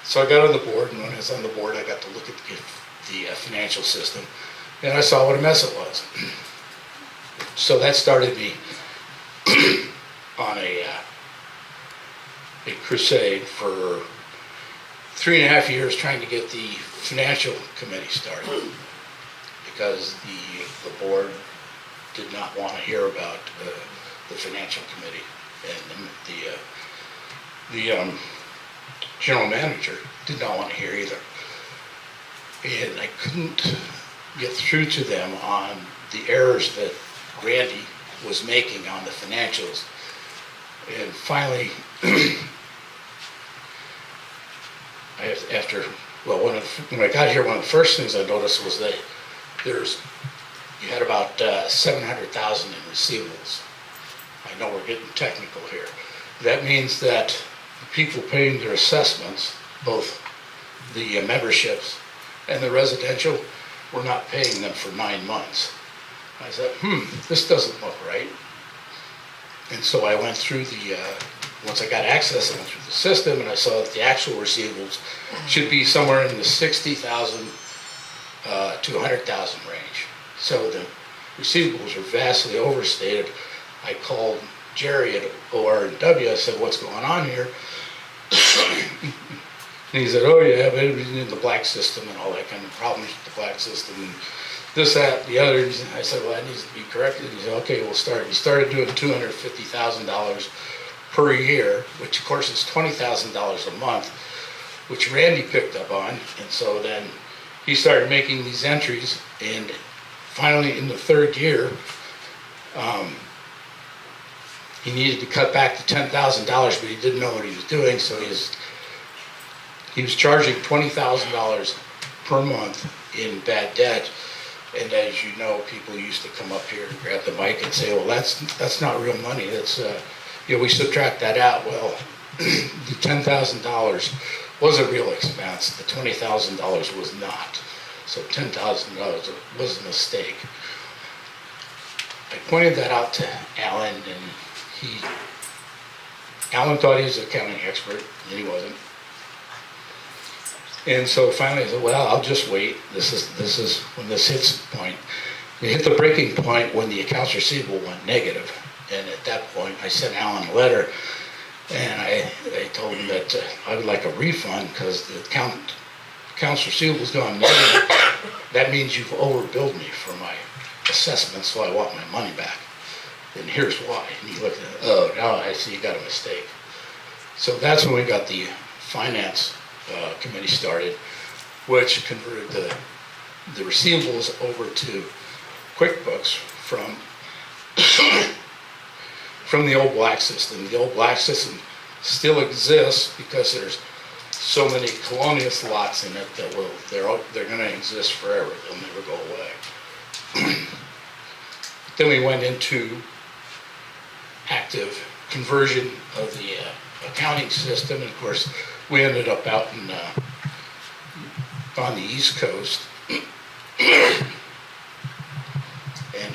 So I got on the board, and when I was on the board, I got to look at the financial system, and I saw what a mess it was. So that started me on a crusade for 3.5 years trying to get the financial committee started, because the board did not want to hear about the financial committee, and the general manager did not want to hear either. And I couldn't get through to them on the errors that Randy was making on the financials. And finally, when I got here, one of the first things I noticed was that you had about 700,000 in receivables. I know we're getting technical here. That means that the people paying their assessments, both the memberships and the residential, were not paying them for 9 months. I said, this doesn't look right. And so I went through once I got access, I went through the system, and I saw that the actual receivables should be somewhere in the 60,000 to 100,000 range. So the receivables are vastly overstated. I called Jerry at OR&W. I said, what's going on here? And he said, oh yeah, but it was in the black system and all that kind of problems with the black system and this, that, the other. I said, well, that needs to be corrected. He said, okay, we'll start. He started doing $250,000 per year, which of course is $20,000 a month, which Randy picked up on. And so then he started making these entries, and finally in the third year, he needed to cut back to $10,000, but he didn't know what he was doing, so he was charging $20,000 per month in bad debt. And as you know, people used to come up here and grab the mic and say, well, that's not real money. That's we subtract that out. Well, the $10,000 was a real expense. The $20,000 was not. So $10,000 was a mistake. I pointed that out to Alan, and Alan thought he was an accounting expert, and he wasn't. And so finally I said, well, I'll just wait. This is when this hits the point. It hit the breaking point when the accounts receivable went negative. And at that point, I sent Alan a letter, and I told him that I would like a refund because the accounts receivable has gone negative. That means you've overbilled me for my assessment, so I want my money back. And here's why. And he looked at it, oh, now I see you got a mistake. So that's when we got the finance committee started, which converted the receivables over to QuickBooks from the old black system. The old black system still exists because there's so many colonial lots in it that they're going to exist forever. They'll never go away. Then we went into active conversion of the accounting system, and of course we ended up out on the East Coast, and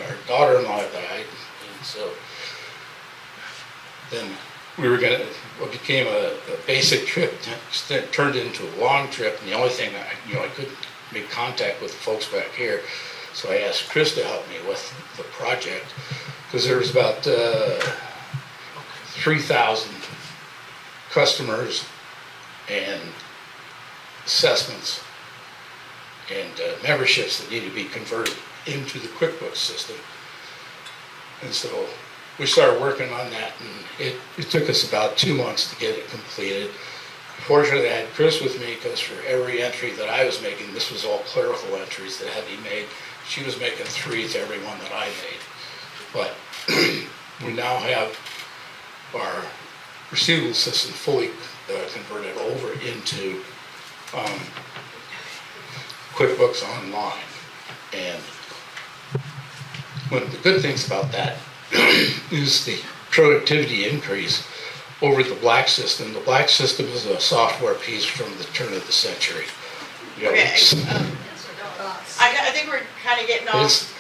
our daughter-in-law died, and so then what became a basic trip turned into a long trip, and the only thing I couldn't make contact with the folks back here, so I asked Chris to help me with the project, because there was about 3,000 customers and assessments and memberships that needed to be converted into the QuickBooks system. And so we started working on that, and it took us about 2 months to get it completed. Fortunately, I had Chris with me, because for every entry that I was making, this was all clerical entries that had to be made. She was making 3 to every one that I made. But we now have our receivable system fully converted over into QuickBooks Online. And one of the good things about that is the productivity increase over the black system. The black system is a software piece from the turn of the century. You know, Okay, I think we're kind of getting off.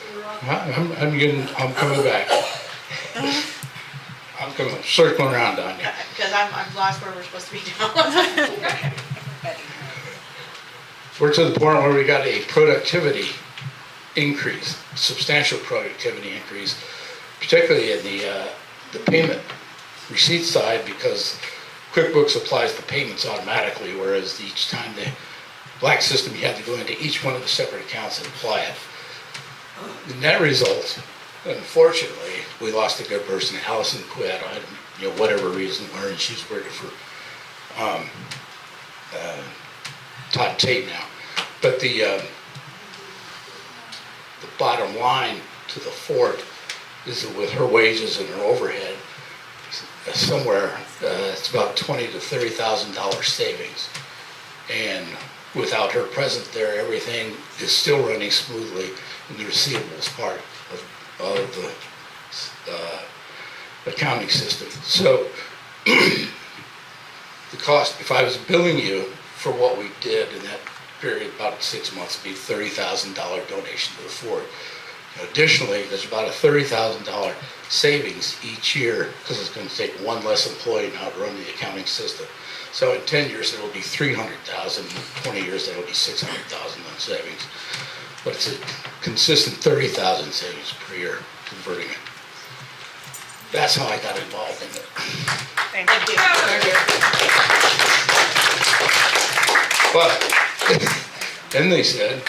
I'm coming back. I'm coming, circling around on you. Because I've lost where we're supposed to be now. We're to the point where we got a productivity increase, substantial productivity increase, particularly in the payment receipt side, because QuickBooks applies the payments automatically, whereas each time the black system, you had to go into each one of the separate accounts and apply it. The net result, unfortunately, we lost a good person. Allison quit, whatever reason, and she's working for Todd Tate now. But the bottom line to the fort is that with her wages and her overhead, somewhere it's about $20,000 to $30,000 savings. And without her present there, everything is still running smoothly in the receivables part of the accounting system. So the cost, if I was billing you for what we did in that period, about 6 months, would be $30,000 donation to the fort. Additionally, there's about a $30,000 savings each year because it's going to take one less employee now to run the accounting system. So in 10 years, it'll be $300,000. In 20 years, that'll be $600,000 in savings. But it's a consistent $30,000 savings per year converting it. That's how I got involved in it. Thank you. But then they said,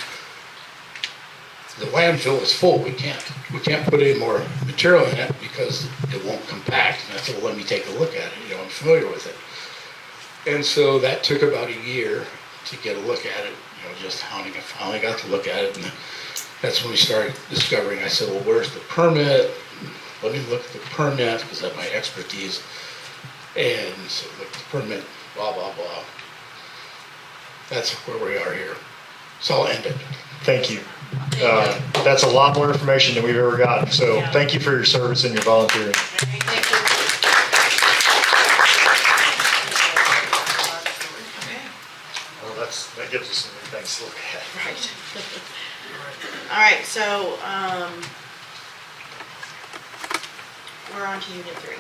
the landfill is full. We can't put any more material in it because it won't compact. And I said, well, let me take a look at it. I'm familiar with it. And so that took about a year to get a look at it. Just hounding it. Finally got to look at it, and that's when we started discovering. I said, well, where's the permit? Let me look at the permit because that's my expertise. And so look at the permit, blah, blah, blah. That's where we are here. So I'll end it. Thank you. That's a lot more information than we've ever gotten. So thank you for your service and your volunteering. Thank you. Well, that gives us some new things to look at. Right. All right, so we're on to Unit 3.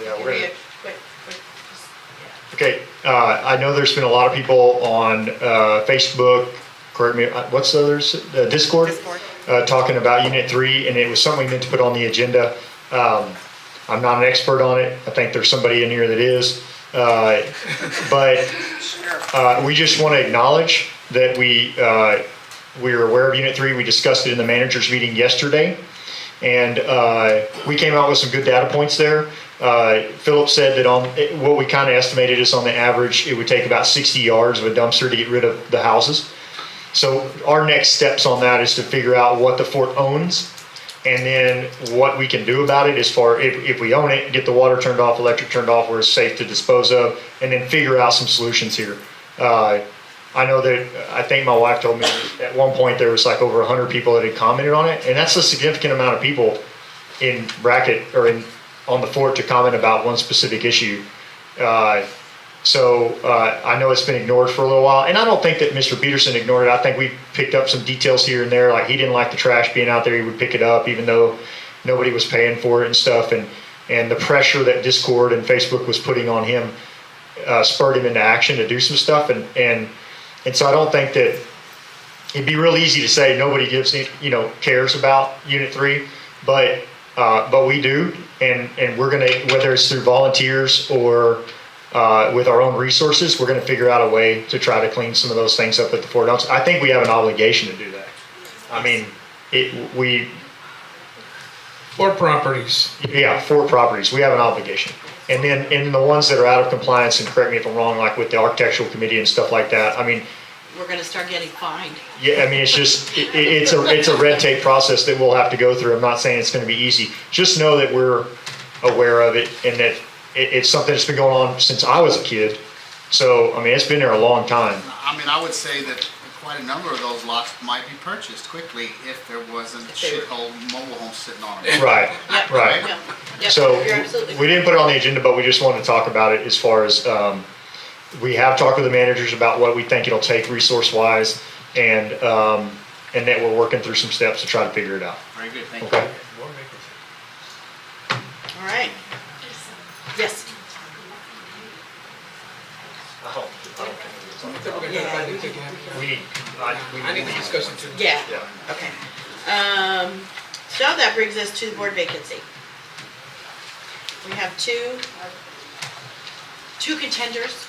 Yeah, Give we're me gonna, a quick, just, yeah. okay, I know there's been a lot of people on Facebook, correct me, what's the others? Discord? Talking about Unit 3, and it was something we meant to put on the agenda. I'm not an expert on it. I think there's somebody in here that is. But we just want to acknowledge that we're aware of Unit 3. We discussed it in the managers meeting yesterday. And we came out with some good data points there. Philip said that what we kind of estimated is on the average, it would take about 60 yards of a dumpster to get rid of the houses. So our next steps on that is to figure out what the fort owns, and then what we can do about it as far, if we own it, get the water turned off, electric turned off where it's safe to dispose of, and then figure out some solutions here. I know that, I think my wife told me at one point there was like over 100 people that had commented on it, and that's a significant amount of people in bracket or on the fort to comment about one specific issue. So I know it's been ignored for a little while, and I don't think that Mr. Peterson ignored it. I think we picked up some details here and there, like he didn't like the trash being out there. He would pick it up even though nobody was paying for it and stuff, and the pressure that Discord and Facebook was putting on him spurred him into action to do some stuff, and so I don't think that it'd be real easy to say nobody cares about Unit 3, but we do, and we're gonna, whether it's through volunteers or with our own resources, we're gonna figure out a way to try to clean some of those things up at the Fort Dumps. I think we have an obligation to do that. I mean, Fort properties. Yeah, Fort properties, we have an obligation. And then in the ones that are out of compliance, and correct me if I'm wrong, like with the architectural committee and stuff like that, I mean, We're gonna start getting fined. yeah, I mean, it's just, it's a red tape process that we'll have to go through. I'm not saying it's gonna be easy. Just know that we're aware of it, and that it's something that's been going on since I was a kid. So, I mean, it's been there a long time. I mean, I would say that, quite a number of those lots might be purchased quickly if there wasn't a shithole mobile home sitting on them. Right, Yep. right. Yep. Yep. So You're absolutely we didn't put it on the agenda, but we just wanted to talk about it as far as, we have talked with the managers about what we think it'll take resource-wise, and that we're working through some steps to try to figure it out. Very good, thank you. Okay? All right. Yes. I need to discuss it too. Yeah. Okay. So that brings us to the board vacancy. We have two contenders.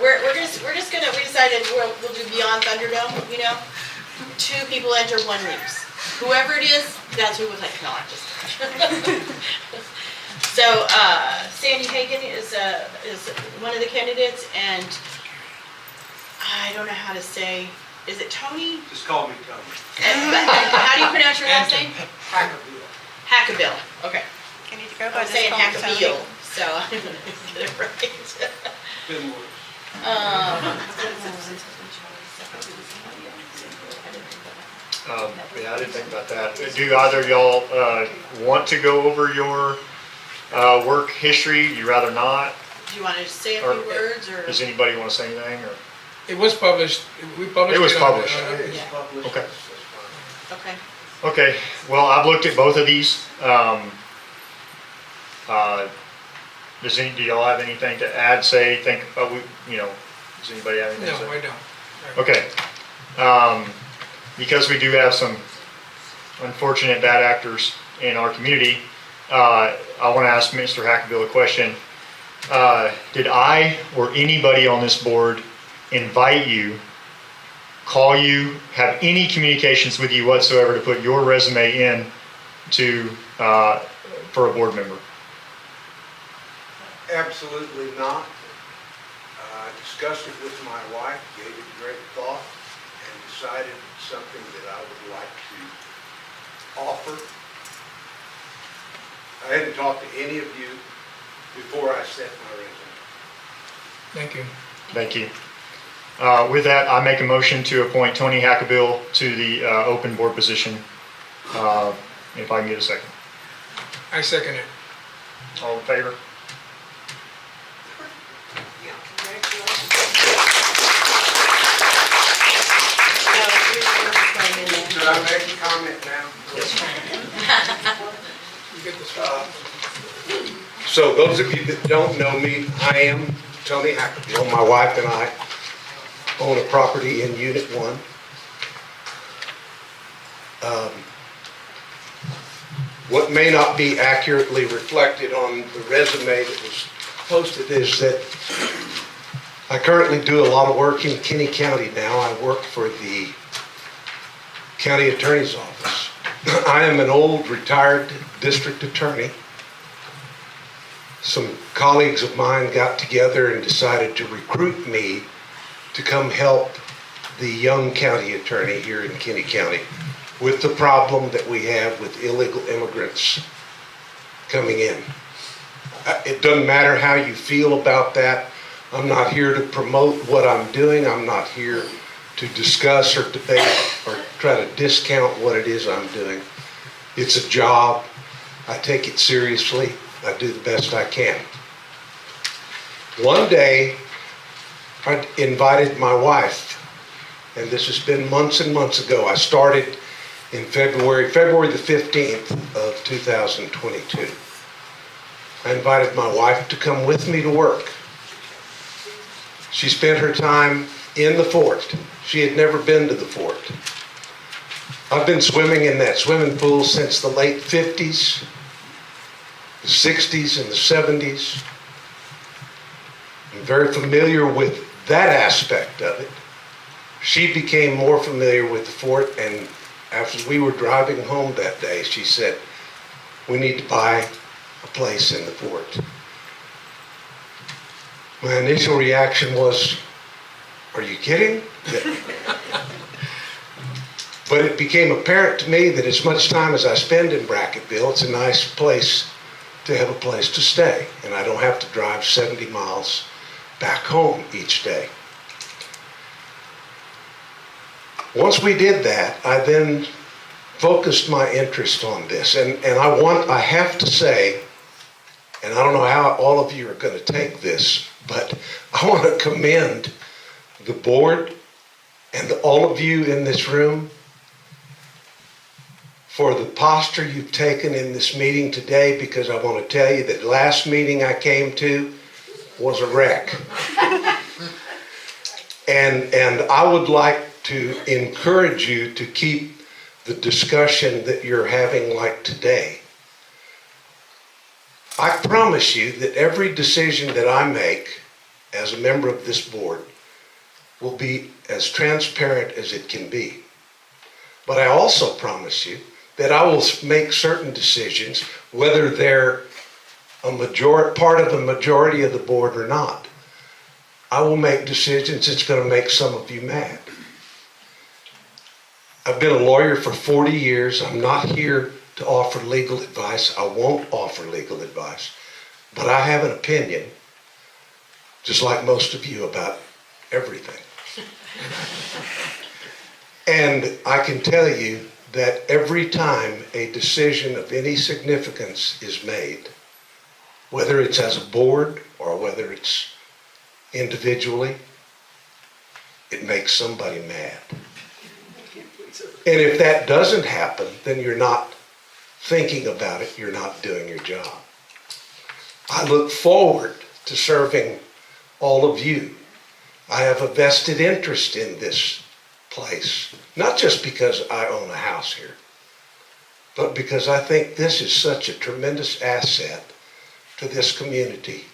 We decided we'll do Beyond Thunderdome, you know? 2 people enter, 1 leaves. Whoever it is, that's who was like, no, I'm just. So, Sandy Hagan is one of the candidates, and I don't know how to say, is it Tony? Just call me Tony. How do you pronounce your last name? Hackerbill. Hackabill, okay. Can you go I by was just saying call me Tony? Hackabill, so I'm gonna get it right. Been worse. Yeah, I didn't think about that. Do either of y'all want to go over your work history? You rather not? Do you want to say a Or few words, or? Does anybody want to say anything? Or It was published, we published it. It was on- published. Yeah. Okay. Okay. Okay. Well, I've looked at both of these. Do y'all have anything to add? Say, think. Does anybody have anything to say? No, I don't. Okay. Because we do have some unfortunate bad actors in our community, I want to ask Mr. Hackabill a question. Did I or anybody on this board invite you, call you, have any communications with you whatsoever to put your resume in for a board member? Absolutely not. Discussed it with my wife, gave it great thought, and decided it's something that I would like to offer. I hadn't talked to any of you before I sent my resume. Thank you. Thank you. With that, I make a motion to appoint Tony Hackabill to the open board position. If I can get a second. I second it. All in favor? Should I make a comment now? You get this. So those of you that don't know me, I am Tony Hackerbill. My wife and I own a property in Unit 1. What may not be accurately reflected on the resume that was posted is that I currently do a lot of work in Kinney County now. I work for the county attorney's office. I am an old retired district attorney. Some colleagues of mine got together and decided to recruit me to come help the young county attorney here in Kinney County with the problem that we have with illegal immigrants coming in. It doesn't matter how you feel about that. I'm not here to promote what I'm doing. I'm not here to discuss or debate or try to discount what it is I'm doing. It's a job. I take it seriously. I do the best I can. One day, I invited my wife, and this has been months and months ago. I started in February the 15th of 2022. I invited my wife to come with me to work. She spent her time in the fort. She had never been to the fort. I've been swimming in that swimming pool since the late 50s, the 60s, and the 70s. I'm very familiar with that aspect of it. She became more familiar with the fort, and after we were driving home that day, she said, "We need to buy a place in the fort." My initial reaction was, "Are you kidding?" But it became apparent to me that as much time as I spend in Bracketville, it's a nice place to have a place to stay, and I don't have to drive 70 miles back home each day. Once we did that, I then focused my interest on this. And I have to say, and I don't know how all of you are going to take this, but I want to commend the board and all of you in this room for the posture you've taken in this meeting today, because I want to tell you that last meeting I came to was a wreck. And I would like to encourage you to keep the discussion that you're having like today. I promise you that every decision that I make as a member of this board will be as transparent as it can be. But I also promise you that I will make certain decisions, whether they're part of the majority of the board or not. I will make decisions that's going to make some of you mad. I've been a lawyer for 40 years. I'm not here to offer legal advice. I won't offer legal advice. But I have an opinion, just like most of you, about everything. And I can tell you that every time a decision of any significance is made, whether it's as a board or whether it's individually, it makes somebody mad. And if that doesn't happen, then you're not thinking about it, you're not doing your job. I look forward to serving all of you. I have a vested interest in this place, not just because I own a house here, but because I think this is such a tremendous asset to this community.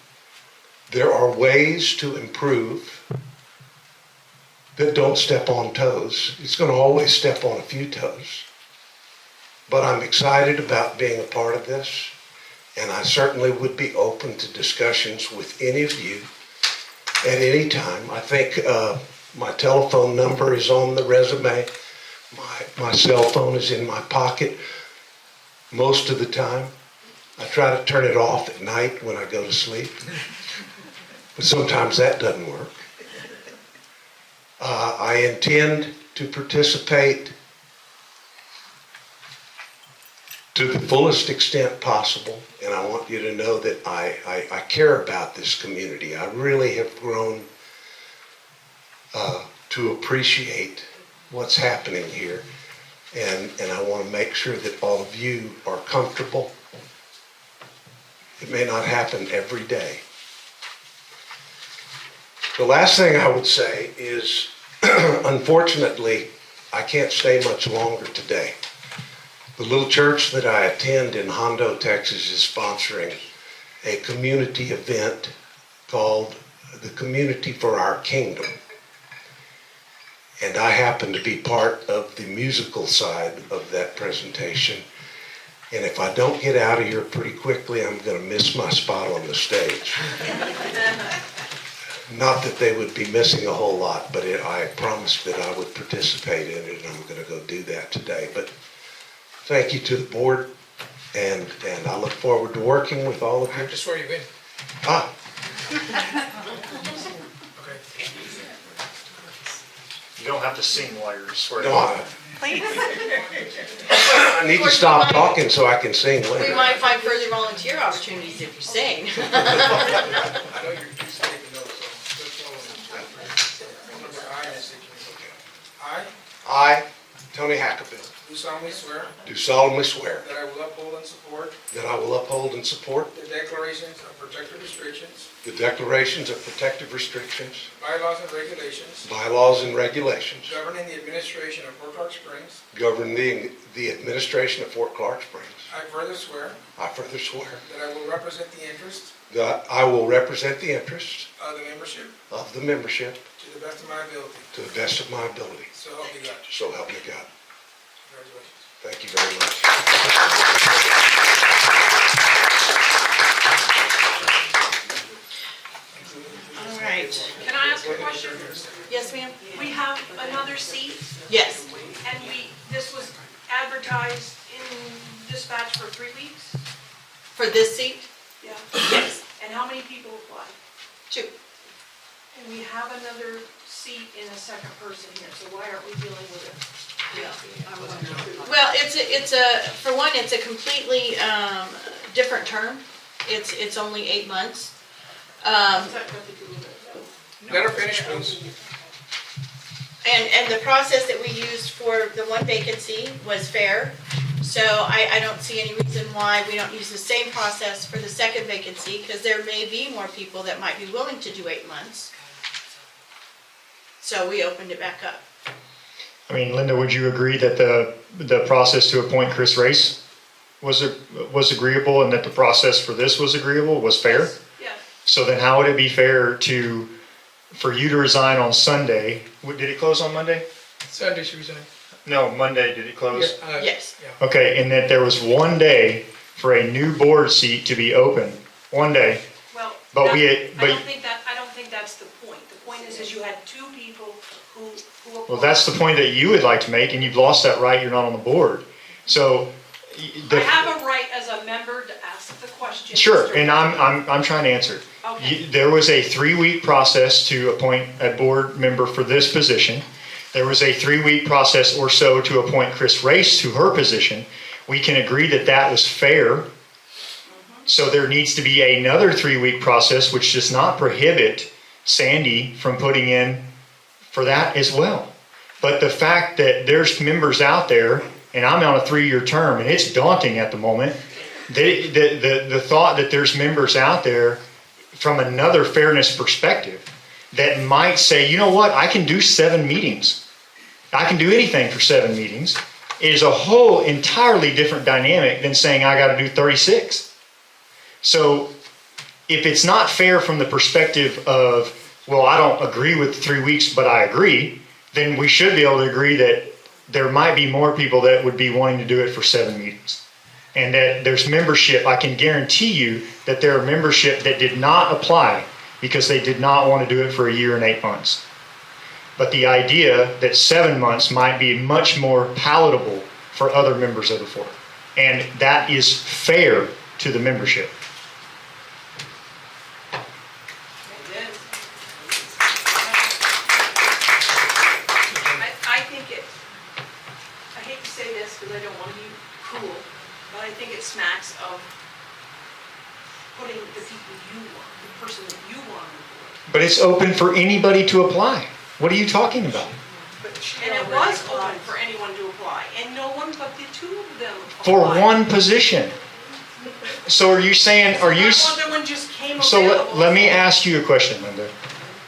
There are ways to improve that don't step on toes. It's going to always step on a few toes. But I'm excited about being a part of this, and I certainly would be open to discussions with any of you at any time. I think my telephone number is on the resume. My cell phone is in my pocket most of the time. I try to turn it off at night when I go to sleep, but sometimes that doesn't work. I intend to participate to the fullest extent possible, and I want you to know that I care about this community. I really have grown to appreciate what's happening here, and I want to make sure that all of you are comfortable. It may not happen every day. The last thing I would say is, unfortunately, I can't stay much longer today. The little church that I attend in Hondo, Texas is sponsoring a community event called the Community for Our Kingdom. And I happen to be part of the musical side of that presentation. And if I don't get out of here pretty quickly, I'm going to miss my spot on the stage. Not that they would be missing a whole lot, but I promised that I would participate in it, and I'm going to go do that today. But thank you to the board, and I look forward to working with all of you. Just where you've been. Okay. You don't have to sing while you're swearing. No, Please. I need to stop talking so I can sing later. We might find further volunteer opportunities if you sing. I know you're used to taking notes, so just follow me. Remember, I am signature. I, I, Tony Hackabill, do solemnly swear do solemnly swear that I will uphold and support that I will uphold and support the declarations of protective restrictions, the declarations of protective restrictions, bylaws and regulations bylaws and regulations governing the administration of Fort Clark Springs. governing the administration of Fort Clark Springs. I further swear I further swear that I will represent the interests that I will represent the interests of the membership of the membership to the best of my ability. to the best of my ability. So help me God. So help me God. Congratulations. Thank you very much. All right. Can I ask a question? Yes, ma'am? We have another seat, Yes. and this was advertised in dispatch for 3 weeks? For this seat? Yeah. Yes. And how many people applied? 2. And we have another seat in a second person here, so why aren't we dealing with it? Well, for one, it's a completely, different term. It's only 8 months. Let her finish, please. And the process that we used for the one vacancy was fair. So I don't see any reason why we don't use the same process for the second vacancy, because there may be more people that might be willing to do 8 months. So we opened it back up. I mean, Linda, would you agree that the process to appoint Chris Race was agreeable, and that the process for this was agreeable, was fair? Yes. So then how would it be fair for you to resign on Sunday? Did it close on Monday? Sunday she resigned. No, Monday, did it close? Yes. Okay, and that there was one day for a new board seat to be open, one day. Well, But I don't think that's the point. The point is you had two people who applied. Well, that's the point that you would like to make, and you've lost that right, you're not on the board. So. I have a right as a member to ask the question. Sure, Mr. and I'm trying to answer. Okay. There was a 3-week process to appoint a board member for this position. There was a 3-week process or so to appoint Chris Race to her position. We can agree that that was fair. So there needs to be another 3-week process, which does not prohibit Sandy from putting in for that as well. But the fact that there's members out there, and I'm on a 3-year term, and it's daunting at the moment, the thought that there's members out there from another fairness perspective that might say, you know what, I can do 7 meetings. I can do anything for 7 meetings, is a whole entirely different dynamic than saying I got to do 36. So if it's not fair from the perspective of, well, I don't agree with 3 weeks, but I agree, then we should be able to agree that there might be more people that would be wanting to do it for 7 meetings. And that there's membership. I can guarantee you that there are membership that did not apply because they did not want to do it for a year and 8 months. But the idea that 7 months might be much more palatable for other members of the board. And that is fair to the membership. I think I hate to say this because I don't want to be cruel, but I think it smacks of putting the people you want, the person that you want on the board. But it's open for anybody to apply. What are you talking about? And it was open for anyone to apply, and no one but the two of them applied. For one position. So are you saying, are you... That other one just came So available. let me ask you a question, Linda.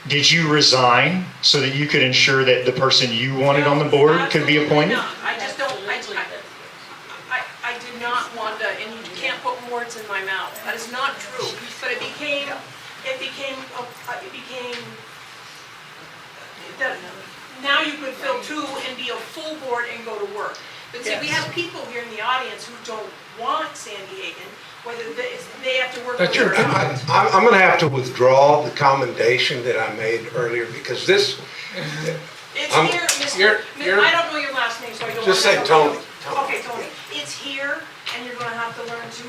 Did you resign so that you could ensure that the person you wanted on the board could be appointed? No, I just don't, I did not want to, and you can't put words in my mouth. That is not true. But it became, that now you could fill 2 and be a full board and go to work. But see, we have people here in the audience who don't want Sandy Hagan, whether they have to work with her or not. I'm going to have to withdraw the commendation that I made earlier because this. It's here, Mr. I don't know your last name, so I don't want to. Just say Tony. Okay, Tony. It's here, and you're going to have to learn to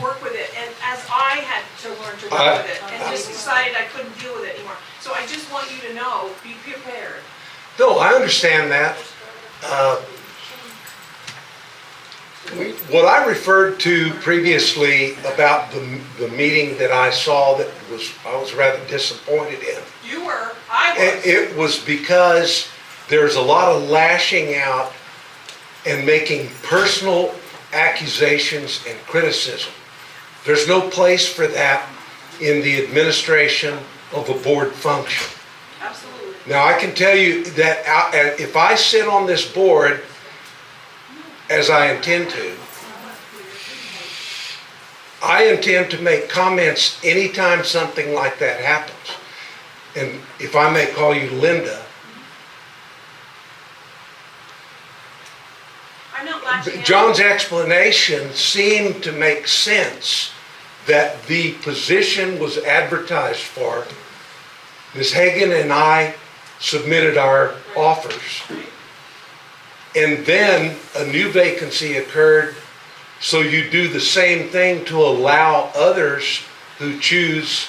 work with it, and as I had to learn to work with it, and just decided I couldn't deal with it anymore. So I just want you to know, be prepared. No, I understand that. What I referred to previously about the meeting that I saw that I was rather disappointed in. You were, I was. It was because there's a lot of lashing out and making personal accusations and criticism. There's no place for that in the administration of a board function. Absolutely. Now, I can tell you that if I sit on this board, as I intend to, I intend to make comments anytime something like that happens. And if I may call you Linda, I'm not latching out. John's explanation seemed to make sense that the position was advertised for. Ms. Hagan and I submitted our offers. And then a new vacancy occurred, so you do the same thing to allow others who choose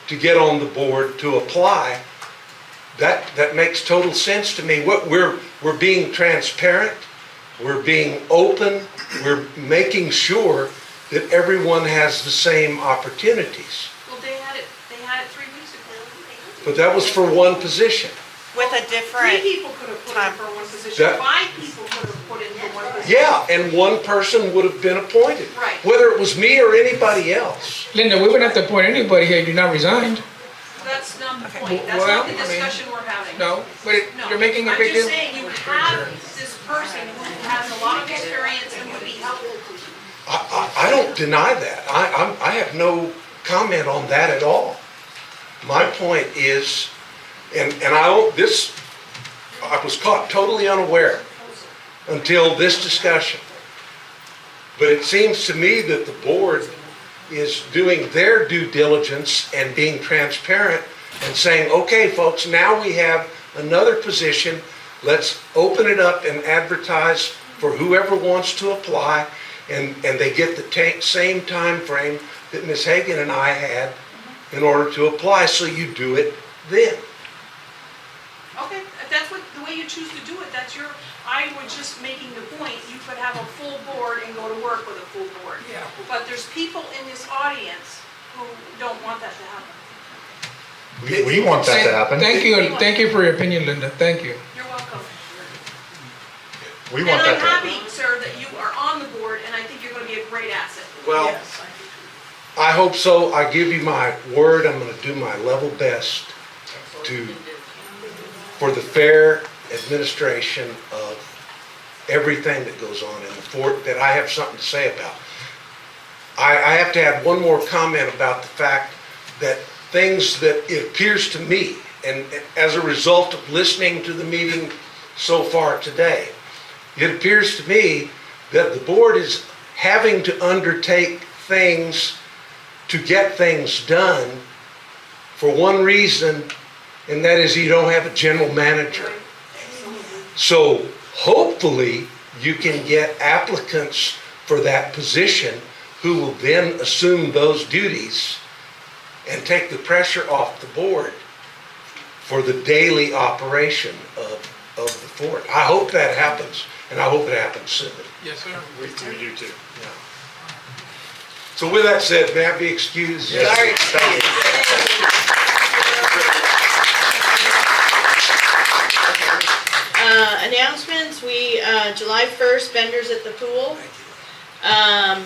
to get on the board to apply. That makes total sense to me. We're being transparent, we're being open, we're making sure that everyone has the same opportunities. Well, they had it 3 weeks ago. But that was for one position. With a different 3 people could have put in for one position, That- 5 people could have put in for one position. Yeah, and one person would have been appointed. Right. Whether it was me or anybody else. Linda, we wouldn't have to appoint anybody here, you're not resigned. That's not the point, that's Well, not the I mean, discussion we're having. No, but No. you're making a big deal. I'm just saying, you have this person who has a lot of experience and would be helpful. I don't deny that. I have no comment on that at all. My point is, and I was caught totally unaware until this discussion. But it seems to me that the board is doing their due diligence and being transparent and saying, okay, folks, now we have another position. Let's open it up and advertise for whoever wants to apply. And they get the same time frame that Ms. Hagan and I had in order to apply. So you do it then. Okay, if that's the way you choose to do it, that's your, I was just making the point, you could have a full board and go to work with a full board. Yeah. But there's people in this audience who don't want that to happen. We want that to happen. Thank you for your opinion, Linda, thank you. You're welcome. We want And that I'm to happen. happy, sir, that you are on the board, and I think you're gonna be a great asset. Well, I hope so. I give you my word. I'm going to do my level best for the fair administration of everything that goes on in the fort that I have something to say about. I have to add one more comment about the fact that things that it appears to me, and as a result of listening to the meeting so far today, it appears to me that the board is having to undertake things to get things done for one reason, and that is you don't have a general manager. So hopefully you can get applicants for that position who will then assume those duties and take the pressure off the board for the daily operation of the fort. I hope that happens, and I hope it happens soon. Yes, sir. We do too. Yeah. So with that said, may I be excused? Yes, Sorry. thank you. Announcements, July 1st, vendors at the pool.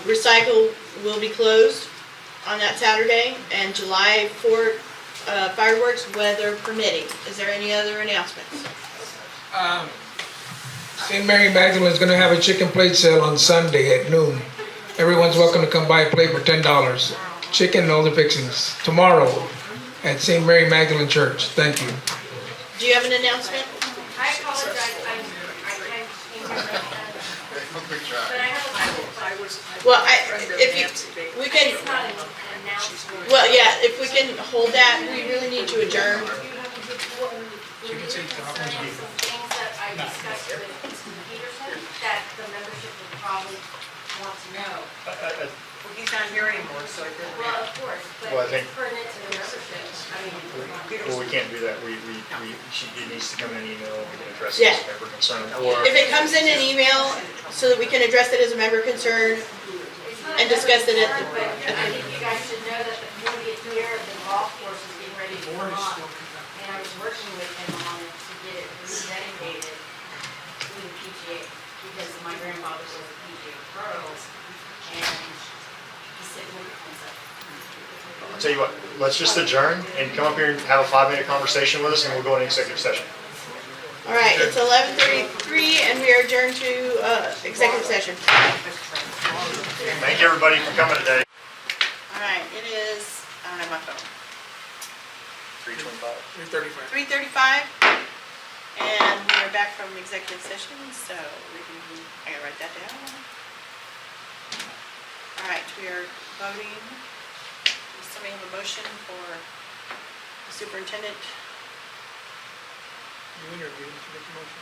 Recycle will be closed on that Saturday, and July 4th, fireworks, weather permitting. Is there any other announcements? St. Mary Magdalene's gonna have a chicken plate sale on Sunday at noon. Everyone's welcome to come buy a plate for $10. Chicken and all the fixings. Tomorrow at St. Mary Magdalene Church. Thank you. Do you have an announcement? I apologize, I kind of came here late, but I have a Well, we can, It's not an announcement. well, yeah, if we can hold that, we really need to adjourn. You can say Some things that I discussed with Mr. Peterson that the membership would probably want to know. Well, he's not here anymore, so it doesn't Well, matter. of course, but Well, I it's think- pertinent to the membership. I mean, Well, we can't do that. It needs to come in an email, we can address it Yeah. as a member concern, or. If it comes in an email, so that we can address it as a member concern, it's not and discuss it at the- but I think you guys should know that the 40th year of the golf course is getting ready to come up. And I was working with him on it to get it rededicated to the PGA, because my grandfather was a PGA pro, and he said, look at myself. I'll tell you what, let's just adjourn and come up here and have a 5-minute conversation with us, and we'll go into executive session. All right, it's 11:33, and we are adjourned to executive session. Thank you, everybody, for coming today. All right, it is, I don't have my phone, 3:25. 3:35. 3:35, and we are back from executive session, so I gotta write that down. All right, we are voting. Does somebody have a motion for the superintendent? You interviewed, did you make a motion?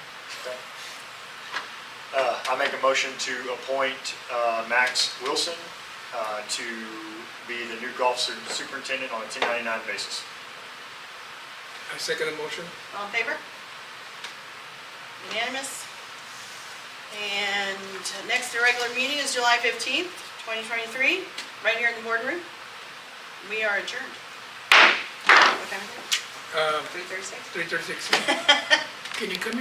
I make a motion to appoint Max Wilson to be the new golf superintendent on a 1099 basis. I second the motion. All in favor? Unanimous. And next, the regular meeting is July 15th, 2023, right here in the boardroom. We are adjourned. What time is it? 3:36? 3:36. Can you come here?